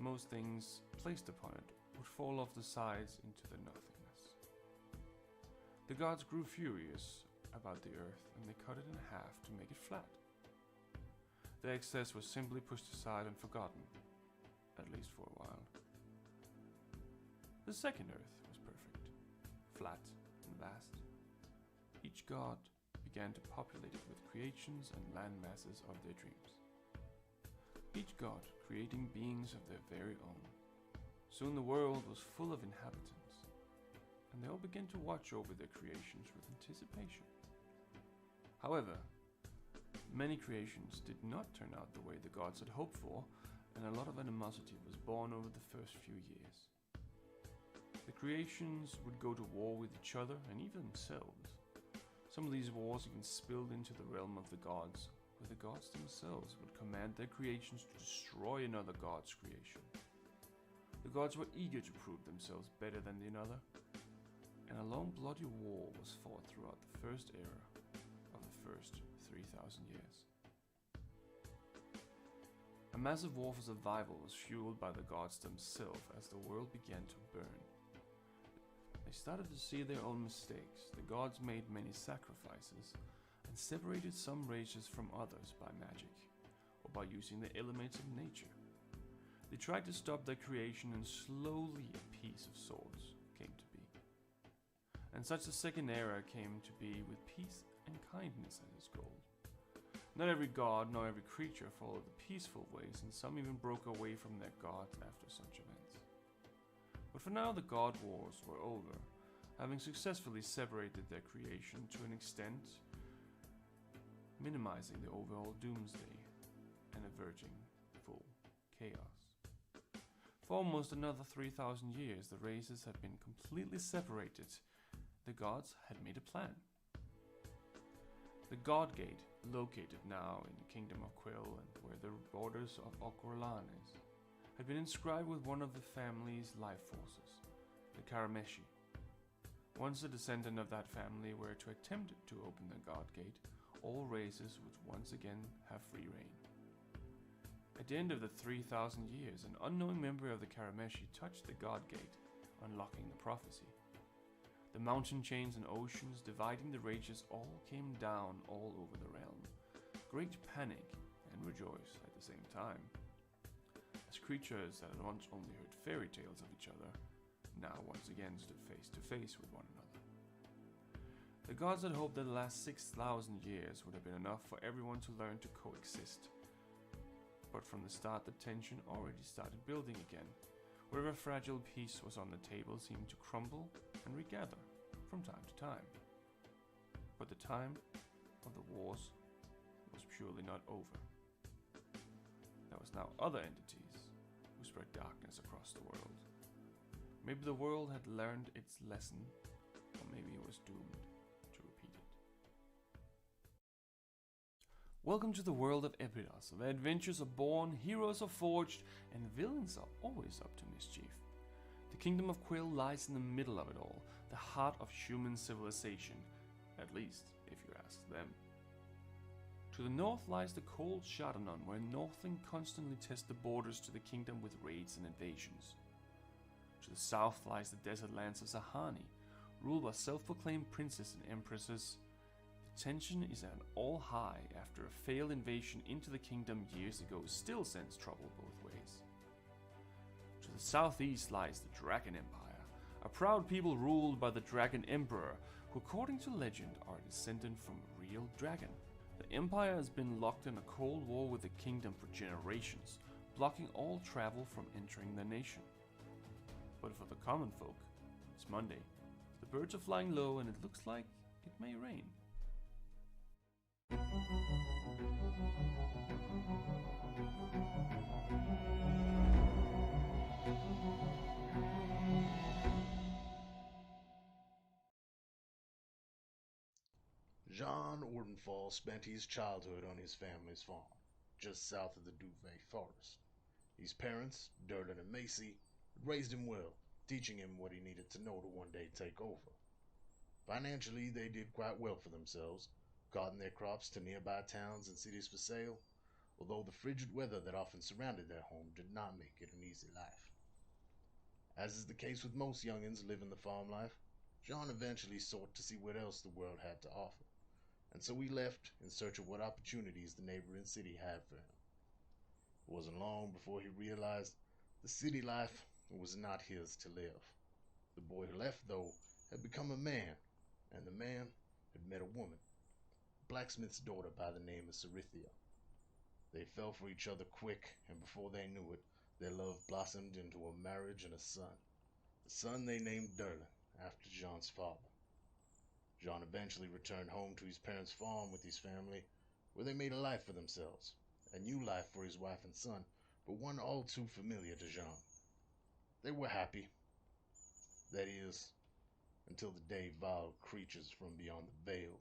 G: most things placed upon it would fall off the sides into the nothingness. The gods grew furious about the earth, and they cut it in half to make it flat. The excess was simply pushed aside and forgotten, at least for a while. The second earth was perfect, flat and vast. Each god began to populate it with creations and land masses of their dreams. Each god creating beings of their very own. Soon the world was full of inhabitants, and they all began to watch over their creations with anticipation. However, many creations did not turn out the way the gods had hoped for, and a lot of animosity was born over the first few years. The creations would go to war with each other and even themselves. Some of these wars even spilled into the realm of the gods, where the gods themselves would command their creations to destroy another god's creation. The gods were eager to prove themselves better than another, and a long bloody war was fought throughout the first era of the first 3,000 years. A massive war for survival was fueled by the gods themselves as the world began to burn. They started to see their own mistakes. The gods made many sacrifices and separated some races from others by magic or by using the elements of nature. They tried to stop their creation, and slowly a peace of sorts came to be. And such a second era came to be with peace and kindness as its goal. Not every god nor every creature followed the peaceful ways, and some even broke away from their gods after such events. But for now the god wars were over, having successfully separated their creation to an extent, minimizing the overall doomsday and averting full chaos. For almost another 3,000 years the races had been completely separated. The gods had made a plan. The God Gate, located now in the Kingdom of Quill and where the borders of Okorlan is, had been inscribed with one of the family's life forces, the Karameshi. Once a descendant of that family were to attempt to open the God Gate, all races would once again have free reign. At the end of the 3,000 years, an unknown member of the Karameshi touched the God Gate, unlocking the prophecy. The mountain chains and oceans dividing the races all came down all over the realm. Great panic and rejoice at the same time, as creatures that had once only heard fairy tales of each other now once again stood face to face with one another. The gods had hoped that the last 6,000 years would have been enough for everyone to learn to coexist. But from the start the tension already started building again, Whatever fragile piece was on the table seemed to crumble and regather from time to time. But the time of the wars was surely not over. There was now other entities who spread darkness across the world. Maybe the world had learned its lesson, or maybe it was doomed to repeat it. Welcome to the world of Epidos, where adventures are born, heroes are forged, and villains are always up to mischief. The kingdom of Quill lies in the middle of it all, the heart of human civilization, at least if you ask them. To the north lies the cold Chardonnay, where Northling constantly test the borders to the kingdom with raids and invasions. To the south lies the desert lands of Zahani, ruled by self-proclaimed princes and empresses. The tension is at an all-high after a failed invasion into the kingdom years ago still sends trouble both ways. To the southeast lies the Dragon Empire, a proud people ruled by the Dragon Emperor, who according to legend are descended from a real dragon. The Empire has been locked in a cold war with the kingdom for generations, blocking all travel from entering the nation. But for the common folk, it's Monday. The birds are flying low and it looks like it may rain.
A: Jean Ordenfall spent his childhood on his family's farm, just south of the Duvet Forest. His parents, Durlin and Macy, raised him well, teaching him what he needed to know to one day take over. Financially, they did quite well for themselves, carting their crops to nearby towns and cities for sale, although the frigid weather that often surrounded their home did not make it an easy life. As is the case with most youngins living the farm life, Jean eventually sought to see what else the world had to offer, and so he left in search of what opportunities the neighboring city had for him. It wasn't long before he realized the city life was not his to live. The boy who left, though, had become a man, and the man had met a woman, a blacksmith's daughter by the name of Cerithia. They fell for each other quick, and before they knew it, their love blossomed into a marriage and a son they named Durlin, after Jean's father. Jean eventually returned home to his parents' farm with his family, where they made a life for themselves, a new life for his wife and son, but one all too familiar to Jean. They were happy. That is, until the day vile creatures from beyond the veil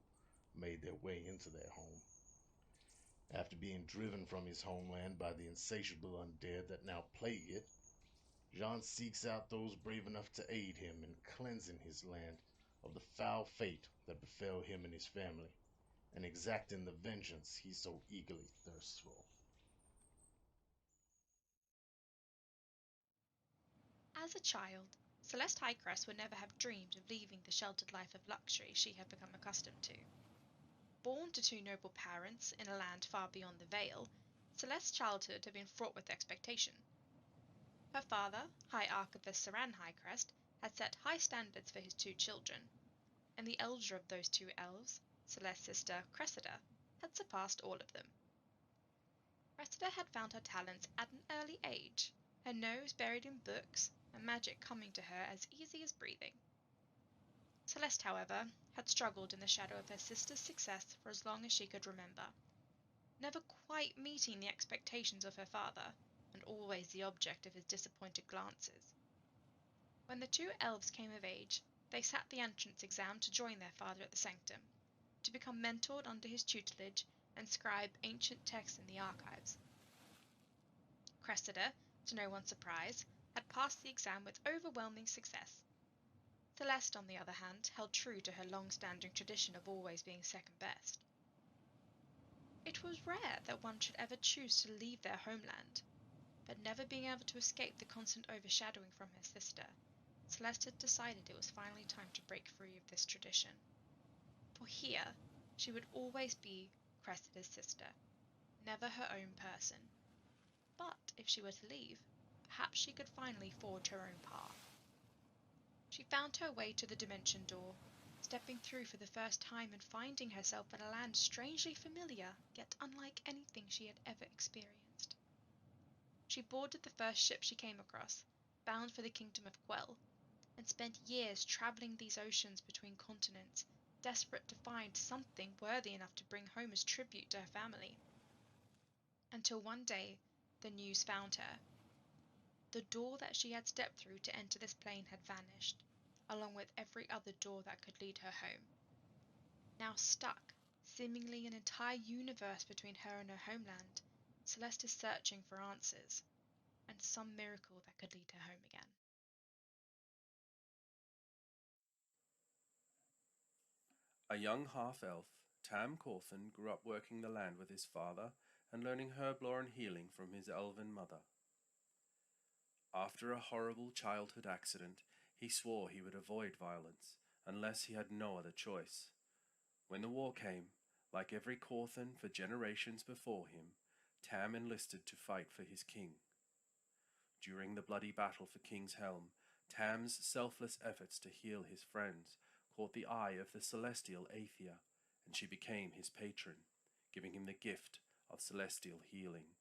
A: made their way into their home. After being driven from his homeland by the insatiable undead that now plague it, Jean seeks out those brave enough to aid him in cleansing his land of the foul fate that befell him and his family, and exacting the vengeance he so eagerly thirsts for.
B: As a child, Celeste Highcrest would never have dreamed of leaving the sheltered life of luxury she had become accustomed to. Born to two noble parents in a land far beyond the Vale, Celeste's childhood had been fraught with expectation. Her father, High Archivist Saran Highcrest, had set high standards for his two children, and the elder of those two elves, Celeste's sister Cressida, had surpassed all of them. Cressida had found her talents at an early age, her nose buried in books, and magic coming to her as easy as breathing. Celeste, however, had struggled in the shadow of her sister's success for as long as she could remember, never quite meeting the expectations of her father, and always the object of his disappointed glances. When the two elves came of age, they sat the entrance exam to join their father at the sanctum, to become mentored under his tutelage and scribe ancient texts in the archives. Cressida, to no one's surprise, had passed the exam with overwhelming success. Celeste, on the other hand, held true to her long-standing tradition of always being second best. It was rare that one should ever choose to leave their homeland, but never being able to escape the constant overshadowing from her sister, Celeste had decided it was finally time to break free of this tradition. For here, she would always be Cressida's sister, never her own person. But if she were to leave, perhaps she could finally forge her own path. She found her way to the dimension door, stepping through for the first time and finding herself in a land strangely familiar, yet unlike anything she had ever experienced. She boarded the first ship she came across, bound for the kingdom of Quell, and spent years travelling these oceans between continents, desperate to find something worthy enough to bring home as tribute to her family. Until one day, the news found her. The door that she had stepped through to enter this plane had vanished, along with every other door that could lead her home. Now stuck, seemingly an entire universe between her and her homeland, Celeste is searching for answers, and some miracle that could lead her home again.
C: A young half-elf, Tam Corthan grew up working the land with his father and learning herblore and healing from his elven mother. After a horrible childhood accident, he swore he would avoid violence unless he had no other choice. When the war came, like every Corthan for generations before him, Tam enlisted to fight for his king. During the bloody battle for King's Helm, Tam's selfless efforts to heal his friends caught the eye of the celestial Aethia, and she became his patron, giving him the gift of celestial healing.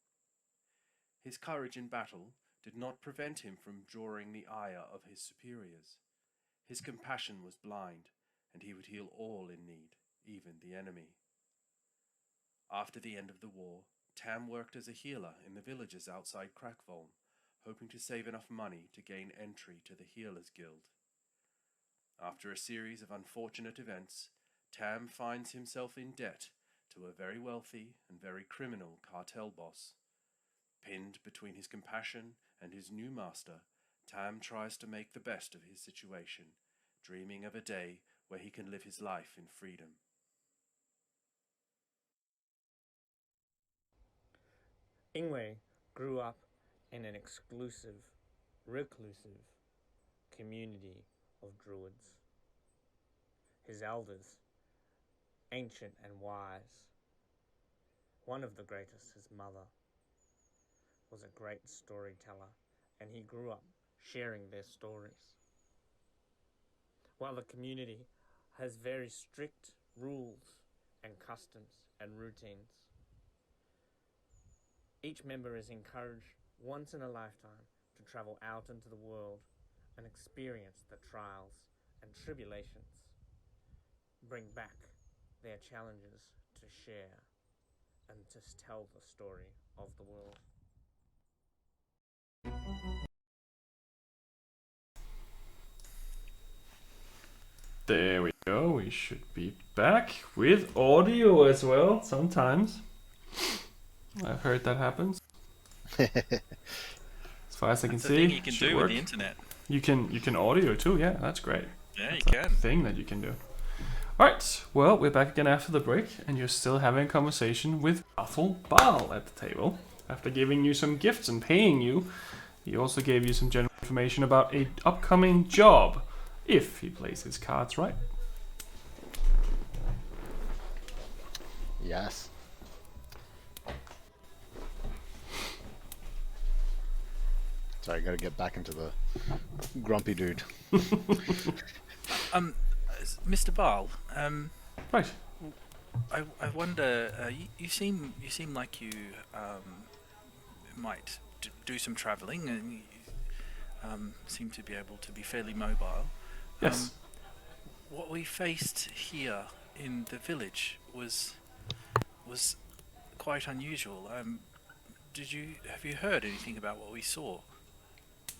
C: His courage in battle did not prevent him from drawing the ire of his superiors. His compassion was blind, and he would heal all in need, even the enemy. After the end of the war, Tam worked as a healer in the villages outside Gratvort, hoping to save enough money to gain entry to the Healers Guild. After a series of unfortunate events, Tam finds himself in debt to a very wealthy and very criminal cartel boss. Pinned between his compassion and his new master, Tam tries to make the best of his situation, dreaming of a day where he can live his life in freedom.
D: Ingue grew up in an exclusive, reclusive community of druids. His elders, ancient and wise, one of the greatest, his mother, was a great storyteller, and he grew up sharing their stories. While the community has very strict rules and customs and routines, each member is encouraged once in a lifetime to travel out into the world and experience the trials and tribulations, bring back their challenges to share, and to tell the story of the world.
G: There we go. We should be back with audio as well sometimes. I've heard that happens. As far as I can
E: That's
G: see,
E: a thing you can do with the internet.
G: You can audio too. Yeah, that's great.
E: Yeah,
G: That's
E: you can.
G: a thing that you can do. Alright, well, we're back again after the break, and you're still having a conversation with Baethal Baal at the table. After giving you some gifts and paying you, he also gave you some general information about an upcoming job, if he plays his cards right.
F: Yes. Sorry, I gotta get back into the grumpy dude.
E: Mr. Baal,
G: Right.
E: I wonder. You seem like you might do some travelling, and you seem to be able to be fairly mobile.
G: Yes.
E: What we faced here in the village was quite unusual. Have you heard anything about what we saw?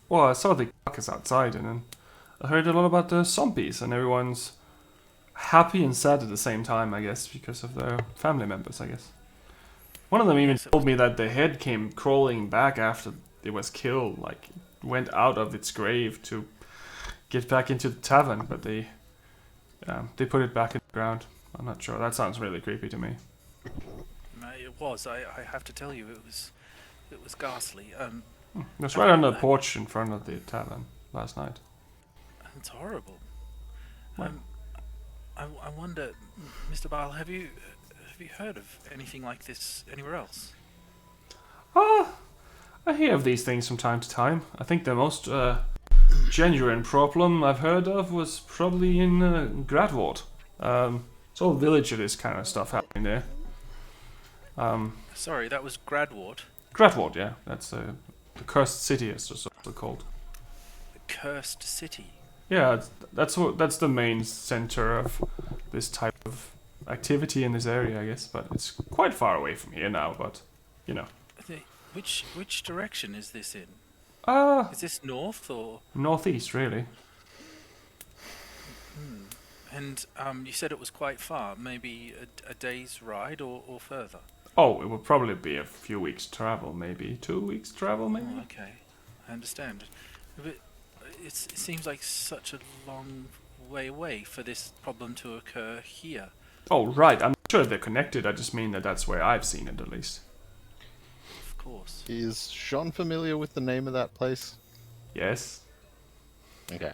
G: Well, I saw the carcass outside, and then I heard a lot about the zombies, and everyone's happy and sad at the same time, I guess, because of their family members, I guess. One of them even told me that the head came crawling back after it was killed, like, it went out of its grave to get back into the tavern, but they put it back in the ground. I'm not sure. That sounds really creepy to me.
E: It was. I have to tell you, it was ghastly.
G: It was right on the porch in front of the tavern last night.
E: It's horrible.
G: Right.
E: I wonder, Mr. Baal, have you heard of anything like this anywhere else?
G: I hear of these things from time to time. I think the most genuine problem I've heard of was probably in Gratvort. It's all village of this kind of stuff happening there.
E: Sorry, that was Gratvort.
G: Gratvort, yeah. That's the cursed city, as it's also called.
E: cursed city.
G: Yeah, that's the main center of this type of activity in this area, I guess. But it's quite far away from here now. But you know,
E: Which direction is this in? Is this north or?
G: northeast, really.
E: And you said it was quite far, maybe a day's ride or further.
G: Oh, it would probably be a few weeks travel, maybe 2 weeks travel, maybe.
E: Oh, okay, I understand. But it seems like such a long way away for this problem to occur here.
G: Oh, right. I'm sure they're connected. I just mean that that's where I've seen it, at least.
E: Of course.
F: Is Sean familiar with the name of that place?
G: Yes.
F: Okay.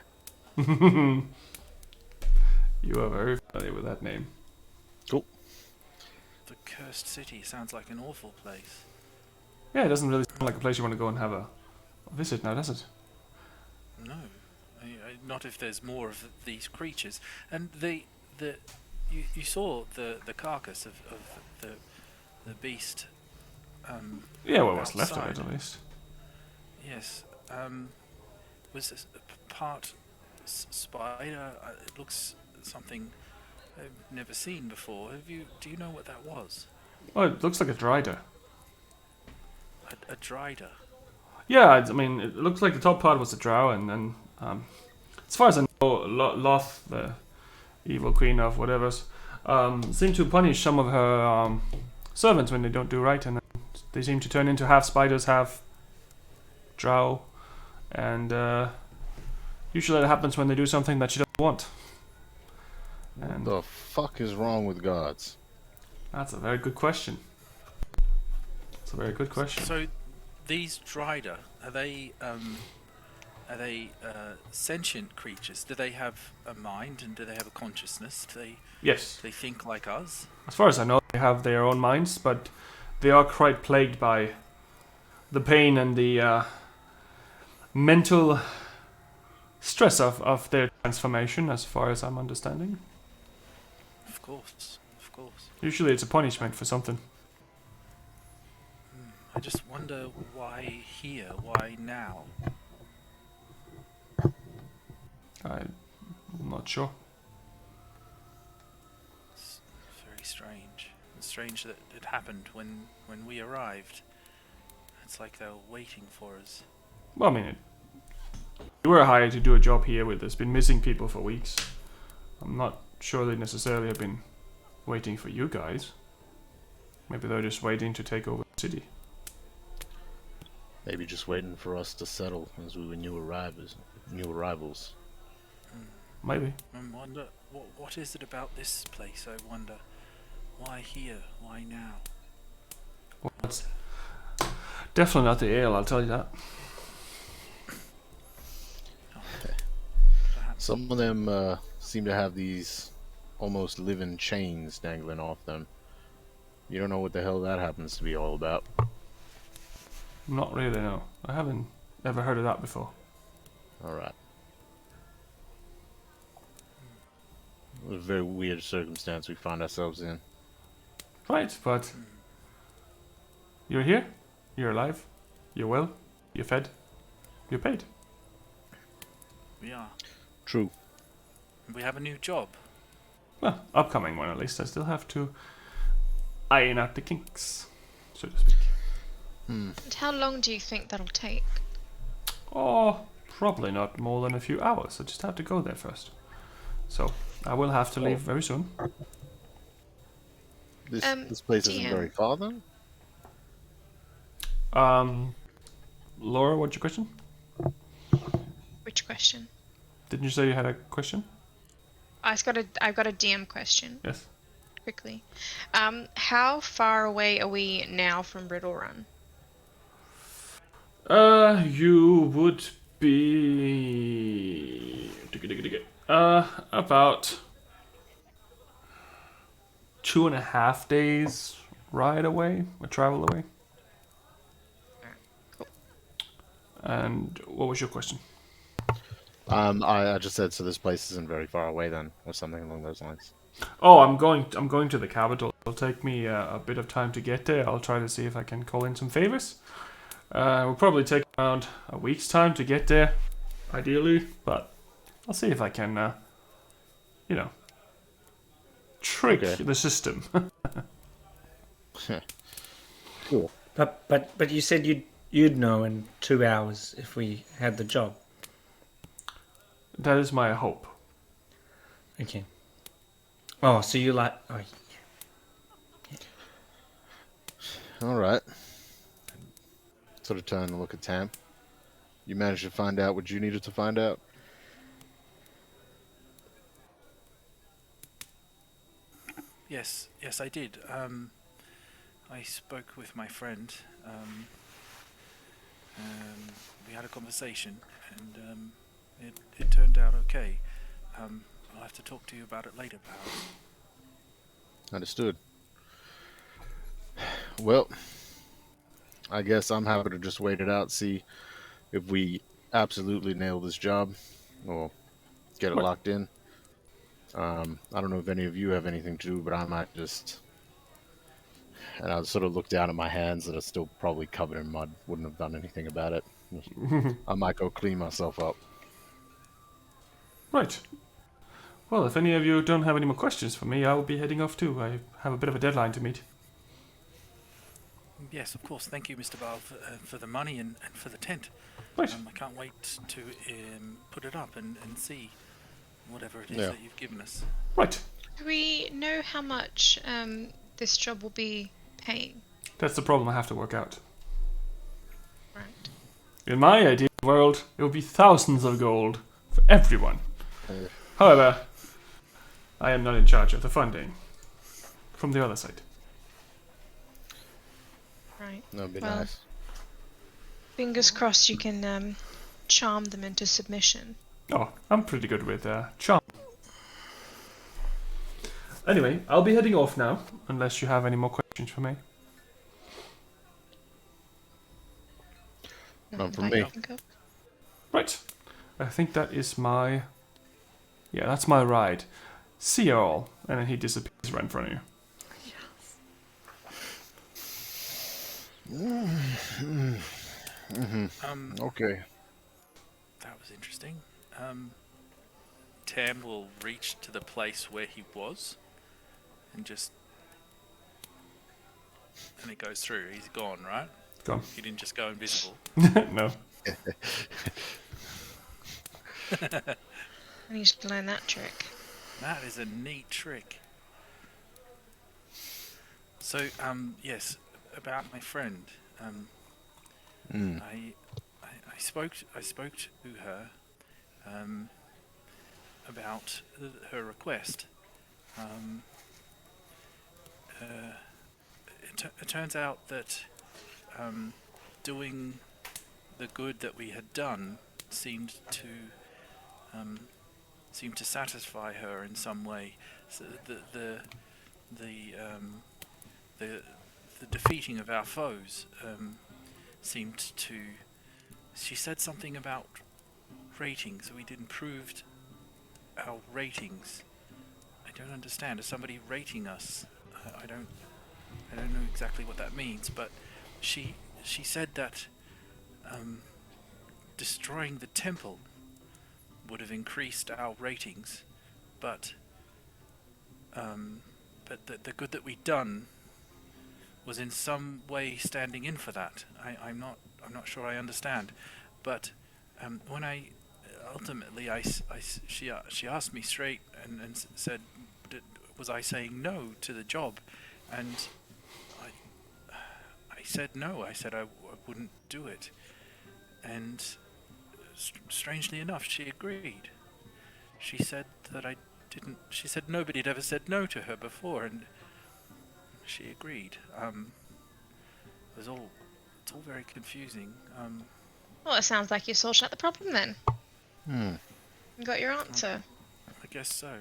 G: You are very familiar with that name.
F: Cool.
E: The cursed city sounds like an awful place.
G: Yeah, it doesn't really sound like a place you want to go and have a visit now, does it?
E: No, not if there's more of these creatures. And you saw the carcass of the beast.
G: Yeah, well, what's left of it,
E: outside.
G: at least.
E: Yes. Was this a part spider? It looks something I've never seen before. Do you know what that was?
G: Oh, it looks like a drider.
E: A drider.
G: Yeah, I mean, it looks like the top part was a drow, and then, as far as I know, Loth, the evil queen of whatever's, seemed to punish some of her servants when they don't do right, and they seem to turn into half spiders, half drow, and usually that happens when they do something that she doesn't want. And
F: The fuck is wrong with gods?
G: that's a very good question. It's a very good question.
E: So, these drider are they sentient creatures? Do they have a mind and do they have a consciousness?
G: Yes.
E: Do they think like us?
G: As far as I know, they have their own minds, but they are quite plagued by the pain and the mental stress of their transformation, as far as I'm understanding.
E: Of course.
G: Usually it's a punishment for something.
E: I just wonder why here, why now?
G: I'm not sure.
E: It's very strange. It's strange that it happened when we arrived. It's like they were waiting for us.
G: Well, I mean, you were hired to do a job here with us. Been missing people for weeks. I'm not sure they necessarily have been waiting for you guys. Maybe they're just waiting to take over the city.
F: Maybe just waiting for us to settle as we were new arrivals.
G: Maybe.
E: I wonder, what is it about this place? I wonder, why here? Why now?
G: Well, it's definitely not the ale, I'll tell you that.
E: Perhaps.
F: Some of them seem to have these almost living chains dangling off them. You don't know what the hell that happens to be all about.
G: Not really, no. I haven't ever heard of that before.
F: Alright. It was a very weird circumstance we find ourselves in.
G: Right, but you're here, you're alive, you're well, you're fed, you're paid.
E: We are.
F: True.
E: We have a new job.
G: Well, upcoming one at least. I still have to iron out the kinks, so to speak.
B: And how long do you think that'll take?
G: Oh, probably not more than a few hours. I just have to go there first. So, I will have to leave very soon.
F: This place isn't
B: DM.
F: very far then?
G: Laura, what's your question?
B: Which question?
G: Didn't you say you had a question?
B: I've got a DM question.
G: Yes.
B: Quickly. How far away are we now from Riddle Run?
G: You would be about 2.5 days ride away, or travel away.
B: Cool.
G: And what was your question?
F: I just said so. This place isn't very far away then, or something along those lines.
G: Oh, I'm going to the capital. It'll take me a bit of time to get there. I'll try to see if I can call in some favors. It will probably take around a week's time to get there. ideally, but I'll see if I can, trick the system.
F: Cool.
D: But you said you'd know in 2 hours if we had the job.
G: That is my hope.
D: Okay. Oh, so you like? Oh,
F: All right. Sort of turn and look at Tam. You managed to find out what you needed to find out?
E: Yes, I did. I spoke with my friend. We had a conversation, and it turned out okay. I'll have to talk to you about it later, perhaps.
F: Understood. Well, I guess I'm happy to just wait it out, see if we absolutely nail this job or get it locked in. I don't know if any of you have anything to do, but I might just... And I sort of look down at my hands that are still probably covered in mud. Wouldn't have done anything about it. I might go clean myself up.
G: Right. Well, if any of you don't have any more questions for me, I will be heading off too. I have a bit of a deadline to meet.
E: Yes, of course. Thank you, Mr. Baal, for the money and for the tent.
G: Right.
E: I can't wait to put it up and see whatever it is
F: Yeah.
E: that you've given us.
G: Right.
B: Do we know how much this job will be paying?
G: That's the problem I have to work out.
B: Right.
G: In my ideal world, it would be thousands of gold for everyone. However, I am not in charge of the funding. From the other side.
B: Right.
F: That'd be
B: Well,
F: nice.
B: Fingers crossed you can charm them into submission.
G: Oh, I'm pretty good with charm. Anyway, I'll be heading off now, unless you have any more questions for me.
F: None from
B: Nothing I
F: me.
B: can think of.
G: Right. I think that is my... Yeah, that's my ride. See you all. And then he disappears right in front of you.
F: Okay.
E: That was interesting. Tam will reach to the place where he was and just... And it goes through. He's gone, right?
G: Gone.
E: He didn't just go invisible.
G: No.
B: I need to learn that trick.
E: That is a neat trick. So, yes, about my friend. I spoke to her about her request. It turns out that doing the good that we had done seemed to satisfy her in some way. So the defeating of our foes seemed to... She said something about ratings. We'd improved our ratings. I don't understand. Is somebody rating us? I don't know exactly what that means. But she said that destroying the temple would have increased our ratings, but the good that we'd done was in some way standing in for that. I'm not sure I understand, but when I ultimately she asked me straight and said, was I saying no to the job, and I said no. I said I wouldn't do it, and strangely enough, she agreed. She said that I didn't. She said nobody had ever said no to her before, and she agreed. It's all very confusing.
B: Well, it sounds like you sorted out the problem then.
F: Hmm.
B: You got your answer.
E: I guess so.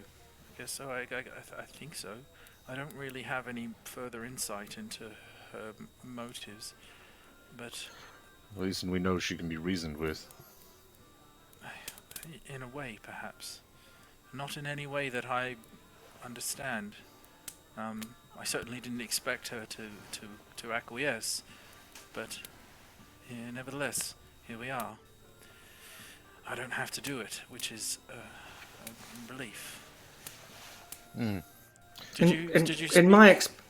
E: I think so. I don't really have any further insight into her motives, but
F: At least we know she can be reasoned with.
E: in a way, perhaps. Not in any way that I understand. I certainly didn't expect her to acquiesce, but nevertheless, here we are. I don't have to do it, which is a relief. Did you
D: in
E: speak?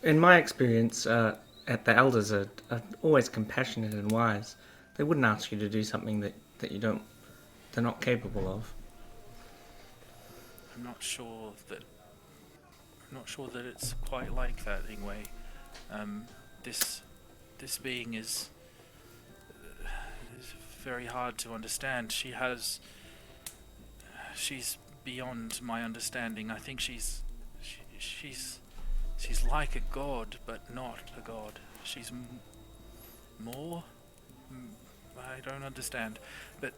D: in my experience, at the elders are always compassionate and wise. They wouldn't ask you to do something that they're not capable of.
E: I'm not sure that it's quite like that, Ingwe. This being is very hard to understand. She's beyond my understanding. I think she's like a god, but not a god. She's more. I don't understand, but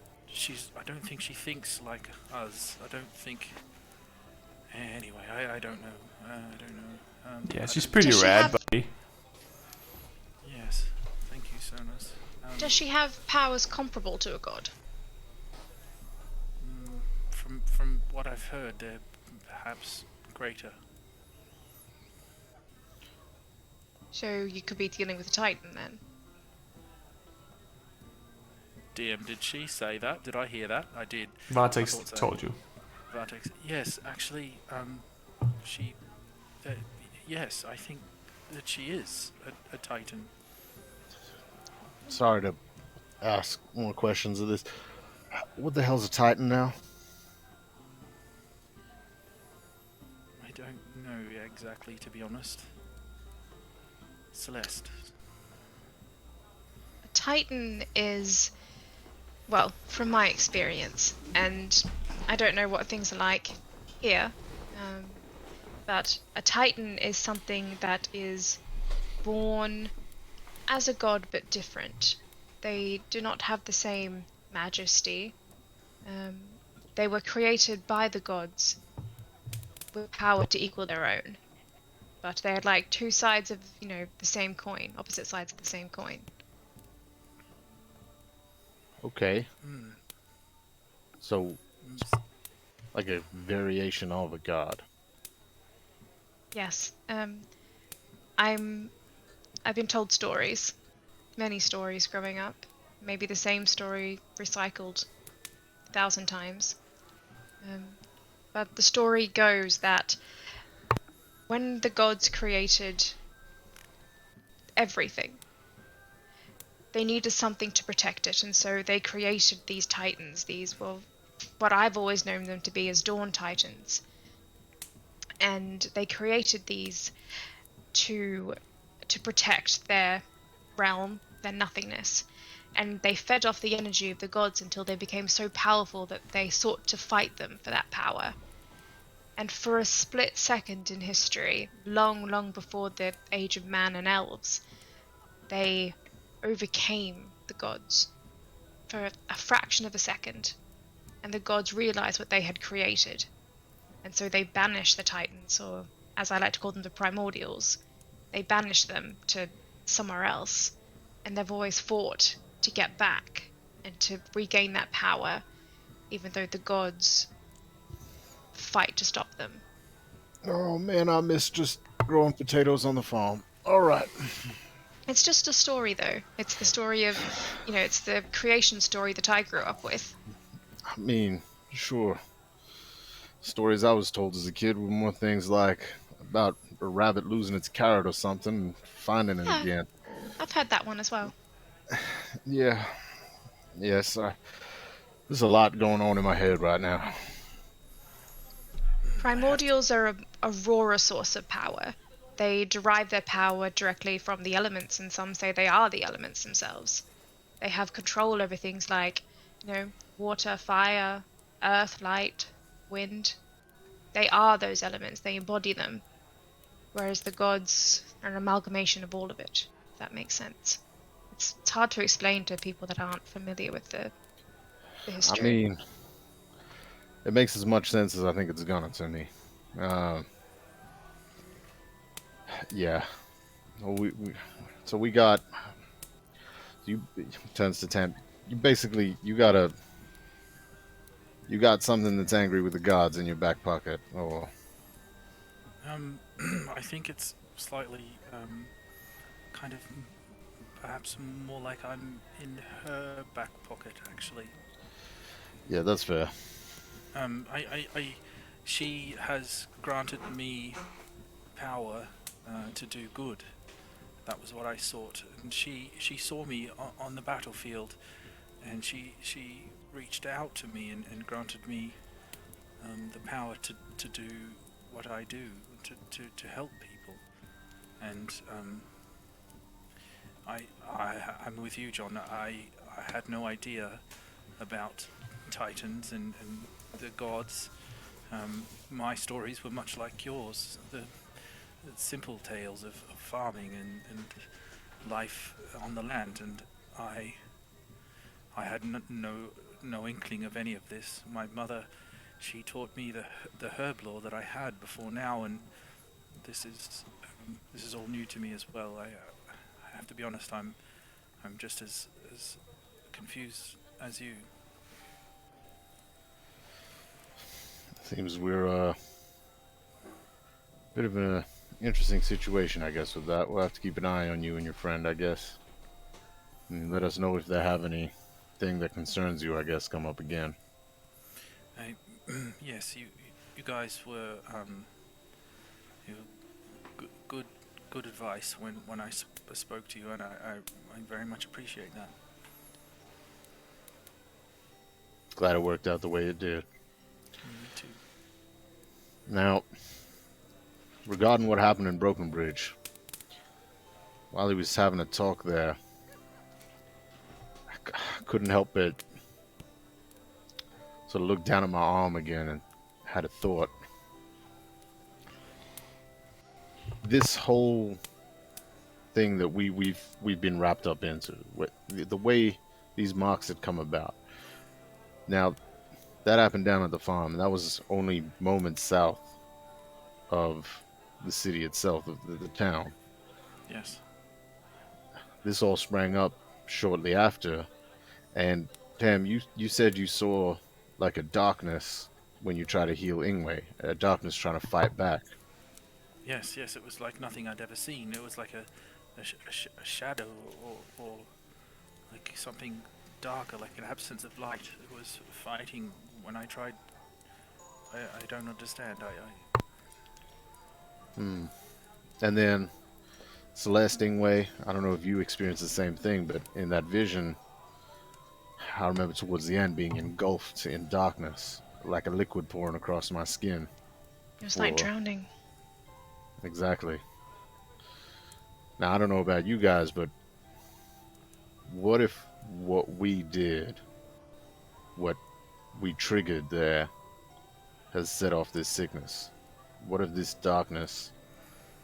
E: I don't think she thinks like us. I don't think. Anyway, I don't know. I don't know.
G: Yeah,
E: I
G: she's
E: don't-
G: pretty
B: Does she
G: rad,
B: have-
G: buddy.
E: Yes, thank you, Sonos.
B: Does she have powers comparable to a god?
E: From what I've heard, they're perhaps greater.
B: So you could be dealing with a titan then.
E: DM, did she say that? Did I hear that? I did.
G: Vartex
E: I thought so.
G: told you.
E: Vartex. Yes, actually, she. Yes, I think that she is a titan.
F: Sorry to ask more questions of this. What the hell's a Titan now?
E: I don't know exactly, to be honest. Celeste.
B: A titan is, well, from my experience, and I don't know what things are like here, but a titan is something that is born as a god but different. They do not have the same majesty. They were created by the gods with power to equal their own. But they had like two sides of, the same coin, opposite sides of the same coin.
F: Okay. So, like a variation of a god.
B: Yes. I've been told stories, many stories growing up. Maybe the same story recycled 1,000 times. But the story goes that when the gods created everything, they needed something to protect it, and so they created these titans. These were what I've always known them to be as dawn titans. And they created these to protect their realm, their nothingness. And they fed off the energy of the gods until they became so powerful that they sought to fight them for that power. And for a split second in history, long, long before the age of man and elves, they overcame the gods for a fraction of a second. And the gods realized what they had created. And so they banished the titans, or as I like to call them, the primordials. They banished them to somewhere else. And they've always fought to get back and to regain that power, even though the gods fight to stop them.
F: Oh man, I miss just growing potatoes on the farm. Alright.
B: It's just a story, though. It's the story of, it's the creation story that I grew up with.
F: I mean, sure. Stories I was told as a kid were more things like about a rabbit losing its carrot or something and finding it again.
B: I've heard that one as well.
F: Yeah. Yes, there's a lot going on in my head right now.
B: Primordials are a rawer source of power. They derive their power directly from the elements, and some say they are the elements themselves. They have control over things like, water, fire, earth, light, wind. They are those elements, they embody them. Whereas the gods are an amalgamation of all of it, if that makes sense. It's hard to explain to people that aren't familiar with the history.
F: I mean, it makes as much sense as I think it's gonna to me. Yeah. Well, we got you 10s to 10. You basically you got something that's angry with the gods in your back pocket. Oh.
E: I think it's slightly kind of perhaps more like I'm in her back pocket, actually.
F: Yeah, that's fair.
E: She has granted me power to do good. That was what I sought, and she saw me on the battlefield, and she reached out to me and granted me the power to do what I do, to help people. And I'm with you, John. I had no idea about Titans and the gods. My stories were much like yours, the simple tales of farming and life on the land, and I had no inkling of any of this. My mother, she taught me the herb lore that I had before now, and this is all new to me as well. I have to be honest. I'm just as confused as you.
F: Seems we're a bit of an interesting situation, I guess, with that. We'll have to keep an eye on you and your friend, I guess. And let us know if they have anything that concerns you, I guess, come up again.
E: Yes, you guys were good advice when I spoke to you, and I very much appreciate that.
F: Glad it worked out the way it did.
E: Me too.
F: Now, regarding what happened in Broken Bridge, while he was having a talk there, I couldn't help but sort of look down at my arm again and had a thought. This whole thing that we've been wrapped up into, the way these marks had come about. Now, that happened down at the farm, and that was only moments south of the city itself, of the town.
E: Yes.
F: This all sprang up shortly after, and Tam, you said you saw like a darkness when you try to heal Ingue, a darkness trying to fight back.
E: Yes, it was like nothing I'd ever seen. It was like a shadow or like something darker, like an absence of light. It was fighting when I tried. I don't understand.
F: And then Celeste Ingue, I don't know if you experienced the same thing, but in that vision, I remember towards the end being engulfed in darkness, like a liquid pouring across my skin.
B: It was like drowning.
F: Exactly. Now, I don't know about you guys, but what if what we did, what we triggered there, has set off this sickness? What if this darkness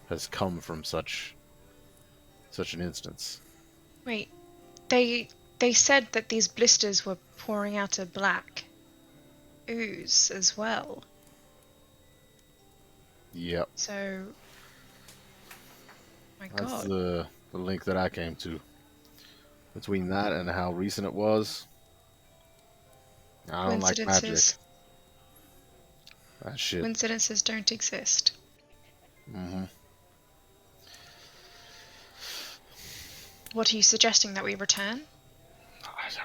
F: has come from such an instance?
B: Wait, they said that these blisters were pouring out a black ooze as well.
F: Yep.
B: So, my
F: That's
B: God.
F: the link that I came to. Between that and how recent it was, I don't like magic. That shit.
B: Coincidences don't exist.
F: Mm-hmm.
B: What are you suggesting, that we return?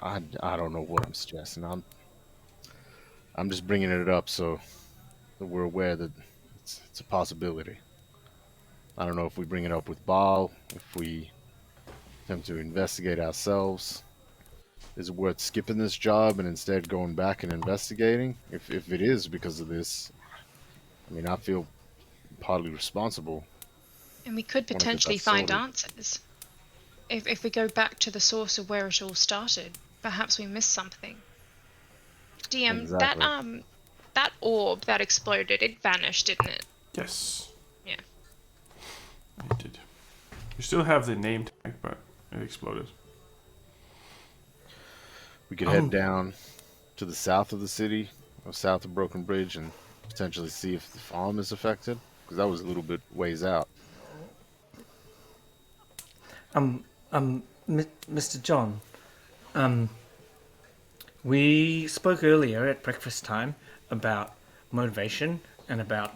F: I don't know what I'm suggesting. I'm just bringing it up so that we're aware that it's a possibility. I don't know if we bring it up with Baal, if we attempt to investigate ourselves. Is it worth skipping this job and instead going back and investigating? If it is because of this, I mean, I feel partly responsible.
B: And we could potentially find answers. If we go back to the source of where it all started, perhaps we missed something. DM,
F: exactly.
B: that orb that exploded, it vanished, didn't it?
G: Yes.
B: Yeah.
G: It did. You still have the name tag, but it exploded.
F: We could head down to the south of the city, or south of Broken Bridge, and potentially see if the farm is affected, because that was a little bit ways out.
D: Mr. John, we spoke earlier at breakfast time about motivation and about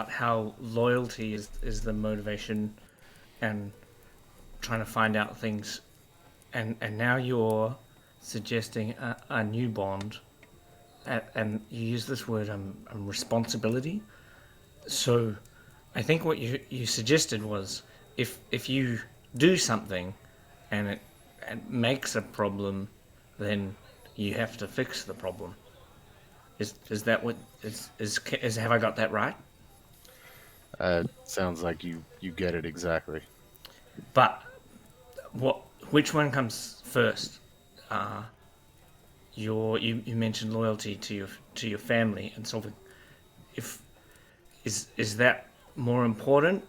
D: how loyalty is the motivation and trying to find out things, and now you're suggesting a new bond and you use this word responsibility. So I think what you suggested was if you do something and it makes a problem, then you have to fix the problem. Is that what is have I got that right?
F: Sounds like you get it exactly.
D: But which one comes first? You mentioned loyalty to your family and solving. Is that more important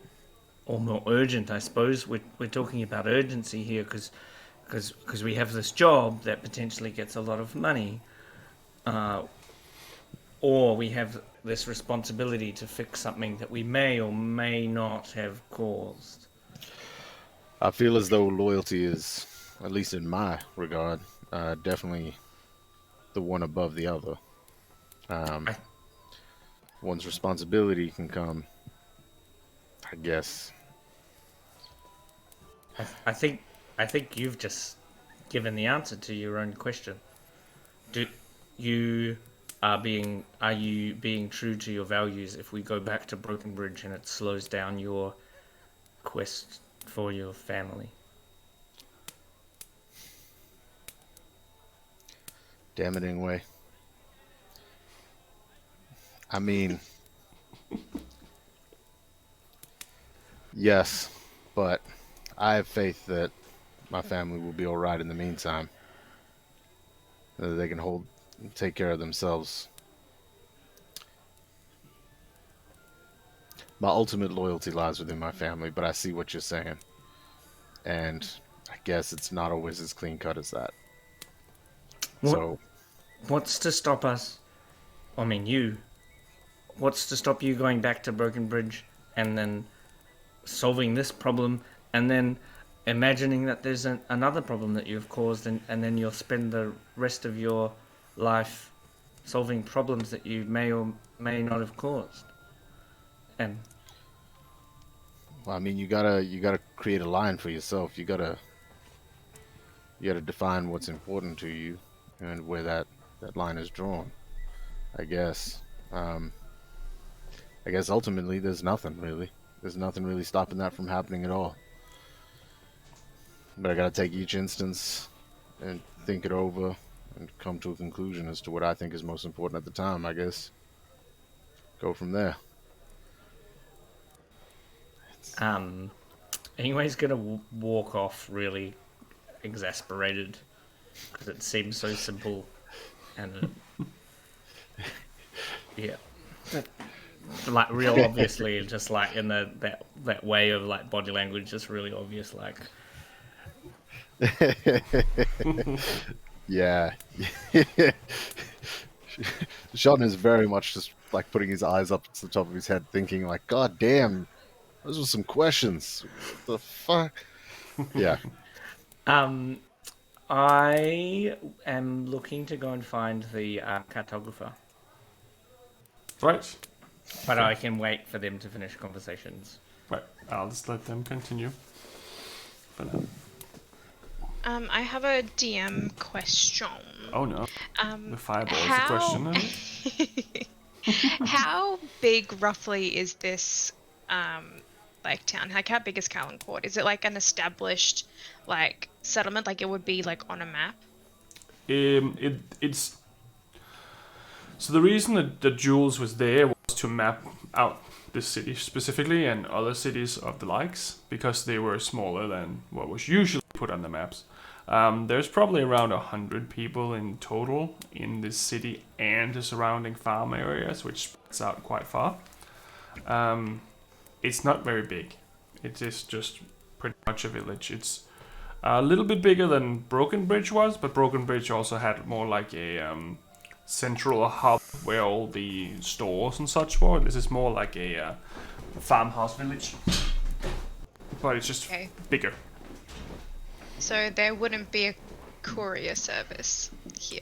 D: or more urgent? I suppose we're talking about urgency here because we have this job that potentially gets a lot of money, or we have this responsibility to fix something that we may or may not have caused.
F: I feel as though loyalty is, at least in my regard, definitely the one above the other. One's responsibility can come, I guess.
D: I think you've just given the answer to your own question. Are you being true to your values if we go back to Broken Bridge and it slows down your quest for your family?
F: Damn it, Ingue. I mean, yes, but I have faith that my family will be all right in the meantime. That they can take care of themselves. My ultimate loyalty lies within my family, but I see what you're saying. And I guess it's not always as clean cut as that.
D: What's to stop us? I mean, what's to stop you going back to Broken Bridge and then solving this problem and then imagining that there's another problem that you've caused and then you'll spend the rest of your life solving problems that you may or may not have caused? And
F: well, I mean, you gotta create a line for yourself. You gotta define what's important to you and where that line is drawn. I guess ultimately there's nothing really stopping that from happening at all. But I gotta take each instance and think it over and come to a conclusion as to what I think is most important at the time, I guess. Go from there.
D: Anyways, gonna walk off really exasperated because it seems so simple and yeah, like real obviously, just like in that way of like body language, just really obvious, like.
F: Yeah. Sean is very much just like putting his eyes up to the top of his head, thinking like, "God damn, those were some questions. What the fuck?" Yeah.
D: I am looking to go and find the cartographer.
G: Right.
D: But I can wait for them to finish conversations.
G: Right. I'll just let them continue for now.
B: I have a DM question.
G: Oh no. The fireball is the question, isn't it?
B: How big roughly is this like town? Like how big is Callancourt? Is it like an established like settlement, like it would be like on a map?
G: It's so the reason that Jules was there was to map out this city specifically and other cities of the likes because they were smaller than what was usually put on the maps. There's probably around 100 people in total in this city and the surrounding farm areas, which spreads out quite far. It's not very big. It is just pretty much a village. It's a little bit bigger than Broken Bridge was, but Broken Bridge also had more like a central hub where all the stores and such were. This is more like a farmhouse village, but it's just bigger.
B: So there wouldn't be a courier service here?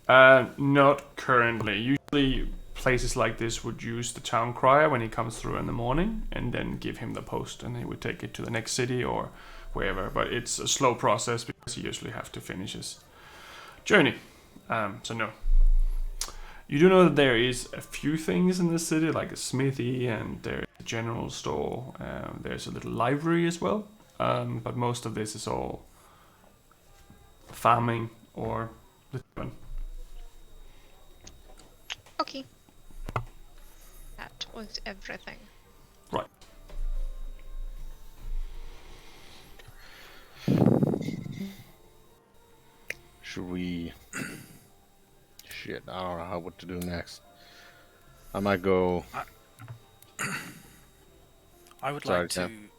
G: Not currently. Usually places like this would use the town crier when he comes through in the morning and then give him the post and he would take it to the next city or wherever. But it's a slow process because he usually have to finish his journey. So no. You do know that there is a few things in the city, like a smithy, and there's a general store. There's a little library as well. But most of this is all farming or living.
B: Okay. That was everything.
G: Right.
F: Should we... Shit, I don't know what to do next. I might go...
E: I would
F: Sorry,
E: like to.
F: Tim.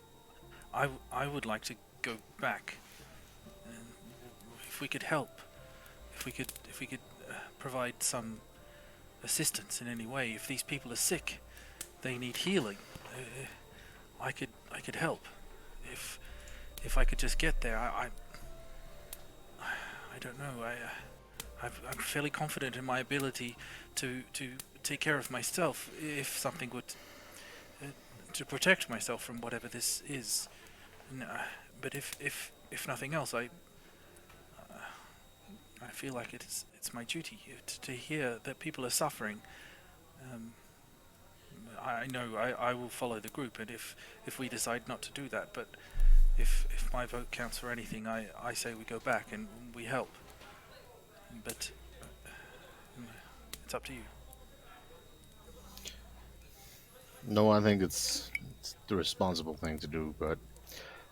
E: I would like to go back. If we could help, if we could provide some assistance in any way. If these people are sick, they need healing. I could help. If I could just get there, I don't know. I'm fairly confident in my ability to take care of myself if something would to protect myself from whatever this is. But if nothing else, I feel like it's my duty to hear that people are suffering. I know I will follow the group, and if we decide not to do that, but if my vote counts for anything, I say we go back and we help. But it's up to you.
F: No, I think it's the responsible thing to do, but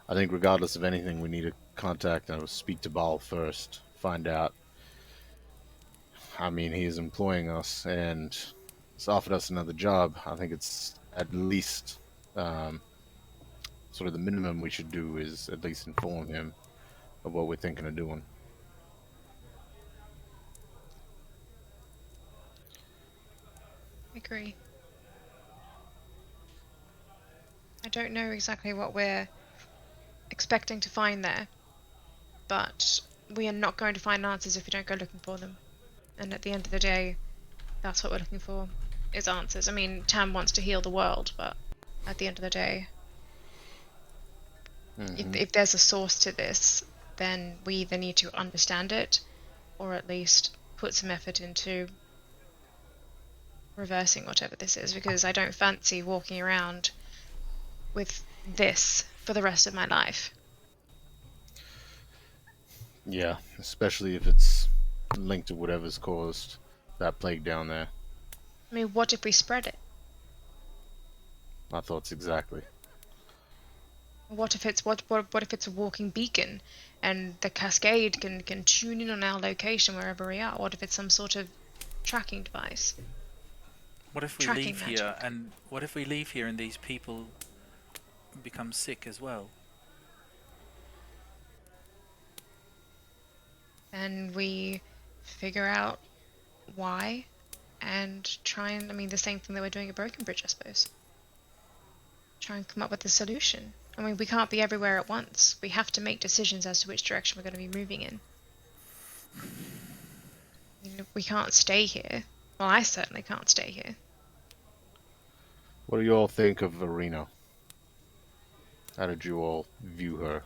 F: I think regardless of anything, we need to contact and speak to Baal first, find out. I mean, he is employing us and he's offered us another job. I think it's at least sort of the minimum we should do is at least inform him of what we're thinking of doing.
B: I agree. I don't know exactly what we're expecting to find there, but we are not going to find answers if we don't go looking for them. And at the end of the day, that's what we're looking for, is answers. I mean, Tam wants to heal the world, but at the end of the day, if there's a source to this, then we either need to understand it, or at least put some effort into reversing whatever this is, because I don't fancy walking around with this for the rest of my life.
F: Yeah, especially if it's linked to whatever's caused that plague down there.
B: I mean, what if we spread it?
F: My thoughts exactly.
B: What if it's what if it's a walking beacon, and the cascade can tune in on our location wherever we are? What if it's some sort of tracking device?
E: What if we
B: Tracking
E: leave here
B: magic.
E: and what if we leave here and these people become sick as well?
B: And we figure out why and try and, I mean, the same thing that we're doing at Broken Bridge, I suppose. Try and come up with a solution. I mean, we can't be everywhere at once. We have to make decisions as to which direction we're going to be moving in. I mean, we can't stay here. Well, I certainly can't stay here.
F: What do you all think of Irina? How did you all view her?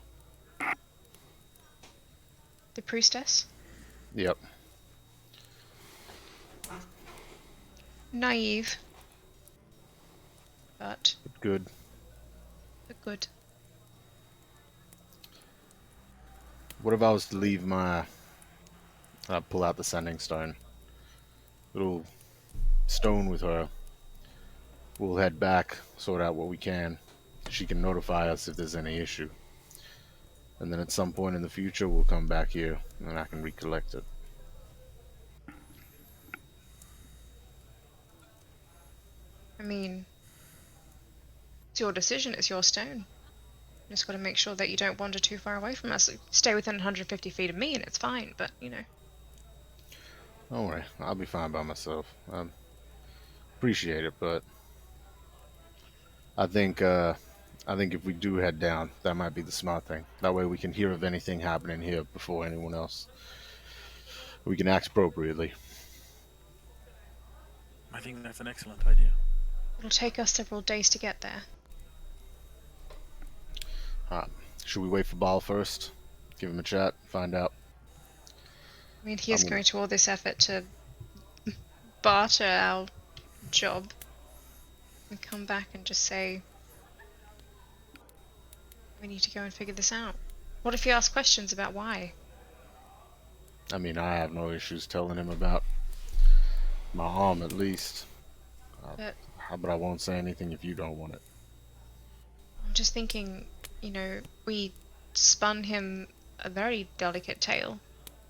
B: The priestess?
F: Yep.
B: Naive. But
F: Good.
B: good.
F: What if I was to leave my... pull out the sending stone. Little stone with her. We'll head back, sort out what we can. She can notify us if there's any issue. And then at some point in the future, we'll come back here, and I can recollect it.
B: I mean, it's your decision, it's your stone. You just got to make sure that you don't wander too far away from us. Stay within 150 feet of me and it's fine, but, you know.
F: Don't worry, I'll be fine by myself. Appreciate it, but I think if we do head down, that might be the smart thing. That way we can hear of anything happening here before anyone else. We can act appropriately.
E: I think that's an excellent idea.
B: It'll take us several days to get there.
F: Should we wait for Baal first? Give him a chat, find out.
B: I mean, he is going to all this effort to barter our job and come back and just say, we need to go and figure this out? What if he asks questions about why?
F: I mean, I have no issues telling him about my arm, at least. But I won't say anything if you don't want it.
B: I'm just thinking, we spun him a very delicate tale,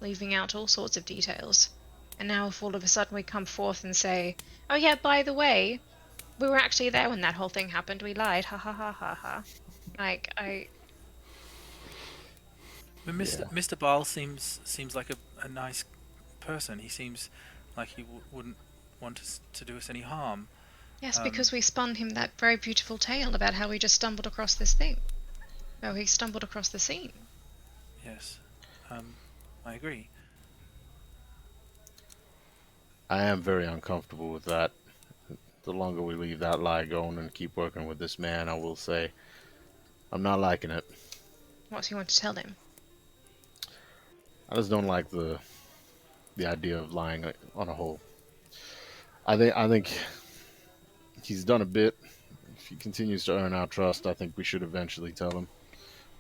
B: leaving out all sorts of details. And now if all of a sudden we come forth and say, oh yeah, by the way, we were actually there when that whole thing happened, we lied, ha ha ha ha ha.
E: But Mr. Baal seems like a nice person. He seems like he wouldn't want us to do us any harm.
B: Yes, because we spun him that very beautiful tale about how we just stumbled across this thing. Oh, he stumbled across the scene.
E: Yes, I agree.
F: I am very uncomfortable with that. The longer we leave that lie going and keep working with this man, I will say, I'm not liking it.
B: What's he want to tell him?
F: I just don't like the idea of lying on a whole. I think he's done a bit. If he continues to earn our trust, I think we should eventually tell him.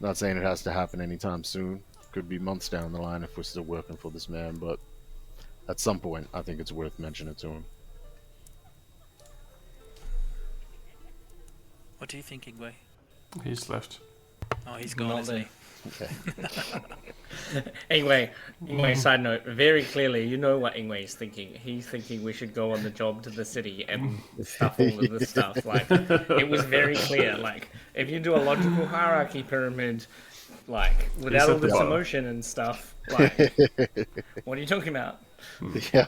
F: Not saying it has to happen anytime soon. Could be months down the line if we're still working for this man, but at some point, I think it's worth mentioning to him.
E: What do you think, Ingue?
G: He's left.
E: Oh, he's gone, isn't he?
F: Okay.
D: Anyway, side note, very clearly, you know what Ingwe is thinking. He's thinking we should go on the job to the city and stuff all of this stuff. Like, it was very clear. Like, if you do a logical hierarchy pyramid, like, without all this emotion and stuff, like, what are you talking about?
F: Yeah.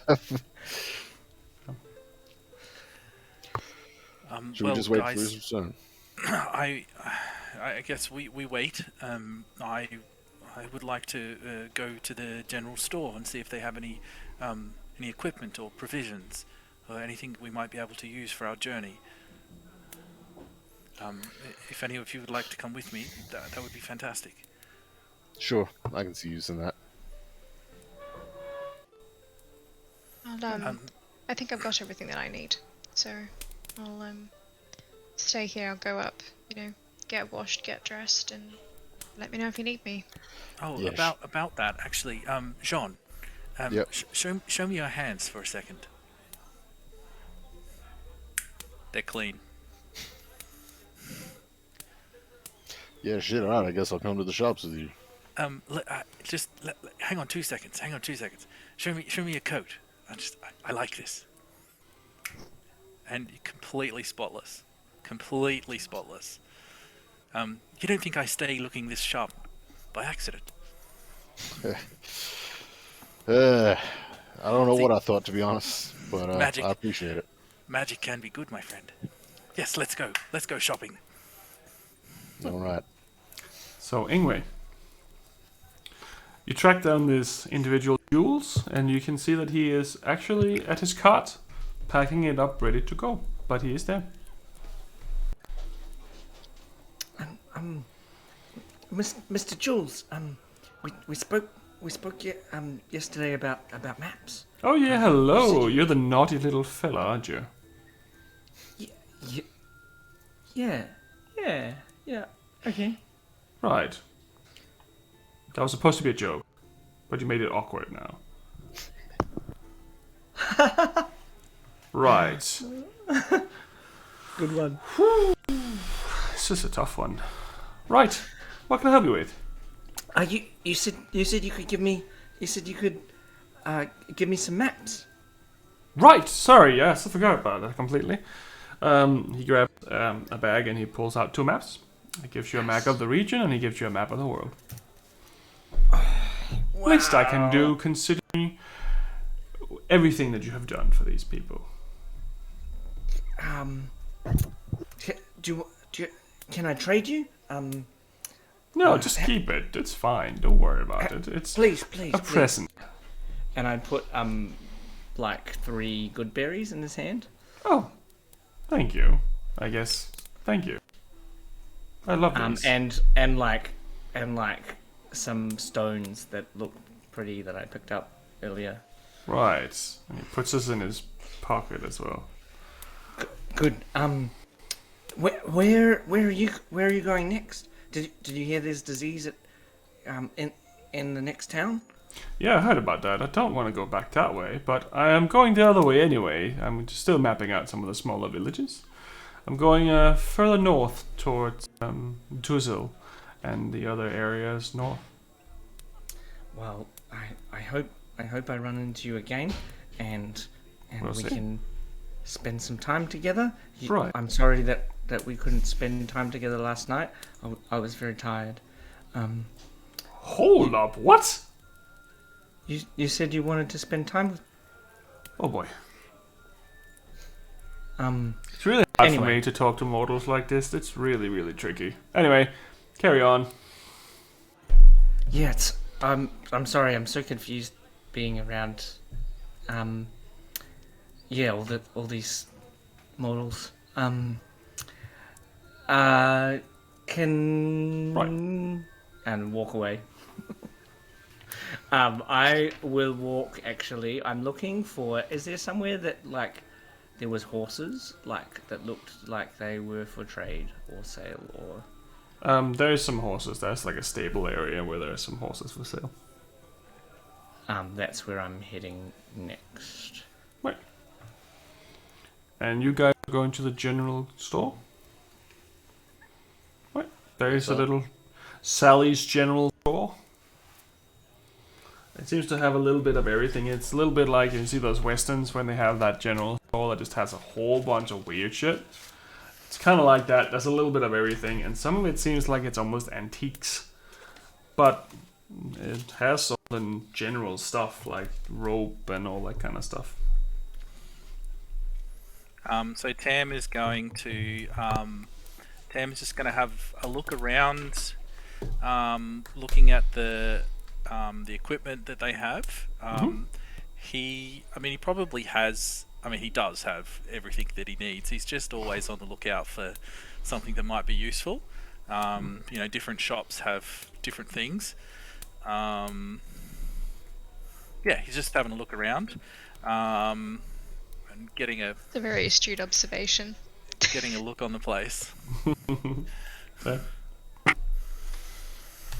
F: Should
E: Well,
F: we just wait
E: guys,
F: for his return?
E: I guess we wait. I would like to go to the general store and see if they have any equipment or provisions or anything we might be able to use for our journey. If any of you would like to come with me, that would be fantastic.
F: Sure, I can see use in that.
B: I think I've got everything that I need, so I'll stay here. I'll go up, get washed, get dressed, and let me know if you need me.
E: Oh,
F: Yes.
E: about that actually, Jean,
F: Yep.
E: show me your hands for a second. They're clean.
F: Yeah, shit, alright, I guess I'll come to the shops with you.
E: Hang on 2 seconds. Show me your coat. I like this. And completely spotless. You don't think I stay looking this sharp by accident?
F: I don't know what I thought, to be honest, but
E: Magic.
F: I appreciate it.
E: Magic can be good, my friend. Yes, let's go. Let's go shopping.
F: Alright.
G: So, Ingwe, you track down this individual Jules, and you can see that he is actually at his cart, packing it up, ready to go. But he is there.
D: Mr. Jules, we spoke yesterday about maps.
G: Oh yeah, hello. You're the naughty little fella, aren't you?
D: Yeah. Okay.
G: Right. That was supposed to be a joke, but you made it awkward now. Right.
D: Good one.
G: This is a tough one. Right. What can I help you with?
D: You said you could give me. You said you could give me some maps.
G: Right. Sorry. Yes, I forgot about that completely. He grabs a bag and he pulls out 2 maps. He gives you a map of the region and he gives you a map of the world.
D: Wow.
G: Least I can do, considering everything that you have done for these people.
D: Can I trade you?
G: No, just keep it. It's fine. Don't worry about it. It's
D: Please.
G: a present.
D: And I put like 3 good berries in his hand.
G: Oh, thank you. I guess. Thank you. I love these.
D: And like some stones that look pretty that I picked up earlier.
G: Right. And he puts this in his pocket as well.
D: Good. Where are you going next? Did you hear there's disease at in the next town?
G: Yeah, I heard about that. I don't want to go back that way, but I am going the other way anyway. I'm still mapping out some of the smaller villages. I'm going further north towards Tuzil and the other areas north.
D: Well, I hope I run into you again, and
G: We'll
D: we
G: see.
D: can spend some time together.
G: Right.
D: I'm sorry that we couldn't spend time together last night. I was very tired.
G: Hold up, what?
D: You said you wanted to spend time with.
G: Oh boy. It's really hard for
D: Anyway.
G: me to talk to mortals like this. It's really, really tricky. Anyway, carry on.
D: Yeah, it's. I'm sorry. I'm so confused being around. Yeah, all these models. Can
G: Right.
D: and walk away. I will walk. Actually, I'm looking for. Is there somewhere that there was horses that looked like they were for trade or sale or?
G: There's some horses. There's like a stable area where there are some horses for sale.
D: That's where I'm heading next.
G: Right. And you guys are going to the general store? Right. There's a little Sally's General Store. It seems to have a little bit of everything. It's a little bit like, you see those westerns when they have that general store that just has a whole bunch of weird shit? It's kind of like that. There's a little bit of everything, and some of it seems like it's almost antiques. But it has all the general stuff, like rope and all that kind of stuff.
E: So Tam is going to Tam's just going to have a look around, looking at the equipment that they have. He probably has. He does have everything that he needs. He's just always on the lookout for something that might be useful. Different shops have different things. He's just having a look around, and getting
B: It's a very astute observation.
E: a look on the place.
G: Fair.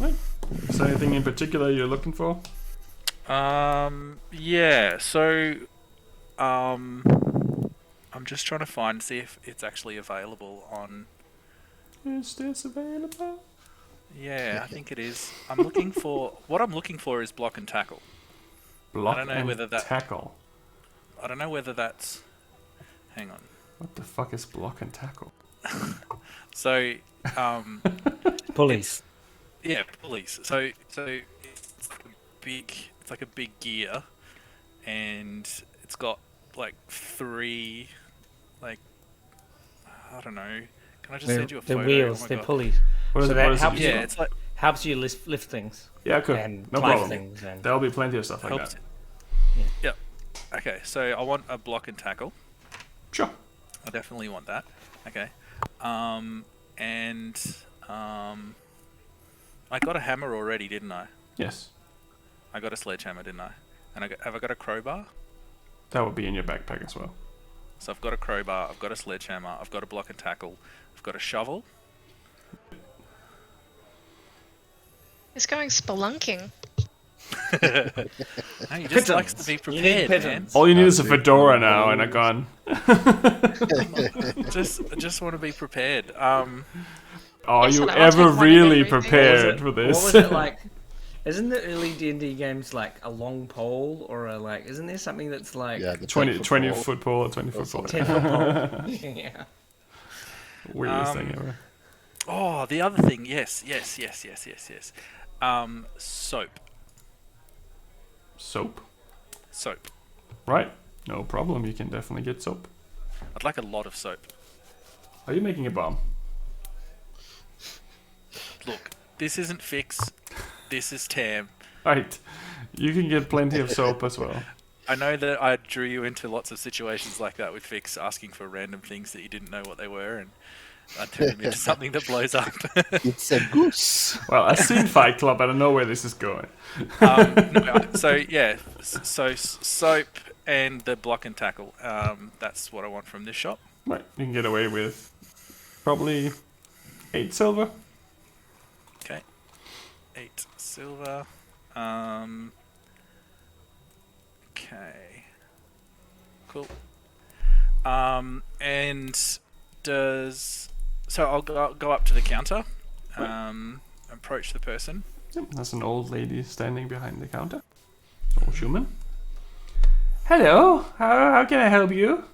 G: Right. Is there anything in particular you're looking for?
E: So I'm just trying to see if it's actually available on.
G: Is this available?
E: Yeah, I think it is. What I'm looking for is block and tackle.
G: Block
E: don't know
G: and
E: whether that-
G: tackle.
E: I don't know whether that's. Hang on.
G: What the fuck is block and tackle?
E: So,
D: Police.
E: yeah, pulleys. So it's like a big gear, and it's got like 3, I don't know. Can I just send you a
D: They're
E: photo?
D: wheels.
E: Oh my
D: They're
E: God.
D: pulleys.
G: What is
D: So
G: it?
D: that
G: What is
D: helps
G: it?
D: you.
E: Yeah, it's like
D: Helps you lift things.
G: Yeah, cool.
D: And
G: No
D: climb
G: problem.
D: things and.
G: There'll be plenty of stuff like
E: helps.
G: that.
E: Yep. Okay, so I want a block and tackle.
G: Sure.
E: I definitely want that. Okay. I got a hammer already, didn't I?
G: Yes.
E: I got a sledgehammer, didn't I? And have I got a crowbar?
G: That would be in your backpack as well.
E: So I've got a crowbar, I've got a sledgehammer, I've got a block and tackle, I've got a shovel.
B: It's going spelunking.
E: No, he just likes to be
D: You need
E: prepared, man.
D: pigeons.
G: All you need is a fedora now and a gun.
E: Just want to be prepared.
G: Are
B: Yes,
G: you
B: and I'll
G: ever
B: take one of
G: really
B: everything.
G: prepared for
D: What
G: this?
D: was it like? Isn't the early D&D games like a long pole or isn't there something that's like
F: Yeah, the
G: 20
F: football.
G: foot pole or 20 foot pole.
D: 10 foot pole? Yeah.
G: Weirdest thing ever.
E: Oh, the other thing, yes. Soap.
G: Soap. Right. No problem. You can definitely get soap.
E: I'd like a lot of soap.
G: Are you making a bomb?
E: Look, this isn't Fix. This is Tam.
G: Right. You can get plenty of soap as well.
E: I know that I drew you into lots of situations like that with Fix, asking for random things that you didn't know what they were, and I turned them into something that blows up.
F: It's a goose.
G: Well, I've seen Fight Club. I don't know where this is going.
E: So soap, and the block and tackle. That's what I want from this shop.
G: Right, you can get away with probably 8 silver.
E: Okay, 8 silver. Okay, cool. And so I'll go up to the counter, approach the person.
G: Yep, there's an old lady standing behind the counter. Old human. Hello, how can I help you?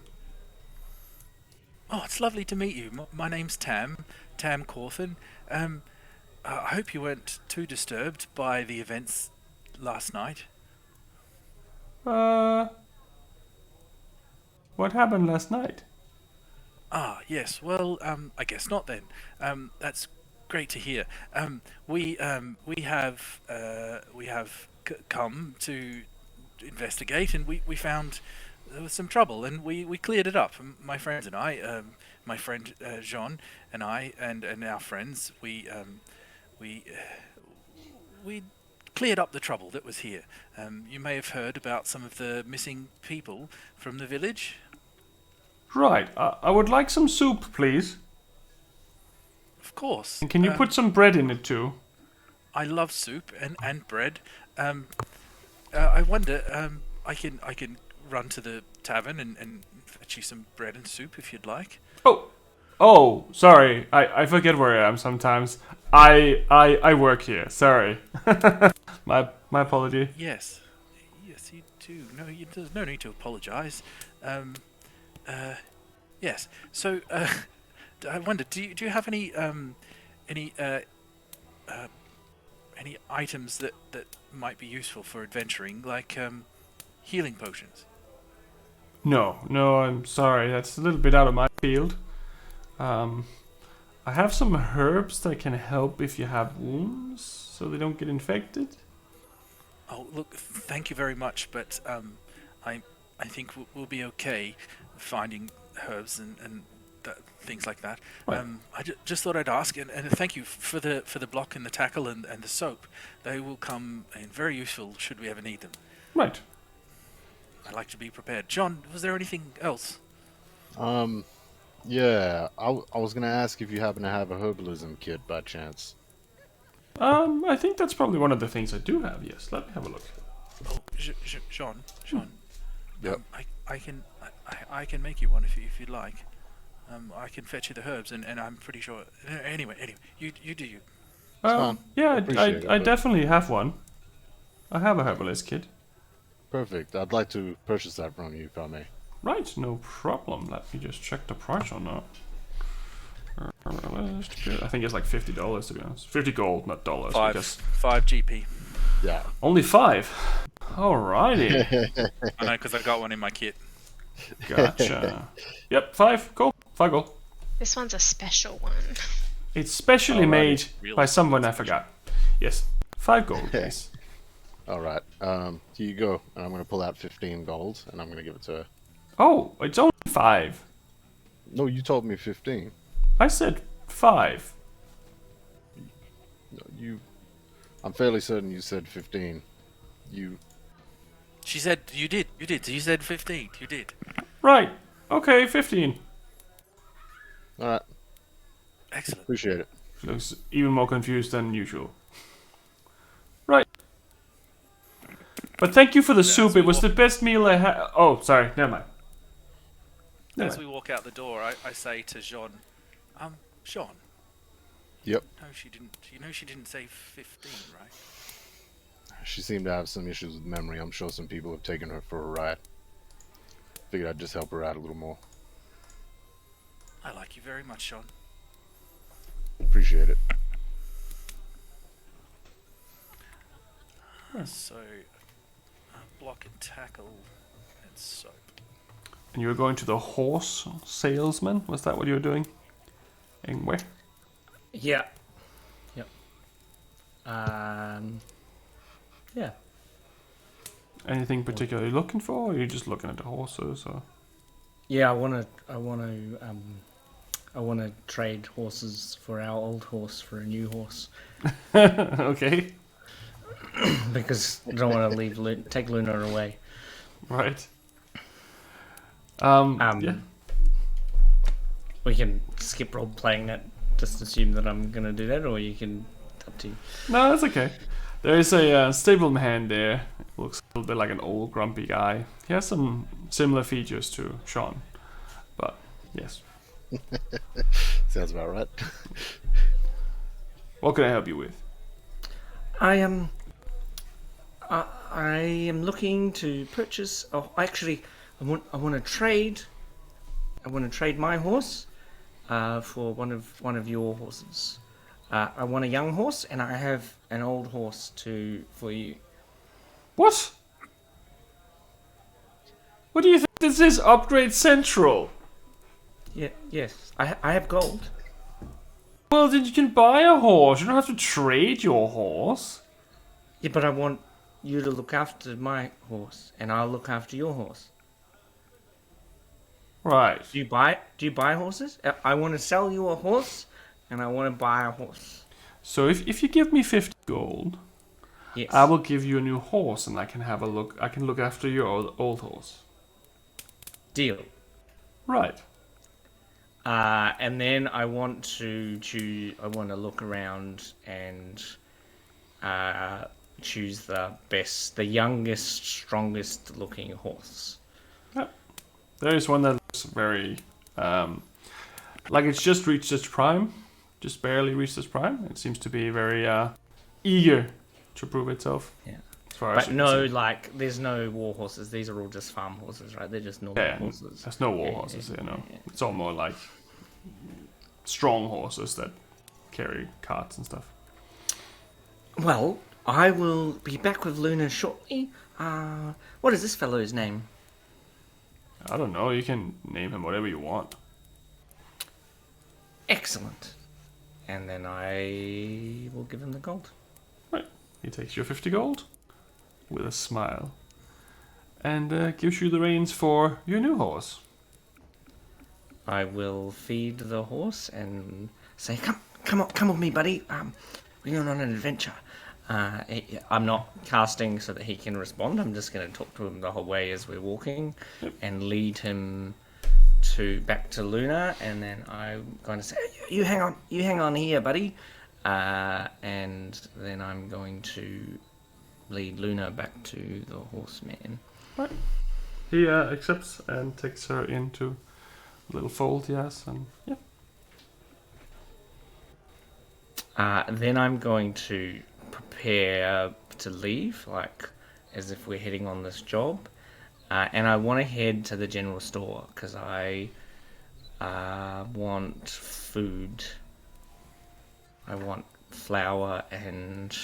E: Oh, it's lovely to meet you. My name's Tam Cawthon. I hope you weren't too disturbed by the events last night.
G: What happened last night?
E: Ah, yes. Well, I guess not then. That's great to hear. We have come to investigate, and we found there was some trouble, and we cleared it up. My friends and I, my friend Jean and I, and our friends, we cleared up the trouble that was here. You may have heard about some of the missing people from the village.
G: Right, I would like some soup, please.
E: Of course.
G: And can you put some bread in it too?
E: I love soup and bread. I wonder, I can run to the tavern and fetch you some bread and soup if you'd like.
G: Oh, sorry. I forget where I am sometimes. I work here. Sorry. my apology.
E: Yes, you do. No, there's no need to apologise. Yes. So, I wonder, do you have any items that might be useful for adventuring, like healing potions?
G: No, I'm sorry. That's a little bit out of my field. I have some herbs that can help if you have wounds, so they don't get infected.
E: Oh, look, thank you very much, but I think we'll be okay finding herbs and things like that.
G: Right.
E: I just thought I'd ask, and thank you for the block and the tackle and the soap. They will come in very useful should we ever need them.
G: Right.
E: I'd like to be prepared. John, was there anything else?
F: Yeah, I was gonna ask if you happen to have a herbalism kit by chance.
G: I think that's probably one of the things I do have. Yes, let me have a look.
E: Oh, John.
F: Yep.
E: I can make you one if you'd like. I can fetch you the herbs, and I'm pretty sure. Anyway, you do you.
F: fine.
G: Yeah,
F: Appreciate it,
G: I
F: but-
G: definitely have one. I have a herbalist kit.
F: Perfect. I'd like to purchase that from you if I may.
G: Right, no problem. Let me just check the price on that. Herbalist kit. I think it's like $50 to be honest. 50 gold, not dollars. Because
E: 5 GP.
F: Yeah.
G: only 5. Alrighty.
E: I know, because I got one in my kit.
G: Gotcha. Yep, 5. Cool. 5 gold.
B: This one's a special one.
G: It's specially
F: Alrighty.
G: made
E: Really
G: by someone I forgot. Yes. 5 gold, please.
F: All right. Here you go. And I'm gonna pull out 15 gold, and I'm gonna give it to her.
G: Oh, it's only 5.
F: No, you told me 15.
G: I said 5.
F: No, I'm fairly certain you said 15.
E: She said you did. You said 15. You did.
G: Right. Okay, 15.
F: All right.
E: Excellent.
F: Appreciate it.
G: She looks even more confused than usual. Right. But thank you for the soup. It was the best meal I had. Oh, sorry. Never mind.
E: As we walk out the door, I say to Jean, Jean.
F: Yep.
E: No, she didn't. You know she didn't say 15, right?
F: She seemed to have some issues with memory. I'm sure some people have taken her for a ride. Figured I'd just help her out a little more.
E: I like you very much, Jean.
F: Appreciate it.
E: So, block and tackle and soap.
G: And you were going to the horse salesman? Was that what you were doing? Ingue?
D: Yeah. Yep. Yeah.
G: Anything particular you're looking for, or are you just looking at the horses? Or?
D: Yeah, I want to trade horses for our old horse for a new horse
G: Okay.
D: because I don't want to take Luna away.
G: Right. Yeah.
D: We can skip role playing that. Just assume that I'm gonna do that, or you can. Up to you.
G: No, that's okay. There is a stableman hand there. Looks a little bit like an old grumpy guy. He has some similar features to Sean, but yes.
F: Sounds about right.
G: What can I help you with?
D: I am looking to purchase. Oh, actually, I want to trade. I want to trade my horse for one of your horses. I want a young horse, and I have an old horse for you.
G: What? What do you think this is? Upgrade Central?
D: Yeah, yes. I have gold.
G: Well, then you can buy a horse. You don't have to trade your horse.
D: Yeah, but I want you to look after my horse, and I'll look after your horse.
G: Right.
D: Do you buy horses? I want to sell you a horse, and I want to buy a horse.
G: So if you give me 50 gold,
D: Yes.
G: I will give you a new horse, and I can have a look. I can look after your old horse.
D: Deal.
G: Right.
D: And then I want to choose. I want to look around and choose the best, the youngest, strongest looking horse.
G: Yep. There is one that looks very, like it's just reached its prime, just barely reached its prime. It seems to be very eager to prove itself.
D: Yeah.
G: As far as
D: But
G: you
D: no,
G: can see.
D: like, there's no war horses. These are all just farm horses, right? They're just normal
G: Yeah,
D: horses.
G: there's no war
D: Yeah,
G: horses,
D: yeah,
G: you know.
D: yeah.
G: It's all more like strong horses that carry carts and stuff.
D: Well, I will be back with Luna shortly. What is this fellow's name?
G: I don't know. You can name him whatever you want.
D: Excellent. And then I will give him the gold.
G: Right. He takes your 50 gold with a smile and gives you the reins for your new horse.
D: I will feed the horse and say, "Come with me, buddy. We're going on an adventure." I'm not casting so that he can respond. I'm just going to talk to him the whole way as we're walking, and lead him back to Luna. And then I'm going to say, "You hang on here, buddy." And then I'm going to lead Luna back to the horseman.
G: Right. He accepts and takes her into a little fold he has, and yeah.
D: Then I'm going to prepare to leave, like as if we're heading on this job. And I want to head to the general store because I want food. I want flour and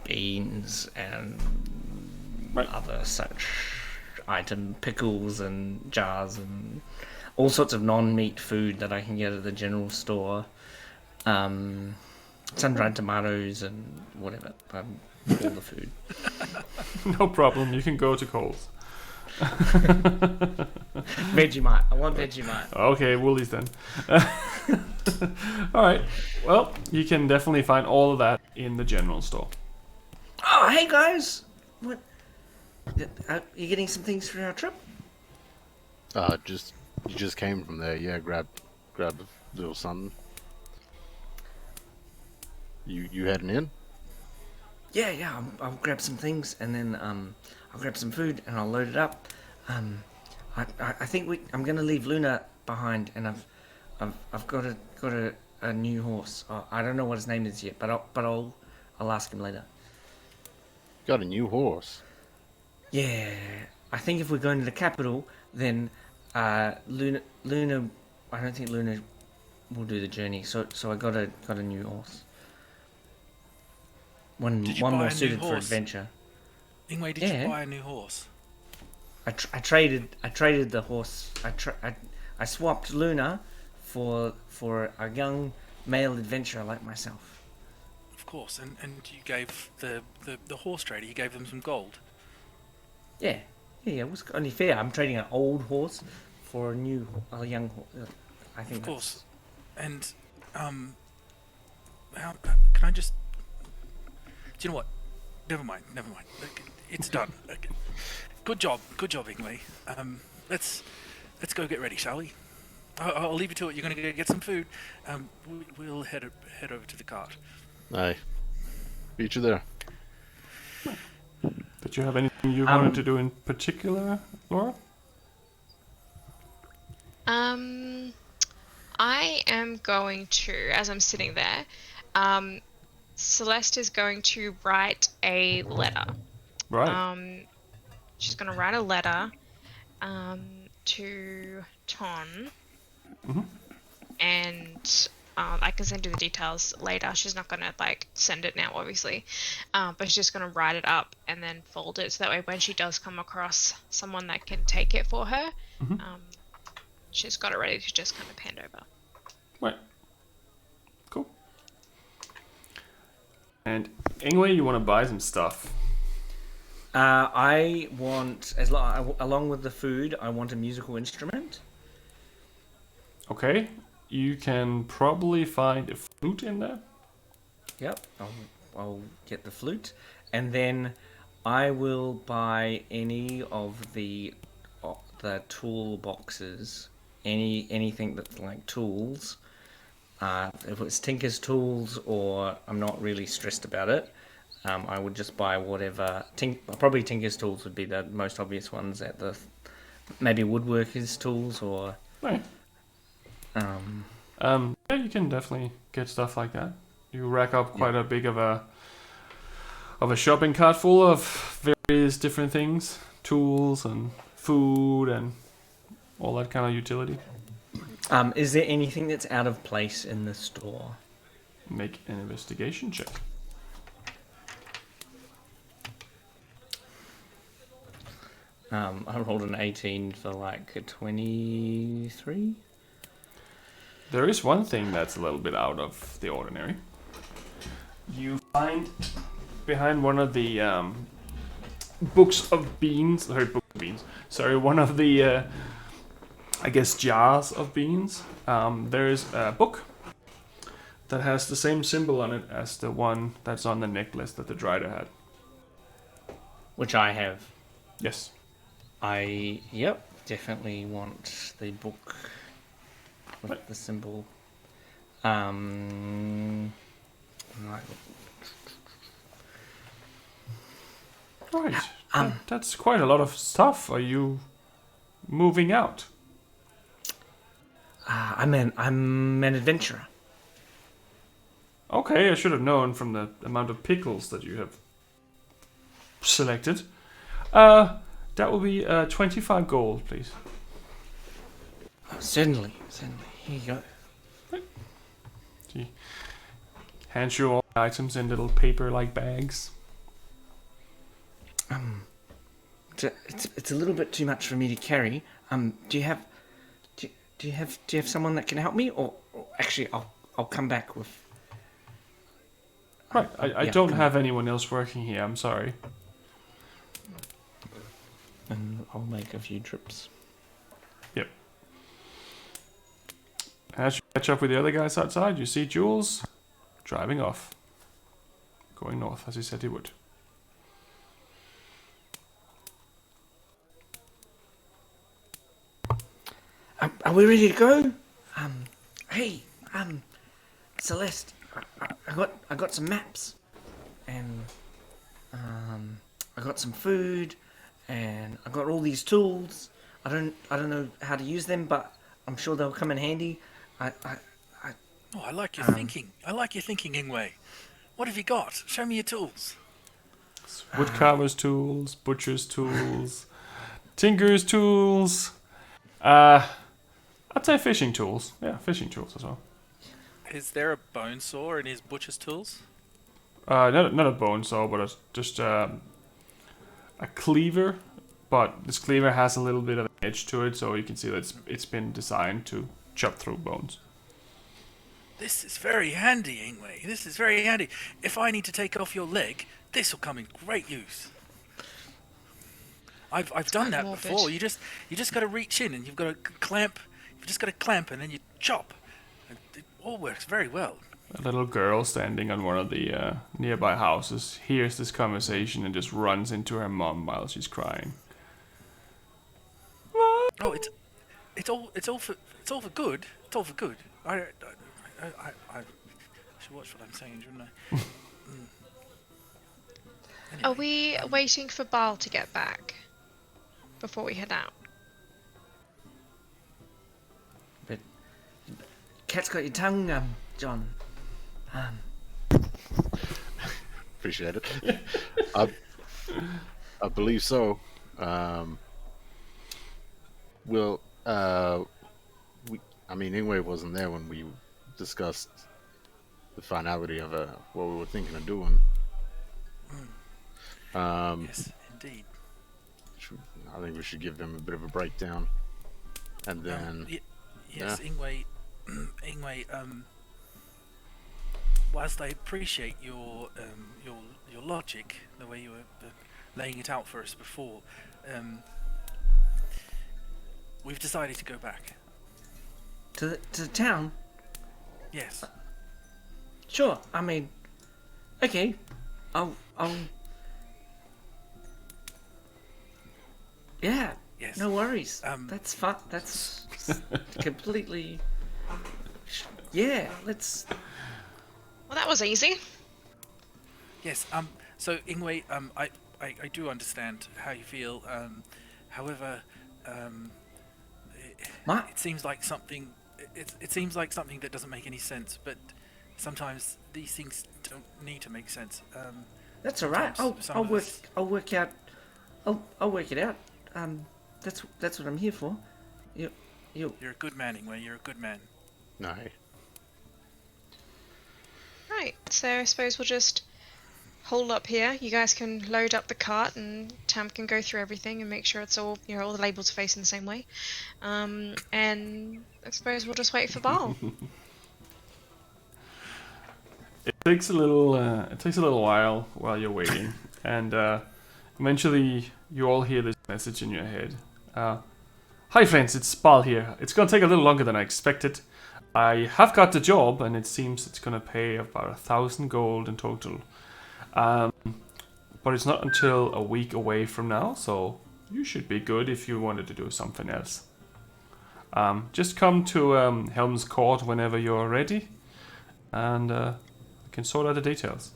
D: beans and other such pickles and jars and all sorts of non-meat food that I can get at the general store. Sun-dried tomatoes and whatever. All the food.
G: No problem. You can go to Coles.
D: Vegemite. I want Vegemite.
G: Okay, Woolies then. Alright. Well, you can definitely find all of that in the general store.
D: Oh, hey guys! What? Are you getting some things for our trip?
F: You just came from there. Yeah, grab a little something. You heading in?
D: Yeah. I'll grab some things and then I'll grab some food and I'll load it up. I think I'm gonna leave Luna behind, and I've got a new horse. I don't know what his name is yet, but I'll ask him later.
F: Got a new horse.
D: Yeah, I think if we're going to the capital, then Luna. I don't think Luna will do the journey. So I got a new horse. One more suited for adventure.
E: Ingwe, did you buy a new horse?
D: I traded the horse. I swapped Luna for a young male adventurer like myself.
E: Of course, and you gave the horse trader, you gave them some gold.
D: Yeah, it was only fair. I'm trading an old horse for a young horse. I think.
E: Of course, and how can I just? Do you know what? Never mind. It's done. Good job, Ingue. Let's go get ready, shall we? I'll leave you to it. You're gonna go get some food. We'll head over to the cart.
F: Aye. Beat you there.
G: Did you have anything you wanted to do in particular, Laura?
B: I am going to, as I'm sitting there, Celeste is going to write a letter.
G: Right.
B: She's going to write a letter to Ton, and I can send you the details later. She's not going to send it now, obviously, but she's just going to write it up and then fold it so that way when she does come across someone that can take it for her, she's got it ready to just kind of hand over.
G: Right. Cool. And Ingue, you want to buy some stuff?
D: I want, along with the food, I want a musical instrument.
G: Okay. You can probably find a flute in there.
D: Yep. I'll get the flute, and then I will buy any of the tool boxes, anything that's like tools. If it's Tinker's tools, or I'm not really stressed about it, I would just buy whatever. Probably Tinker's tools would be the most obvious ones. Maybe woodworker's tools or.
G: Right. Yeah, you can definitely get stuff like that. You rack up quite a big of a shopping cart full of various different things, tools and food and all that kind of utility.
D: Is there anything that's out of place in the store?
G: Make an investigation check.
D: I rolled an 18 for a 23.
G: There is one thing that's a little bit out of the ordinary. You find behind one of the books of beans, one of the, I guess, jars of beans, there is a book that has the same symbol on it as the one that's on the necklace that the Drider had.
D: Which I have.
G: Yes.
D: Definitely want the book with the symbol.
G: Right. That's quite a lot of stuff. Are you moving out?
D: I'm an adventurer.
G: Okay, I should have known from the amount of pickles that you have selected. That will be 25 gold, please.
D: Certainly. Here you go.
G: She hands you all the items in little paper-like bags.
D: It's a little bit too much for me to carry. Do you have someone that can help me, or actually I'll come back with.
G: Right, I don't have anyone else working here. I'm sorry.
D: And I'll make a few trips.
G: Yep. As you catch up with the other guys outside, you see Jules driving off, going north as he said he would.
D: Are we ready to go? Hey, Celeste, I got some maps, and I got some food, and I got all these tools. I don't know how to use them, but I'm sure they'll come in handy.
E: I like your thinking. I like your thinking, Ingue. What have you got? Show me your tools.
G: Woodcarver's tools, butcher's tools, tinker's tools. I'd say fishing tools. Yeah, fishing tools as well.
E: Is there a bone saw in his butcher's tools?
G: Not a bone saw, but just a cleaver. But this cleaver has a little bit of an edge to it, so you can see that it's been designed to chop through bones.
E: This is very handy, Ingue. This is very handy. If I need to take off your leg, this will come in great use. I've done that before. You just got to reach in and you've got to clamp. You've just got to clamp and then you chop. It all works very well.
G: A little girl standing on one of the nearby houses hears this conversation and just runs into her mom while she's crying.
E: Oh, it's all for good. It's all for good. I should watch what I'm saying, shouldn't I?
B: Are
E: Anyway,
B: we waiting for Baal to get back before we head out?
D: But cat's got your tongue, John.
F: Appreciate it. I believe so. Well, Ingwe wasn't there when we discussed the finality of what we were thinking of doing.
E: yes, indeed.
F: I think we should give him a bit of a breakdown, and then
E: Yes, Ingwe, whilst I appreciate your logic, the way you were laying it out for us before, we've decided to go back.
D: To the town?
E: Yes.
D: Sure. I mean, okay. I'll. Yeah.
E: Yes.
D: No worries. That's fun. That's completely. Yeah. Let's.
B: Well, that was easy.
E: Yes. So Ingwe, I do understand how you feel. However, it seems like something. It seems like something that doesn't make any sense. But sometimes these things don't need to make sense.
D: That's all right. I'll work out. I'll work it out. That's what I'm here for. You're
E: a good man, Ingwe. You're a good man.
F: No.
B: Right, so I suppose we'll just hold up here. You guys can load up the cart, and Tam can go through everything and make sure it's all, all the labels are facing the same way. And I suppose we'll just wait for Baal.
G: It takes a little while you're waiting, and eventually you all hear this message in your head. Hi friends, it's Baal here. It's gonna take a little longer than I expected. I have got the job, and it seems it's gonna pay about 1,000 gold in total. But it's not until a week away from now, so you should be good if you wanted to do something else. Just come to Helm's Court whenever you're ready, and we can sort out the details.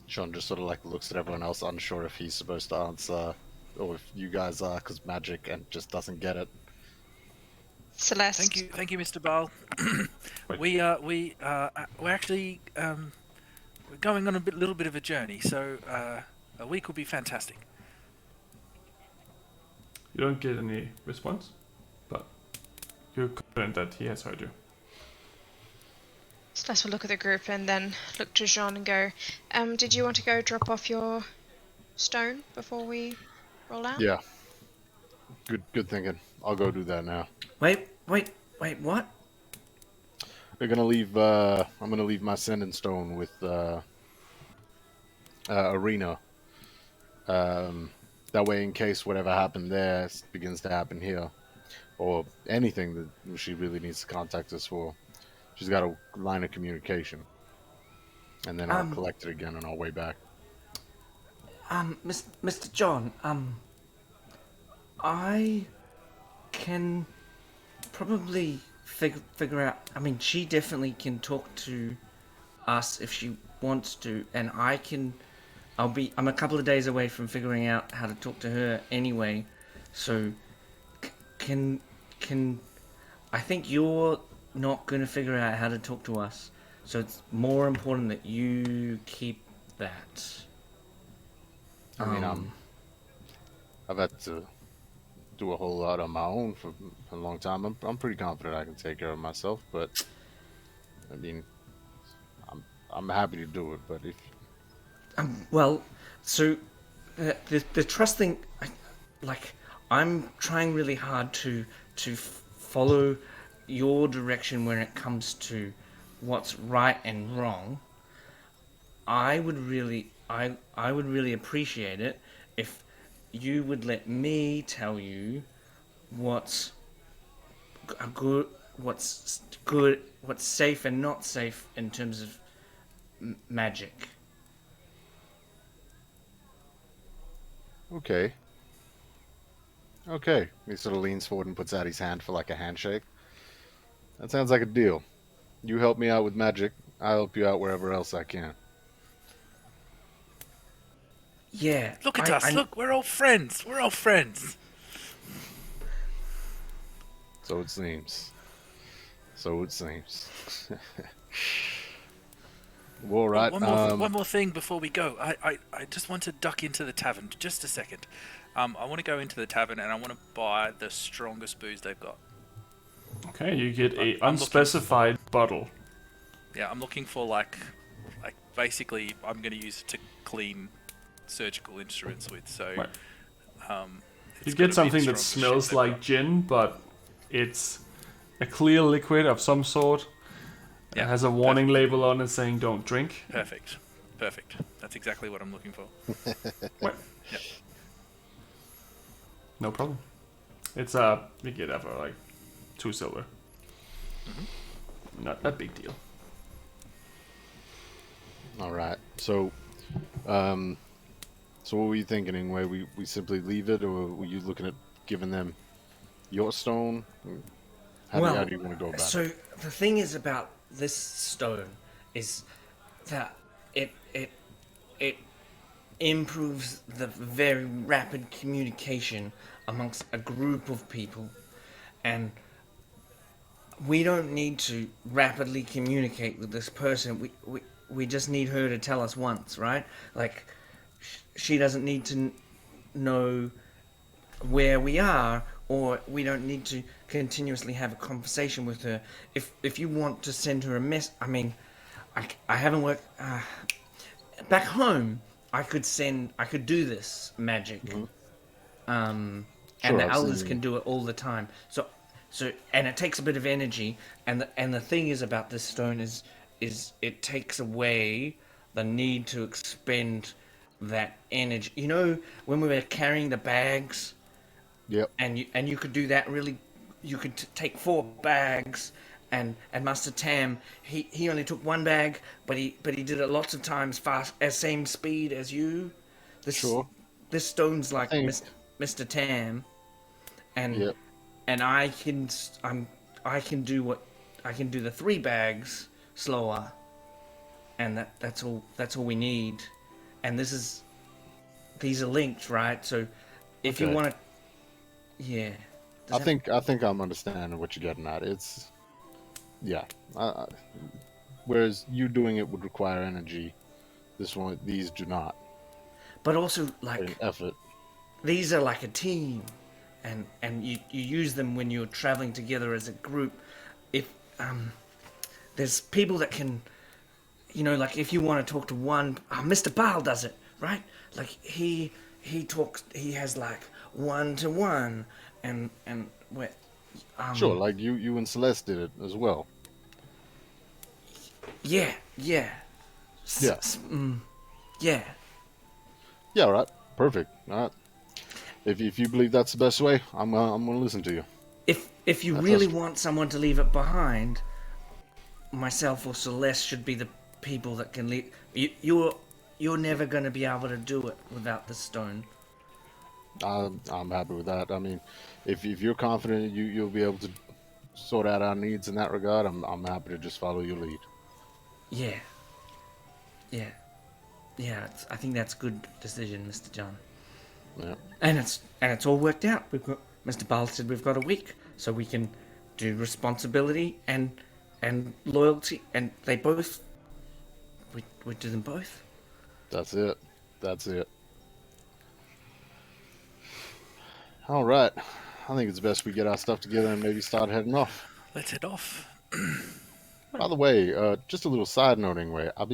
F: Sean just sort of like looks at everyone else, unsure if he's supposed to answer or if you guys are, because magic, and just doesn't get it.
B: Celeste.
E: Thank you, Mr. Baal. We're actually we're going on a little bit of a journey, so a week will be fantastic.
G: You don't get any response, but you're confident that he has heard you.
B: Celeste will look at the group and then look to Jean and go, did you want to go drop off your stone before we roll out?
F: Yeah. Good thinking. I'll go do that now.
D: Wait, what?
F: We're gonna leave. I'm gonna leave my sending stone with Irina. That way, in case whatever happened there begins to happen here, or anything that she really needs to contact us for, she's got a line of communication. And then I'll collect it again on our way back.
D: Mr. John, I can probably figure out. I mean, she definitely can talk to us if she wants to, and I'm a couple of days away from figuring out how to talk to her anyway. So, can I think you're not going to figure out how to talk to us. So it's more important that you keep that.
F: I mean, I've had to do a whole lot on my own for a long time. I'm pretty confident I can take care of myself, but I mean, I'm happy to do it. But if
D: well, so the trust thing, I'm trying really hard to follow your direction when it comes to what's right and wrong. I would really appreciate it if you would let me tell you what's good, what's safe and not safe in terms of magic.
F: Okay. Okay. He sort of leans forward and puts out his hand for like a handshake. That sounds like a deal. You help me out with magic, I'll help you out wherever else I can.
D: Yeah.
E: Look at us. Look, we're all friends. We're all friends.
F: So it seems. So it seems. All right.
E: One more thing before we go. I just want to duck into the tavern just a second. I want to go into the tavern and I want to buy the strongest booze they've got.
G: Okay, you get a
E: I'm
G: unspecified bottle.
E: Yeah, I'm looking for like basically I'm going to use it to clean surgical instruments with. So,
G: Right. You
E: it's
G: get
E: gotta be the
G: something that
E: strongest
G: smells
E: shit they've
G: like
E: got.
G: gin, but it's a clear liquid of some sort.
E: Yeah,
G: It has a warning
E: perfect.
G: label on it saying "Don't drink."
E: Perfect. That's exactly what I'm looking for.
G: Right.
E: Yep.
G: No problem. It's you get that for like 2 silver. Not a big deal.
F: All right. So, so what were you thinking, Ingwe? We simply leave it, or were you looking at giving them your stone? How do you want to go about
D: so
F: it?
D: the thing is about this stone is that it improves the very rapid communication amongst a group of people, and we don't need to rapidly communicate with this person. We just need her to tell us once, right? Like, she doesn't need to know where we are, or we don't need to continuously have a conversation with her. If you want to send her a I mean, I haven't worked back home. I could do this magic, and the
F: I've
D: elders
F: seen-
D: can do it all the time. So and it takes a bit of energy. And the thing is about this stone is it takes away the need to expend that energy. You know, when we were carrying the bags,
F: Yep.
D: and you could do that really. You could take 4 bags, and Master Tam he only took 1 bag, but he did it lots of times fast, at same speed as you.
F: Sure.
D: This stone's like
F: think-
D: Mr. Tam, and
F: Yep.
D: and I can do the 3 bags slower, and that's all we need, and these are linked, right? So if you
F: Okay.
D: want to, yeah.
F: I think I'm understanding what you're getting at. It's, yeah. Whereas you doing it would require energy. These do not.
D: But also,
F: An
D: like,
F: effort.
D: these are like a team, and you use them when you're traveling together as a group. If there's people that can, you know, like if you want to talk to one, Mr. Baal does it, right? Like he talks, he has like 1-to-1, and where,
F: Sure, like you and Celeste did it as well.
D: yeah.
F: Yeah.
D: Yeah.
F: Yeah, all right. Perfect. All right. If you believe that's the best way, I'm gonna listen to you.
D: If you
F: That's
D: really
F: us.
D: want someone to leave it behind, myself or Celeste should be the people that can leave. You're never going to be able to do it without the stone.
F: I'm happy with that. I mean, if you're confident you'll be able to sort out our needs in that regard, I'm happy to just follow your lead.
D: Yeah. I think that's a good decision, Mr. John.
F: Yeah.
D: And it's all worked out. We've got Mr. Baal said we've got a week, so we can do responsibility and loyalty, and they both. We do them both.
F: That's it. That's it. All right. I think it's best we get our stuff together and maybe start heading off.
E: Let's head off.
F: By the way, just a little side noting way. I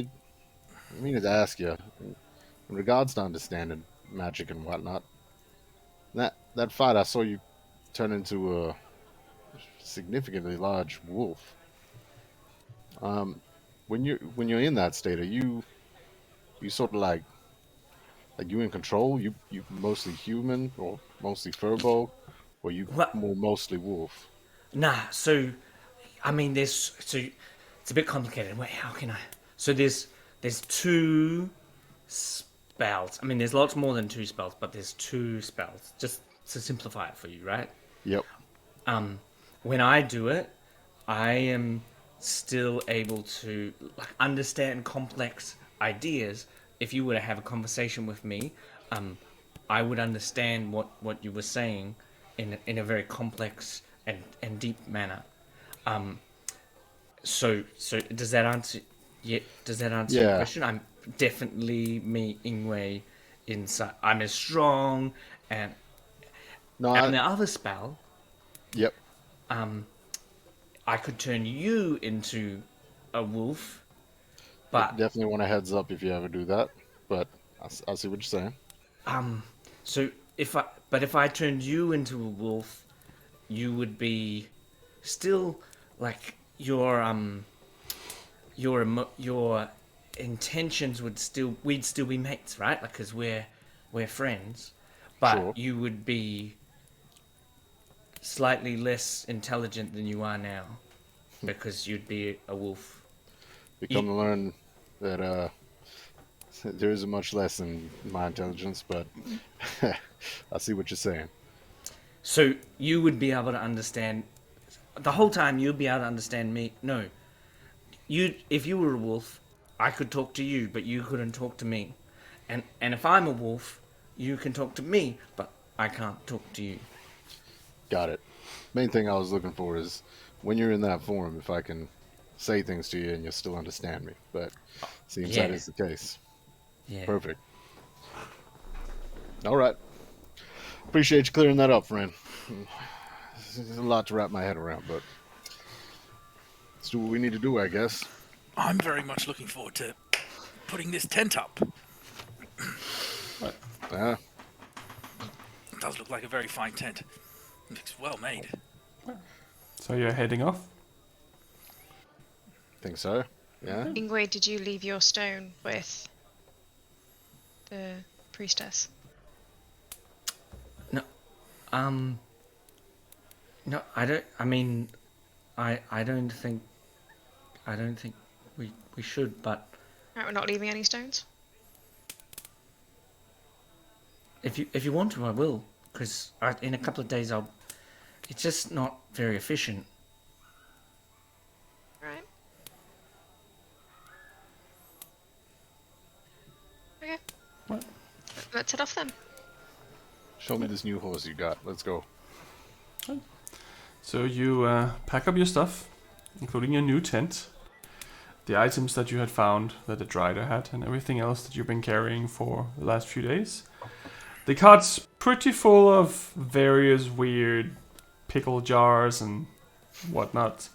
F: meaning to ask you, in regards to understanding magic and whatnot, that fight I saw you turn into a significantly large wolf. When you're in that state, are you sort of like you in control? You mostly human or mostly furbolg, or you
D: Well-
F: more mostly wolf?
D: Nah, so I mean, it's a bit complicated. Wait, how can I? So there's 2 spells. I mean, there's lots more than 2 spells, but there's 2 spells. Just to simplify it for you, right?
F: Yep.
D: When I do it, I am still able to understand complex ideas. If you were to have a conversation with me, I would understand what you were saying in a very complex and deep manner. So does that answer? Yeah, does that answer your question? I'm definitely me, Ingue, inside. I'm as strong and the other spell.
F: Yep.
D: I could turn you into a wolf, but
F: Definitely want a heads up if you ever do that. But I see what you're saying.
D: so if I turned you into a wolf, you would be still like your intentions we'd still be mates, right? Like, because we're friends, but
F: Sure.
D: you would be slightly less intelligent than you are now, because you'd be a wolf.
F: We come to learn that there isn't much less in my intelligence, but I see what you're saying.
D: So you would be able to understand the whole time. You'd be able to understand me. No, if you were a wolf, I could talk to you, but you couldn't talk to me. And if I'm a wolf, you can talk to me, but I can't talk to you.
F: Got it. Main thing I was looking for is when you're in that form, if I can say things to you and you'll still understand me. But seems that is the case.
D: Yeah.
F: Perfect. All right. Appreciate you clearing that up, friend. There's a lot to wrap my head around, but let's do what we need to do, I guess.
E: I'm very much looking forward to putting this tent up.
F: Yeah.
E: It does look like a very fine tent. Looks well made.
G: So you're heading off?
F: Think so. Yeah.
B: Ingue, did you leave your stone with the priestess?
D: No, I don't. I mean, I don't think we should. But
B: Right, we're not leaving any stones.
D: if you want to, I will. Because in a couple of days, It's just not very efficient.
B: Right. Okay.
G: What?
B: Let's head off then.
F: Show me this new horse you got. Let's go.
G: So you pack up your stuff, including your new tent, the items that you had found that the Drider had, and everything else that you've been carrying for the last few days. The cart's pretty full of various weird pickle jars and whatnot,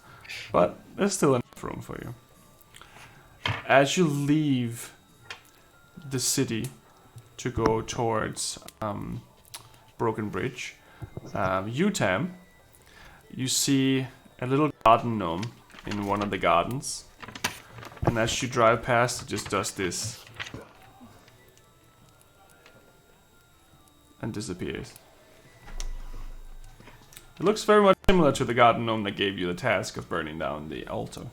G: but there's still enough room for you. As you leave the city to go towards Broken Bridge, Utam, you see a little garden gnome in one of the gardens, and as you drive past, it just does this and disappears. It looks very much similar to the garden gnome that gave you the task of burning down the altar.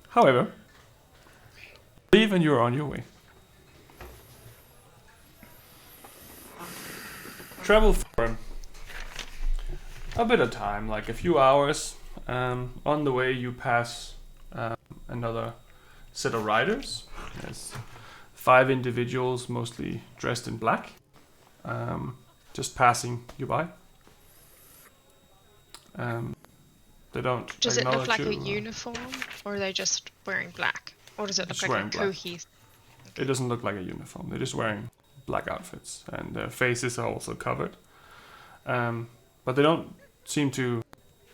G: However, leave and you're on your way. Travel for a bit of time, like a few hours. On the way you pass another set of riders. There's 5 individuals, mostly dressed in black, just passing you by. They don't
B: Does it look
G: acknowledge
B: like
G: you,
B: a uniform, or are they just wearing black? Or does it look
G: Just
B: like a
G: wearing black.
B: cohesive?
G: It doesn't look like a uniform. They're just wearing black outfits, and their faces are also covered. But they don't seem to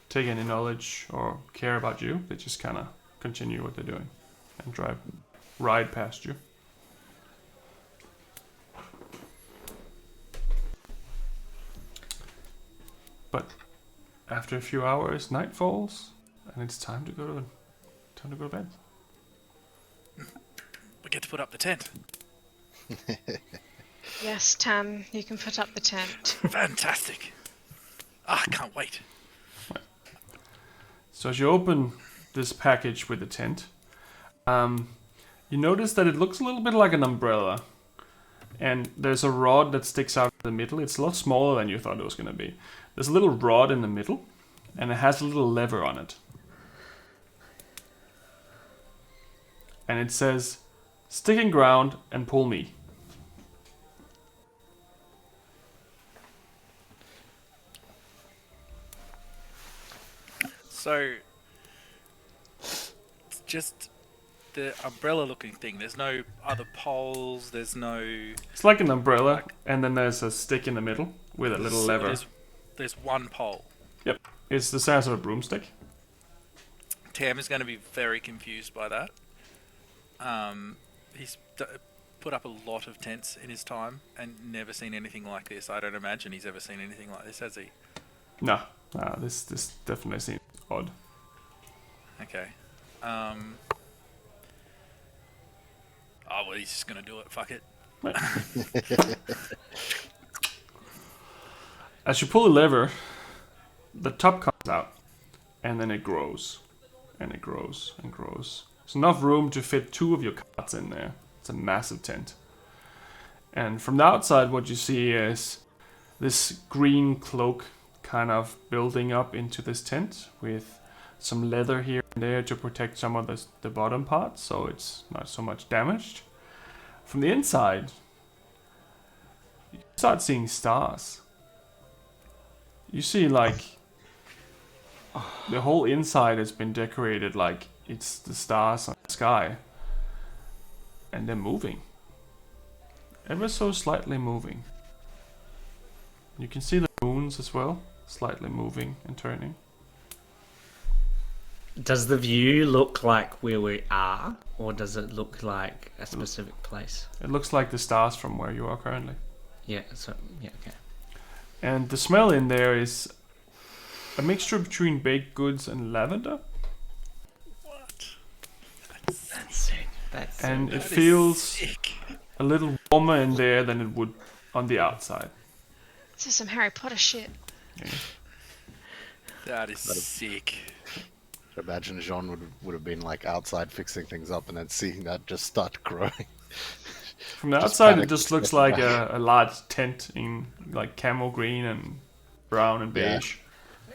G: take any knowledge or care about you. They just kind of continue what they're doing and ride past you. But after a few hours, night falls, and it's time to go to bed.
E: We get to put up the tent.
B: Yes, Tam, you can put up the tent.
E: Fantastic. I can't wait.
G: So as you open this package with the tent, you notice that it looks a little bit like an umbrella. And there's a rod that sticks out in the middle. It's a lot smaller than you thought it was going to be. There's a little rod in the middle, and it has a little lever on it. And it says, "Sticking ground and pull me."
E: So, it's just the umbrella-looking thing. There's no other poles. There's no.
G: It's like an umbrella, and then there's a stick in the middle with a little lever.
E: There's one pole.
G: Yep, it's the size of a broomstick.
E: Tam is going to be very confused by that. He's put up a lot of tents in his time and never seen anything like this. I don't imagine he's ever seen anything like this, has he?
G: No, this definitely seems odd.
E: Okay. Oh, well, he's just going to do it. Fuck it.
G: Right. As you pull the lever, the top comes out, and then it grows, and it grows, and grows. There's enough room to fit 2 of your carts in there. It's a massive tent. And from the outside, what you see is this green cloak kind of building up into this tent with some leather here and there to protect some of the bottom part, so it's not so much damaged. From the inside, you start seeing stars. You see, like, the whole inside has been decorated like it's the stars on the sky. And they're moving. Ever so slightly moving. You can see the moons as well, slightly moving and turning.
D: Does the view look like where we are, or does it look like a specific place?
G: It looks like the stars from where you are currently.
D: Yeah, so, yeah, okay.
G: And the smell in there is a mixture between baked goods and lavender.
E: What?
D: That's sick. That's
G: And
D: sick.
G: it feels a little warmer in there than it would on the outside.
B: This is some Harry Potter shit.
G: Yeah.
E: That is sick.
F: I imagine Jean would have been like outside fixing things up and then seeing that just start growing.
G: From the
F: Just
G: outside, it
F: panic.
G: just looks like a large tent in like camel green and brown and
F: Yeah.
G: beige.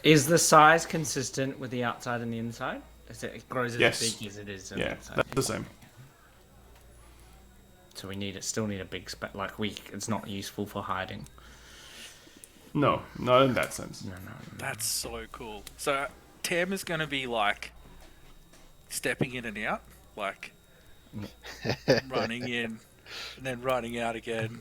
D: Is the size consistent with the outside and the inside? It grows as
G: Yes.
D: big as it is on
G: Yeah,
D: the outside.
G: that's the same.
D: So we still need a big space. Like it's not useful for hiding.
G: No, not in that sense.
D: No.
E: That's so cool. So Tam is going to be like stepping in and out, like running in and then running out again.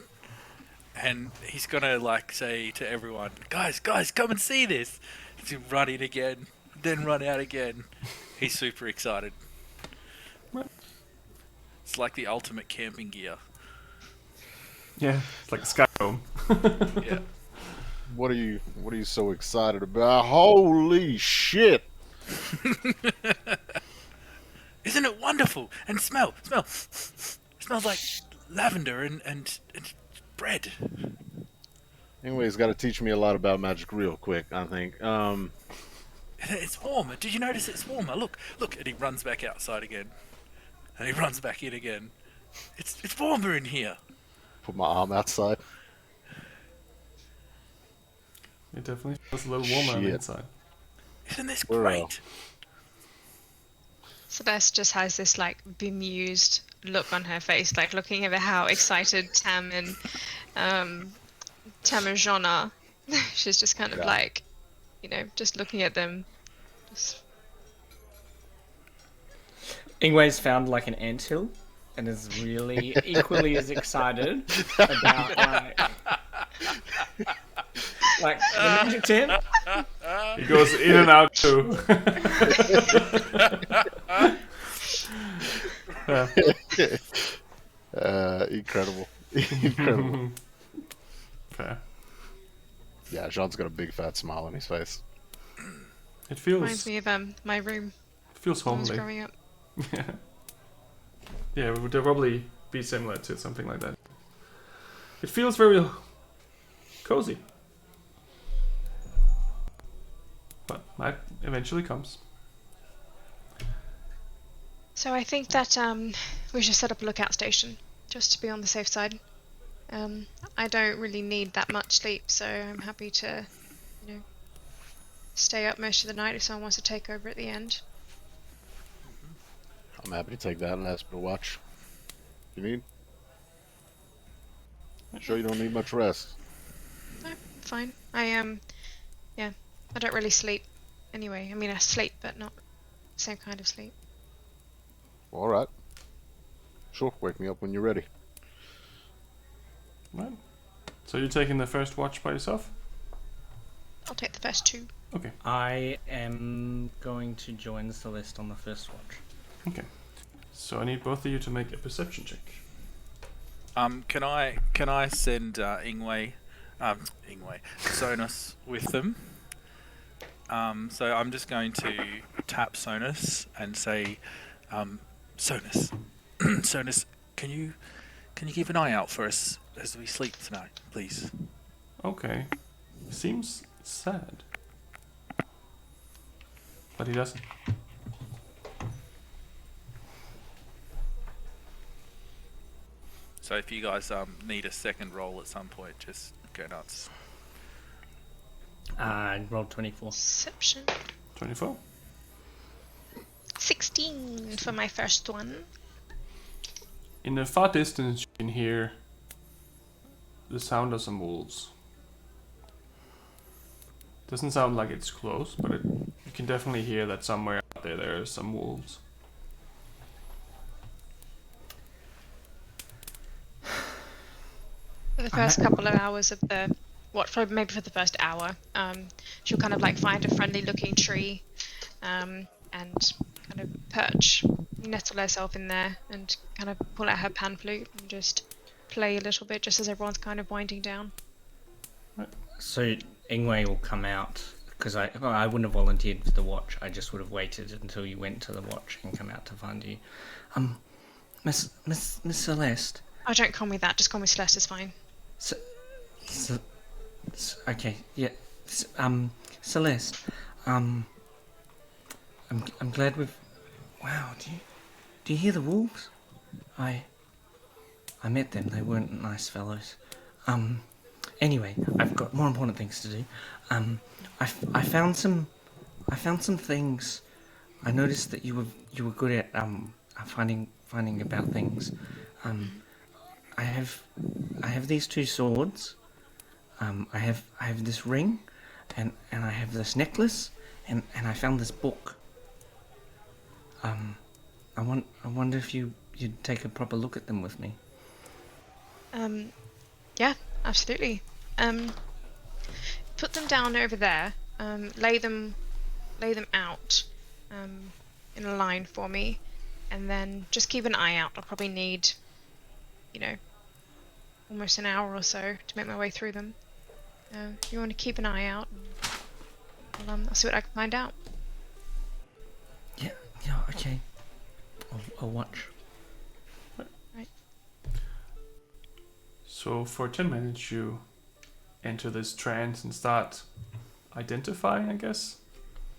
E: And he's going to like say to everyone, guys, come and see this. He's run in again, then run out again. He's super excited. It's like the ultimate camping gear.
G: Yeah, it's like a sky home.
E: Yeah.
F: What are you so excited about? Holy shit!
E: Isn't it wonderful? And smell. It smells like lavender and bread.
F: Anyway, he's got to teach me a lot about magic real quick, I think.
E: It's warmer. Did you notice it's warmer? Look. And he runs back outside again. And he runs back in again. It's warmer in here.
F: Put my arm outside.
G: It definitely feels a little warmer on the
F: Shit.
G: inside.
E: Isn't this
F: We're
E: great?
B: Celeste just has this like bemused look on her face, like looking over how excited Tam and Jean are. She's just kind of
F: Yeah.
B: like, just looking at them.
D: Ingwe's found like an anthill and is really equally as excited about like the magic tent.
G: It goes in and out too.
F: Incredible. Incredible.
G: Fair.
F: Yeah, Jean's got a big fat smile on his face.
G: It
B: Reminds
G: feels
B: me of my room
G: feels
B: when I was
G: homely.
B: growing up.
G: Yeah. Yeah, it would probably be similar to something like that. It feels very cozy. But night eventually comes.
B: So I think that we should set up a lookout station, just to be on the safe side. I don't really need that much sleep, so I'm happy to, stay up most of the night if someone wants to take over at the end.
F: I'm happy to take that last bit of watch. You need? Sure you don't need much rest.
B: No, fine. I don't really sleep anyway. I mean, I sleep, but not the same kind of sleep.
F: Alright. Sure, wake me up when you're ready.
G: Right. So you're taking the first watch by yourself?
B: I'll take the first 2.
G: Okay.
D: I am going to join Celeste on the first watch.
G: Okay. So I need both of you to make a perception check.
E: Can I send Ingue Sonos with them? So I'm just going to tap Sonos and say, Sonos, Sonos, can you keep an eye out for us as we sleep tonight, please?
G: Okay. Seems sad. But he doesn't.
E: So if you guys need a second roll at some point, just go nuts.
D: I rolled 24.
B: Perception.
G: 24.
B: 16 for my first one.
G: In the far distance, you can hear the sound of some wolves. Doesn't sound like it's close, but you can definitely hear that somewhere out there are some wolves.
B: For the first couple of hours of the maybe for the first hour, she'll kind of like find a friendly looking tree, and kind of nestle herself in there and kind of pull out her pan flute and just play a little bit just as everyone's kind of winding down.
D: So Ingwe will come out, because I wouldn't have volunteered for the watch. I just would have waited until you went to the watch and come out to find you. Miss Celeste.
B: Oh, don't call me that. Just call me Celeste. Is fine.
D: Okay, yeah. Celeste. I'm glad we've. Wow. Do you hear the wolves? I met them. They weren't nice fellows. Anyway, I've got more important things to do. I found some things. I noticed that you were good at finding about things. I have these 2 swords. I have this ring, and I have this necklace, and I found this book. I wonder if you'd take a proper look at them with me.
B: Yeah, absolutely. Put them down over there. Lay them out in a line for me, and then just keep an eye out. I'll probably need, almost an hour or so to make my way through them. If you want to keep an eye out, I'll see what I can find out.
D: Yeah, okay. I'll watch.
B: Right.
G: So for 10 minutes you enter this trance and start identifying, I guess?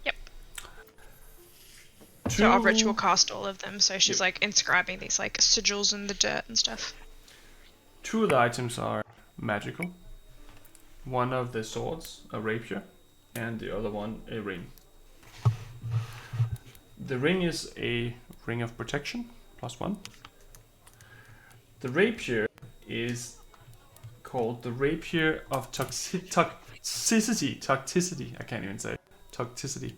B: Yep. So our ritual cast all of them, so she's like inscribing these like sigils in the dirt and stuff.
G: 2 of the items are magical. One of the swords, a rapier, and the other one, a ring. The ring is a ring of protection, +1. The rapier is called the Rapier of Toxicity. I can't even say toxicity.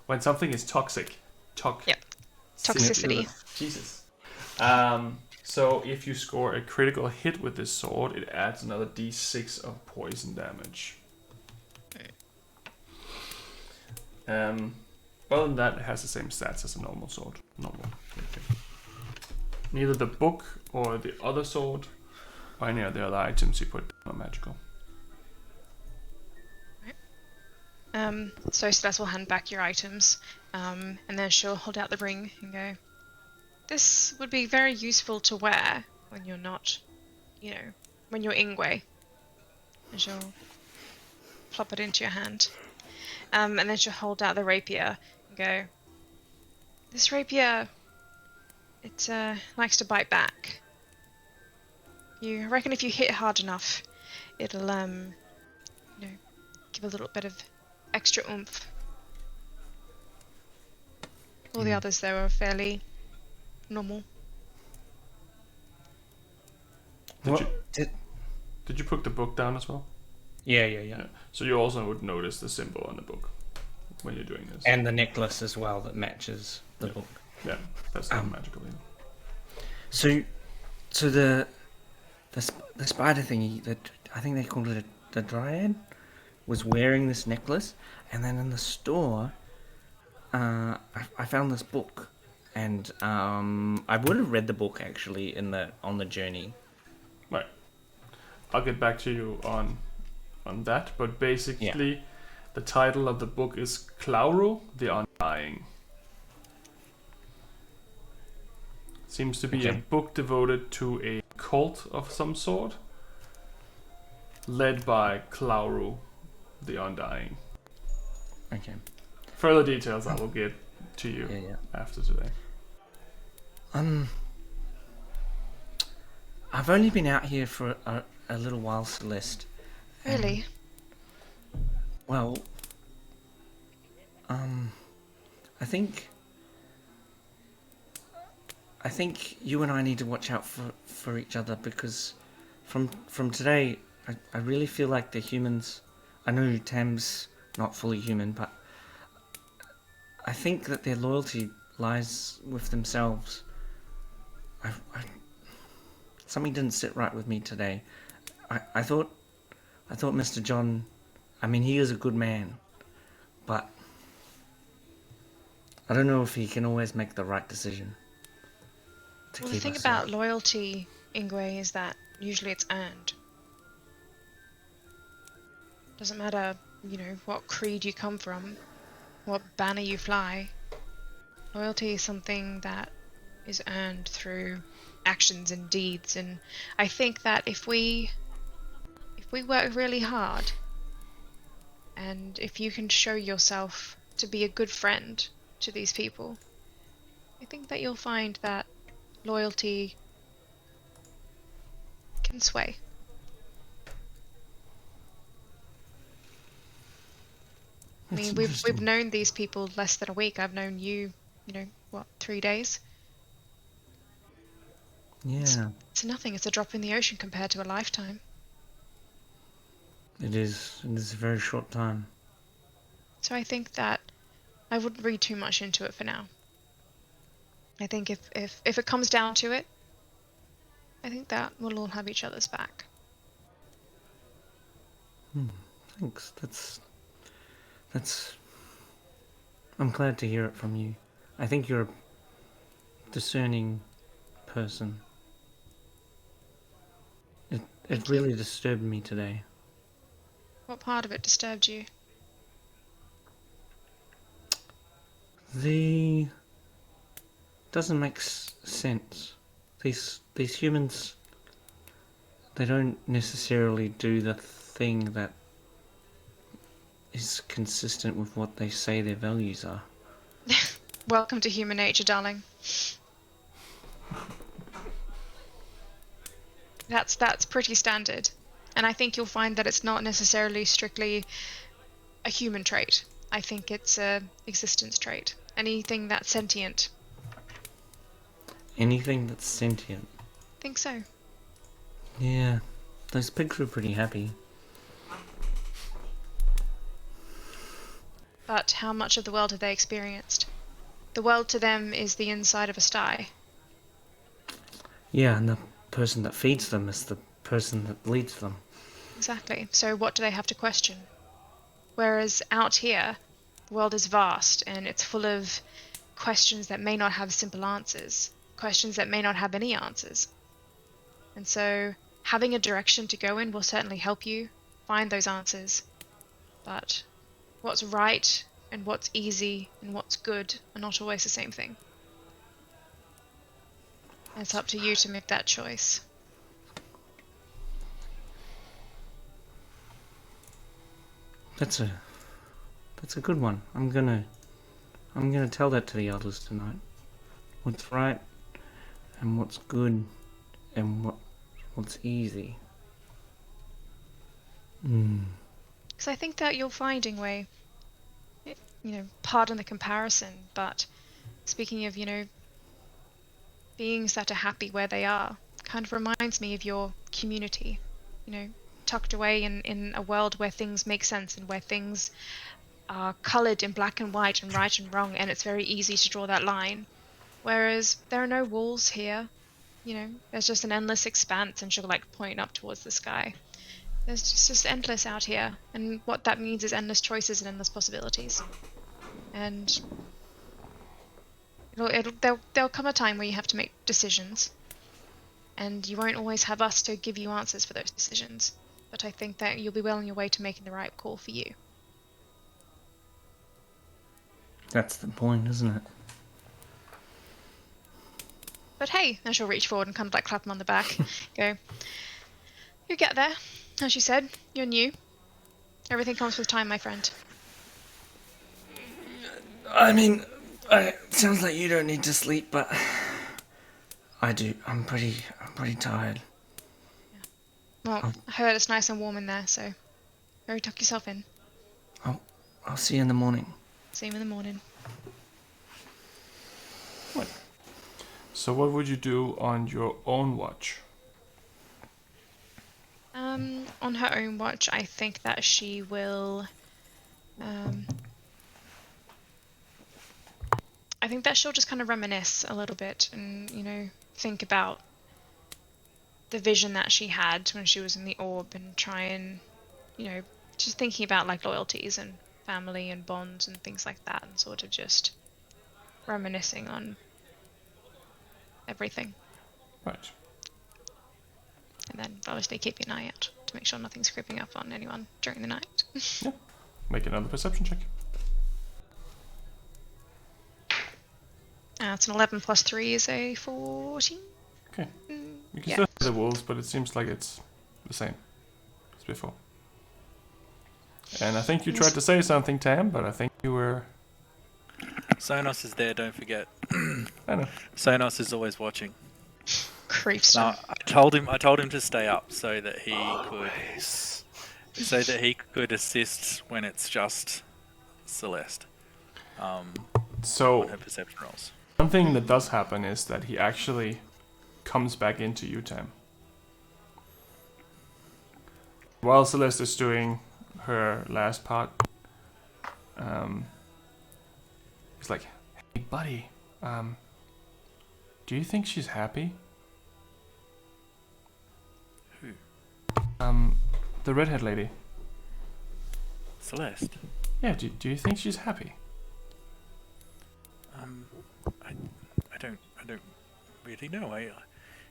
G: When something is toxic.
B: Yep. Toxicity.
G: Jesus. So if you score a critical hit with this sword, it adds another d6 of poison damage. Other than that, it has the same stats as a normal sword. Neither the book or the other sword or any of the other items you put are magical.
B: So Celeste will hand back your items, and then she'll hold out the ring and go, "This would be very useful to wear when you're not, when you're Ingwe." And she'll plop it into your hand. And then she'll hold out the rapier and go, "This rapier It likes to bite back. I reckon if you hit hard enough, it'll give a little bit of extra oomph. All the others, though, are fairly normal.
G: Did you put the book down as well?
D: Yeah.
G: So you also would notice the symbol on the book when you're doing this.
D: And the necklace as well that matches the book.
G: Yeah, that's not magical either.
D: So the spider thingy, that I think they called it the dryad, was wearing this necklace, and then in the store, I found this book, and I would have read the book actually on the journey.
G: Right. I'll get back to you on that, but basically, the title of the book is Clauro the Undying. Seems to be a book devoted to a cult of some sort, led by Clauro the Undying.
D: Okay.
G: Further details I will get to you after today.
D: I've only been out here for a little while, Celeste.
B: Really?
D: Well, I think you and I need to watch out for each other, because from today, I really feel like the humans. I know Tam's not fully human, but I think that their loyalty lies with themselves. Something didn't sit right with me today. I thought Mr. John, I mean, he is a good man, but I don't know if he can always make the right decision.
B: Well, the thing about loyalty, Ingue, is that usually it's earned. Doesn't matter, what creed you come from, what banner you fly. Loyalty is something that is earned through actions and deeds, and I think that if we work really hard, and if you can show yourself to be a good friend to these people, I think that you'll find that loyalty can sway. I mean, we've known these people less than a week. I've known you, 3 days?
D: Yeah.
B: It's nothing. It's a drop in the ocean compared to a lifetime.
D: It is a very short time.
B: So I think that I wouldn't read too much into it for now. I think if it comes down to it, I think that we'll all have each other's back.
D: Thanks. That's. I'm glad to hear it from you. I think you're a discerning person. It really disturbed me today.
B: What part of it disturbed you?
D: Doesn't make sense. These humans, they don't necessarily do the thing that is consistent with what they say their values are.
B: Welcome to human nature, darling. That's pretty standard. And I think you'll find that it's not necessarily strictly a human trait. I think it's a existence trait. Anything that's sentient.
D: Anything that's sentient?
B: I think so.
D: Yeah. Those pigs were pretty happy.
B: But how much of the world have they experienced? The world to them is the inside of a sty.
D: Yeah, and the person that feeds them is the person that leads them.
B: Exactly. So what do they have to question? Whereas out here, the world is vast and it's full of questions that may not have simple answers. Questions that may not have any answers. And so having a direction to go in will certainly help you find those answers. But what's right and what's easy and what's good are not always the same thing. It's up to you to make that choice.
D: That's a good one. I'm gonna tell that to the others tonight. What's right and what's good and what's easy.
B: Because I think that you'll find, Ingwe, pardon the comparison, but speaking of, beings that are happy where they are, kind of reminds me of your community, tucked away in a world where things make sense and where things are coloured in black and white and right and wrong, and it's very easy to draw that line. Whereas there are no walls here, there's just an endless expanse, and she'll point up towards the sky. There's just endless out here, and what that means is endless choices and endless possibilities. And there'll come a time where you have to make decisions, and you won't always have us to give you answers for those decisions. But I think that you'll be well on your way to making the right call for you.
D: That's the point, isn't it?
B: But hey, and she'll reach forward and kind of clap him on the back. Go, you get there. As you said, you're new. Everything comes with time, my friend.
D: I mean, sounds like you don't need to sleep, but I do. I'm pretty tired.
B: Yeah. Well, I heard it's nice and warm in there, so go tuck yourself in.
D: I'll see you in the morning.
B: See you in the morning.
G: Right. So what would you do on your own watch?
B: On her own watch, I think that she will. I think that she'll just kind of reminisce a little bit and, think about the vision that she had when she was in the orb and try and, just thinking about loyalties and family and bonds and things like that, and sort of just reminiscing on everything.
G: Right.
B: And then obviously keeping an eye out to make sure nothing's creeping up on anyone during the night.
G: Yeah. Make another perception check.
B: It's an 11 plus 3 is a 14.
G: Okay. You can
B: Yeah.
G: still hear the wolves, but it seems like it's the same as before. And I think you tried to say something, Tam, but I think you were...
E: Sonos is there, don't forget.
G: I know.
E: Sonos is always watching.
B: Creeps.
E: No, I told him to stay up so that he could assist when it's just Celeste.
G: So
E: on her perception rolls.
G: one thing that does happen is that he actually comes back into you, Tam. While Celeste is doing her last part, he's like, "Hey, buddy, do you think she's happy?"
E: Who?
G: The redhead lady.
E: Celeste.
G: Yeah, do you think she's happy?
E: I don't really know.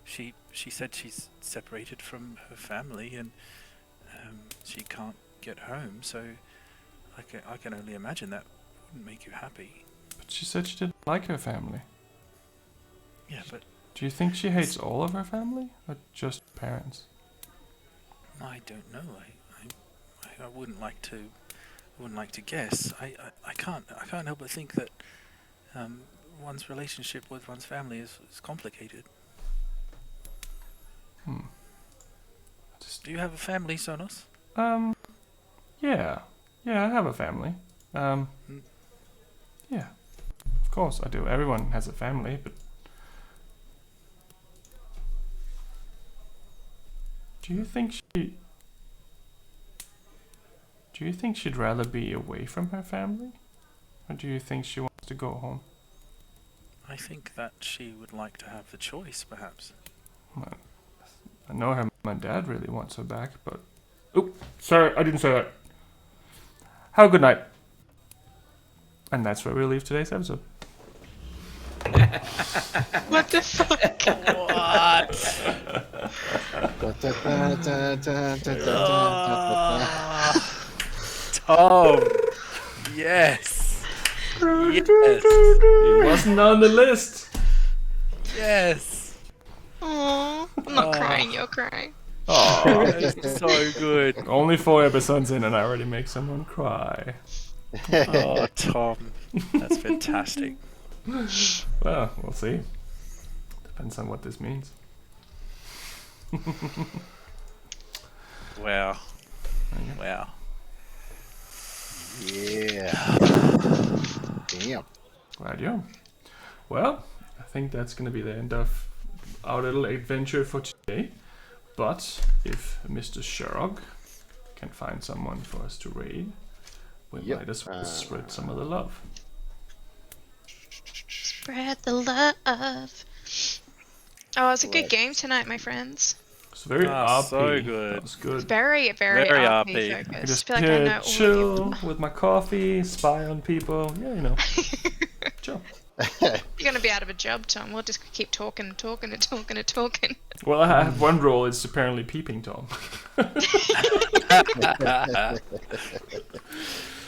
E: She said she's separated from her family and she can't get home, so I can only imagine that wouldn't make you happy.
G: But she said she didn't like her family.
E: Yeah, but
G: Do you think she hates all of her family, or just parents?
E: I don't know. I wouldn't like to guess. I can't help but think that one's relationship with one's family is complicated. Do you have a family, Sonos?
G: Yeah, I have a family. Yeah, of course I do. Everyone has a family, but do you think she'd rather be away from her family, or do you think she wants to go home?
E: I think that she would like to have the choice, perhaps.
G: Well, I know her mom and dad really wants her back, but... Oh, sorry, I didn't say that. Have a good night. And that's where we'll leave today's episode.
B: What the fuck?
E: Tom! Yes! Yes!
G: It wasn't on the list.
E: Yes!
B: Aww, I'm not crying, you're crying.
G: Oh,
E: That's so good.
G: only 4 episodes in and I already make someone cry.
E: Oh, Tom. That's fantastic.
G: Well, we'll see. Depends on what this means.
E: Wow.
G: Okay.
E: Wow.
F: Yeah. Damn.
G: Radio. Well, I think that's going to be the end of our little adventure for today. But if Mr. Sherrock can find someone for us to raid, we might as well spread some of the love.
B: Spread the love. Oh, it was a good game tonight, my friends.
G: It's very RP.
E: So good.
G: That was good.
B: Very, very,
E: Very
B: RP
E: RP.
G: I
B: focused.
G: just
B: I feel like I know all of
G: chill
B: you.
G: with my coffee, spy on people. Yeah, you know. Chill.
B: You're gonna be out of a job, Tom. We'll just keep talking and talking and talking and talking.
G: Well, I have one role. It's apparently peeping Tom.
E: Well,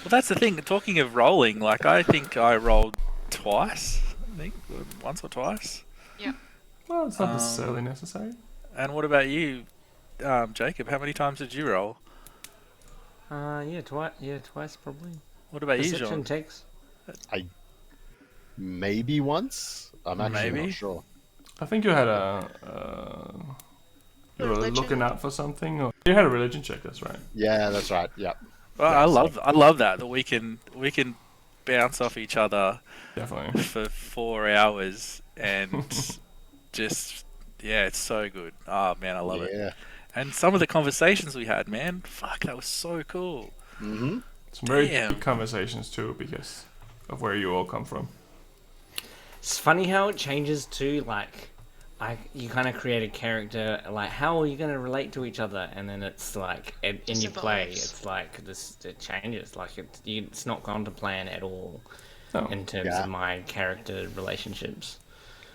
E: that's the thing. Talking of rolling, like I think I rolled twice. I think once or twice.
B: Yeah.
G: Well, it's not necessarily necessary.
E: And what about you, Jacob? How many times did you roll?
D: Twice probably.
E: What about you,
D: Perception
E: John?
D: takes.
F: Maybe once. I'm actually
E: Maybe.
F: not sure.
G: I think you had you were
B: Religion?
G: looking out for something. Or you had a religion check. That's right.
F: Yeah, that's right. Yeah.
E: Well, I love that we can bounce off each other
G: Definitely.
E: for 4 hours and just it's so good. Oh man, I love it.
F: Yeah.
E: And some of the conversations we had, man, fuck, that was so cool.
F: Mm-hmm.
G: Some very
E: Damn.
G: good conversations too, because of where you all come from.
D: It's funny how it changes too. Like you kind of create a character. Like, how are you going to relate to each other? And then it's like in your play,
B: evolves.
D: it's like this. It changes. Like it's not gone to plan at all
G: No.
D: in terms of my character relationships.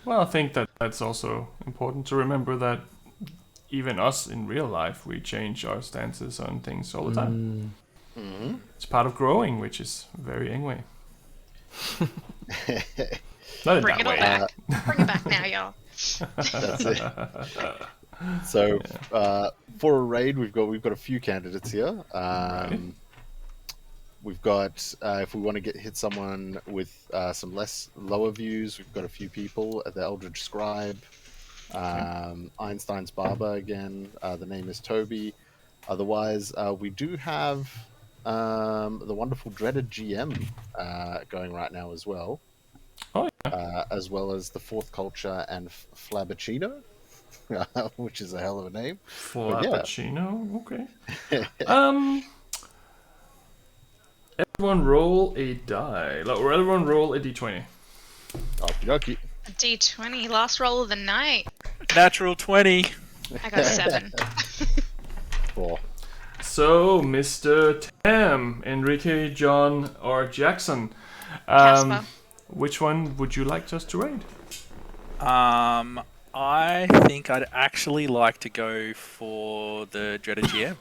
G: Well, I think that's also important to remember that even us in real life, we change our stances on things all the time.
F: Mm-hmm.
G: It's part of growing, which is very Ingue. Not in
B: Bring
G: that
B: it all
G: way.
B: back. Bring it back now, y'all.
F: That's it. So for a raid, we've got a few candidates here. We've got if we want to hit someone with some lower views, we've got a few people. The Eldritch Scribe, Einstein's Barber again. The name is Toby. Otherwise, we do have the wonderful Dreaded GM going right now as well.
G: Oh,
F: As well as the Fourth Culture and Flabberchino, which is a hell of a name.
G: Flappuccino, okay. Everyone roll a die. Or everyone roll a d20.
F: Okie dokie.
B: A D20, last roll of the night.
E: Natural 20.
B: I got 7.
F: 4.
G: So, Mr. Tam, Enrique, John, or Jackson,
B: Casper.
G: which one would you like us to raid?
E: I think I'd actually like to go for the Dreaded GM.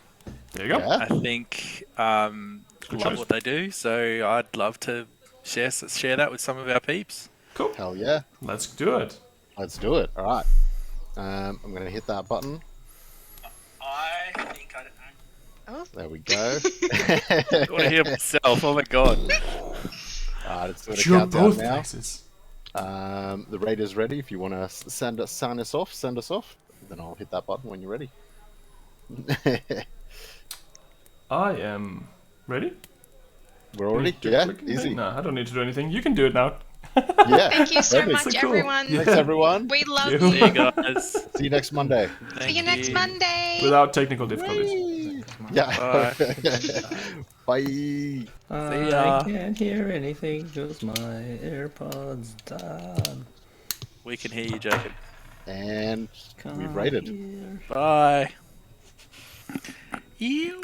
G: There you go.
F: Yeah.
E: I think I love what they do, so I'd love to share that with some of our peeps.
G: Cool.
F: Hell yeah.
G: Let's do it.
F: Let's do it. All right. I'm going to hit that button.
E: I think I'd.
F: There we go.
E: I want to hear myself. Oh my god.
F: All right, it's doing a
G: You're
F: countdown
G: both
F: now.
G: places.
F: The raid is ready. If you want to send us off. Then I'll hit that button when you're ready.
G: I am ready.
F: We're already?
G: Need to
F: Yeah,
G: click
F: easy.
G: No, I don't need to do anything. You can do it now.
F: Yeah.
B: Thank you so
F: perfect.
B: much,
G: Cool.
B: everyone.
G: Yeah.
F: Thanks, everyone.
B: We love
G: See
E: See
B: you.
E: you guys.
F: See you next Monday.
B: See you next Monday.
G: Without technical difficulties.
F: Yeah.
E: Bye.
F: Bye.
E: See ya.
D: I can't hear anything because my AirPods died.
E: We can hear you, Jacob.
F: And we've
D: Come
F: raided.
D: here.
E: Bye. You.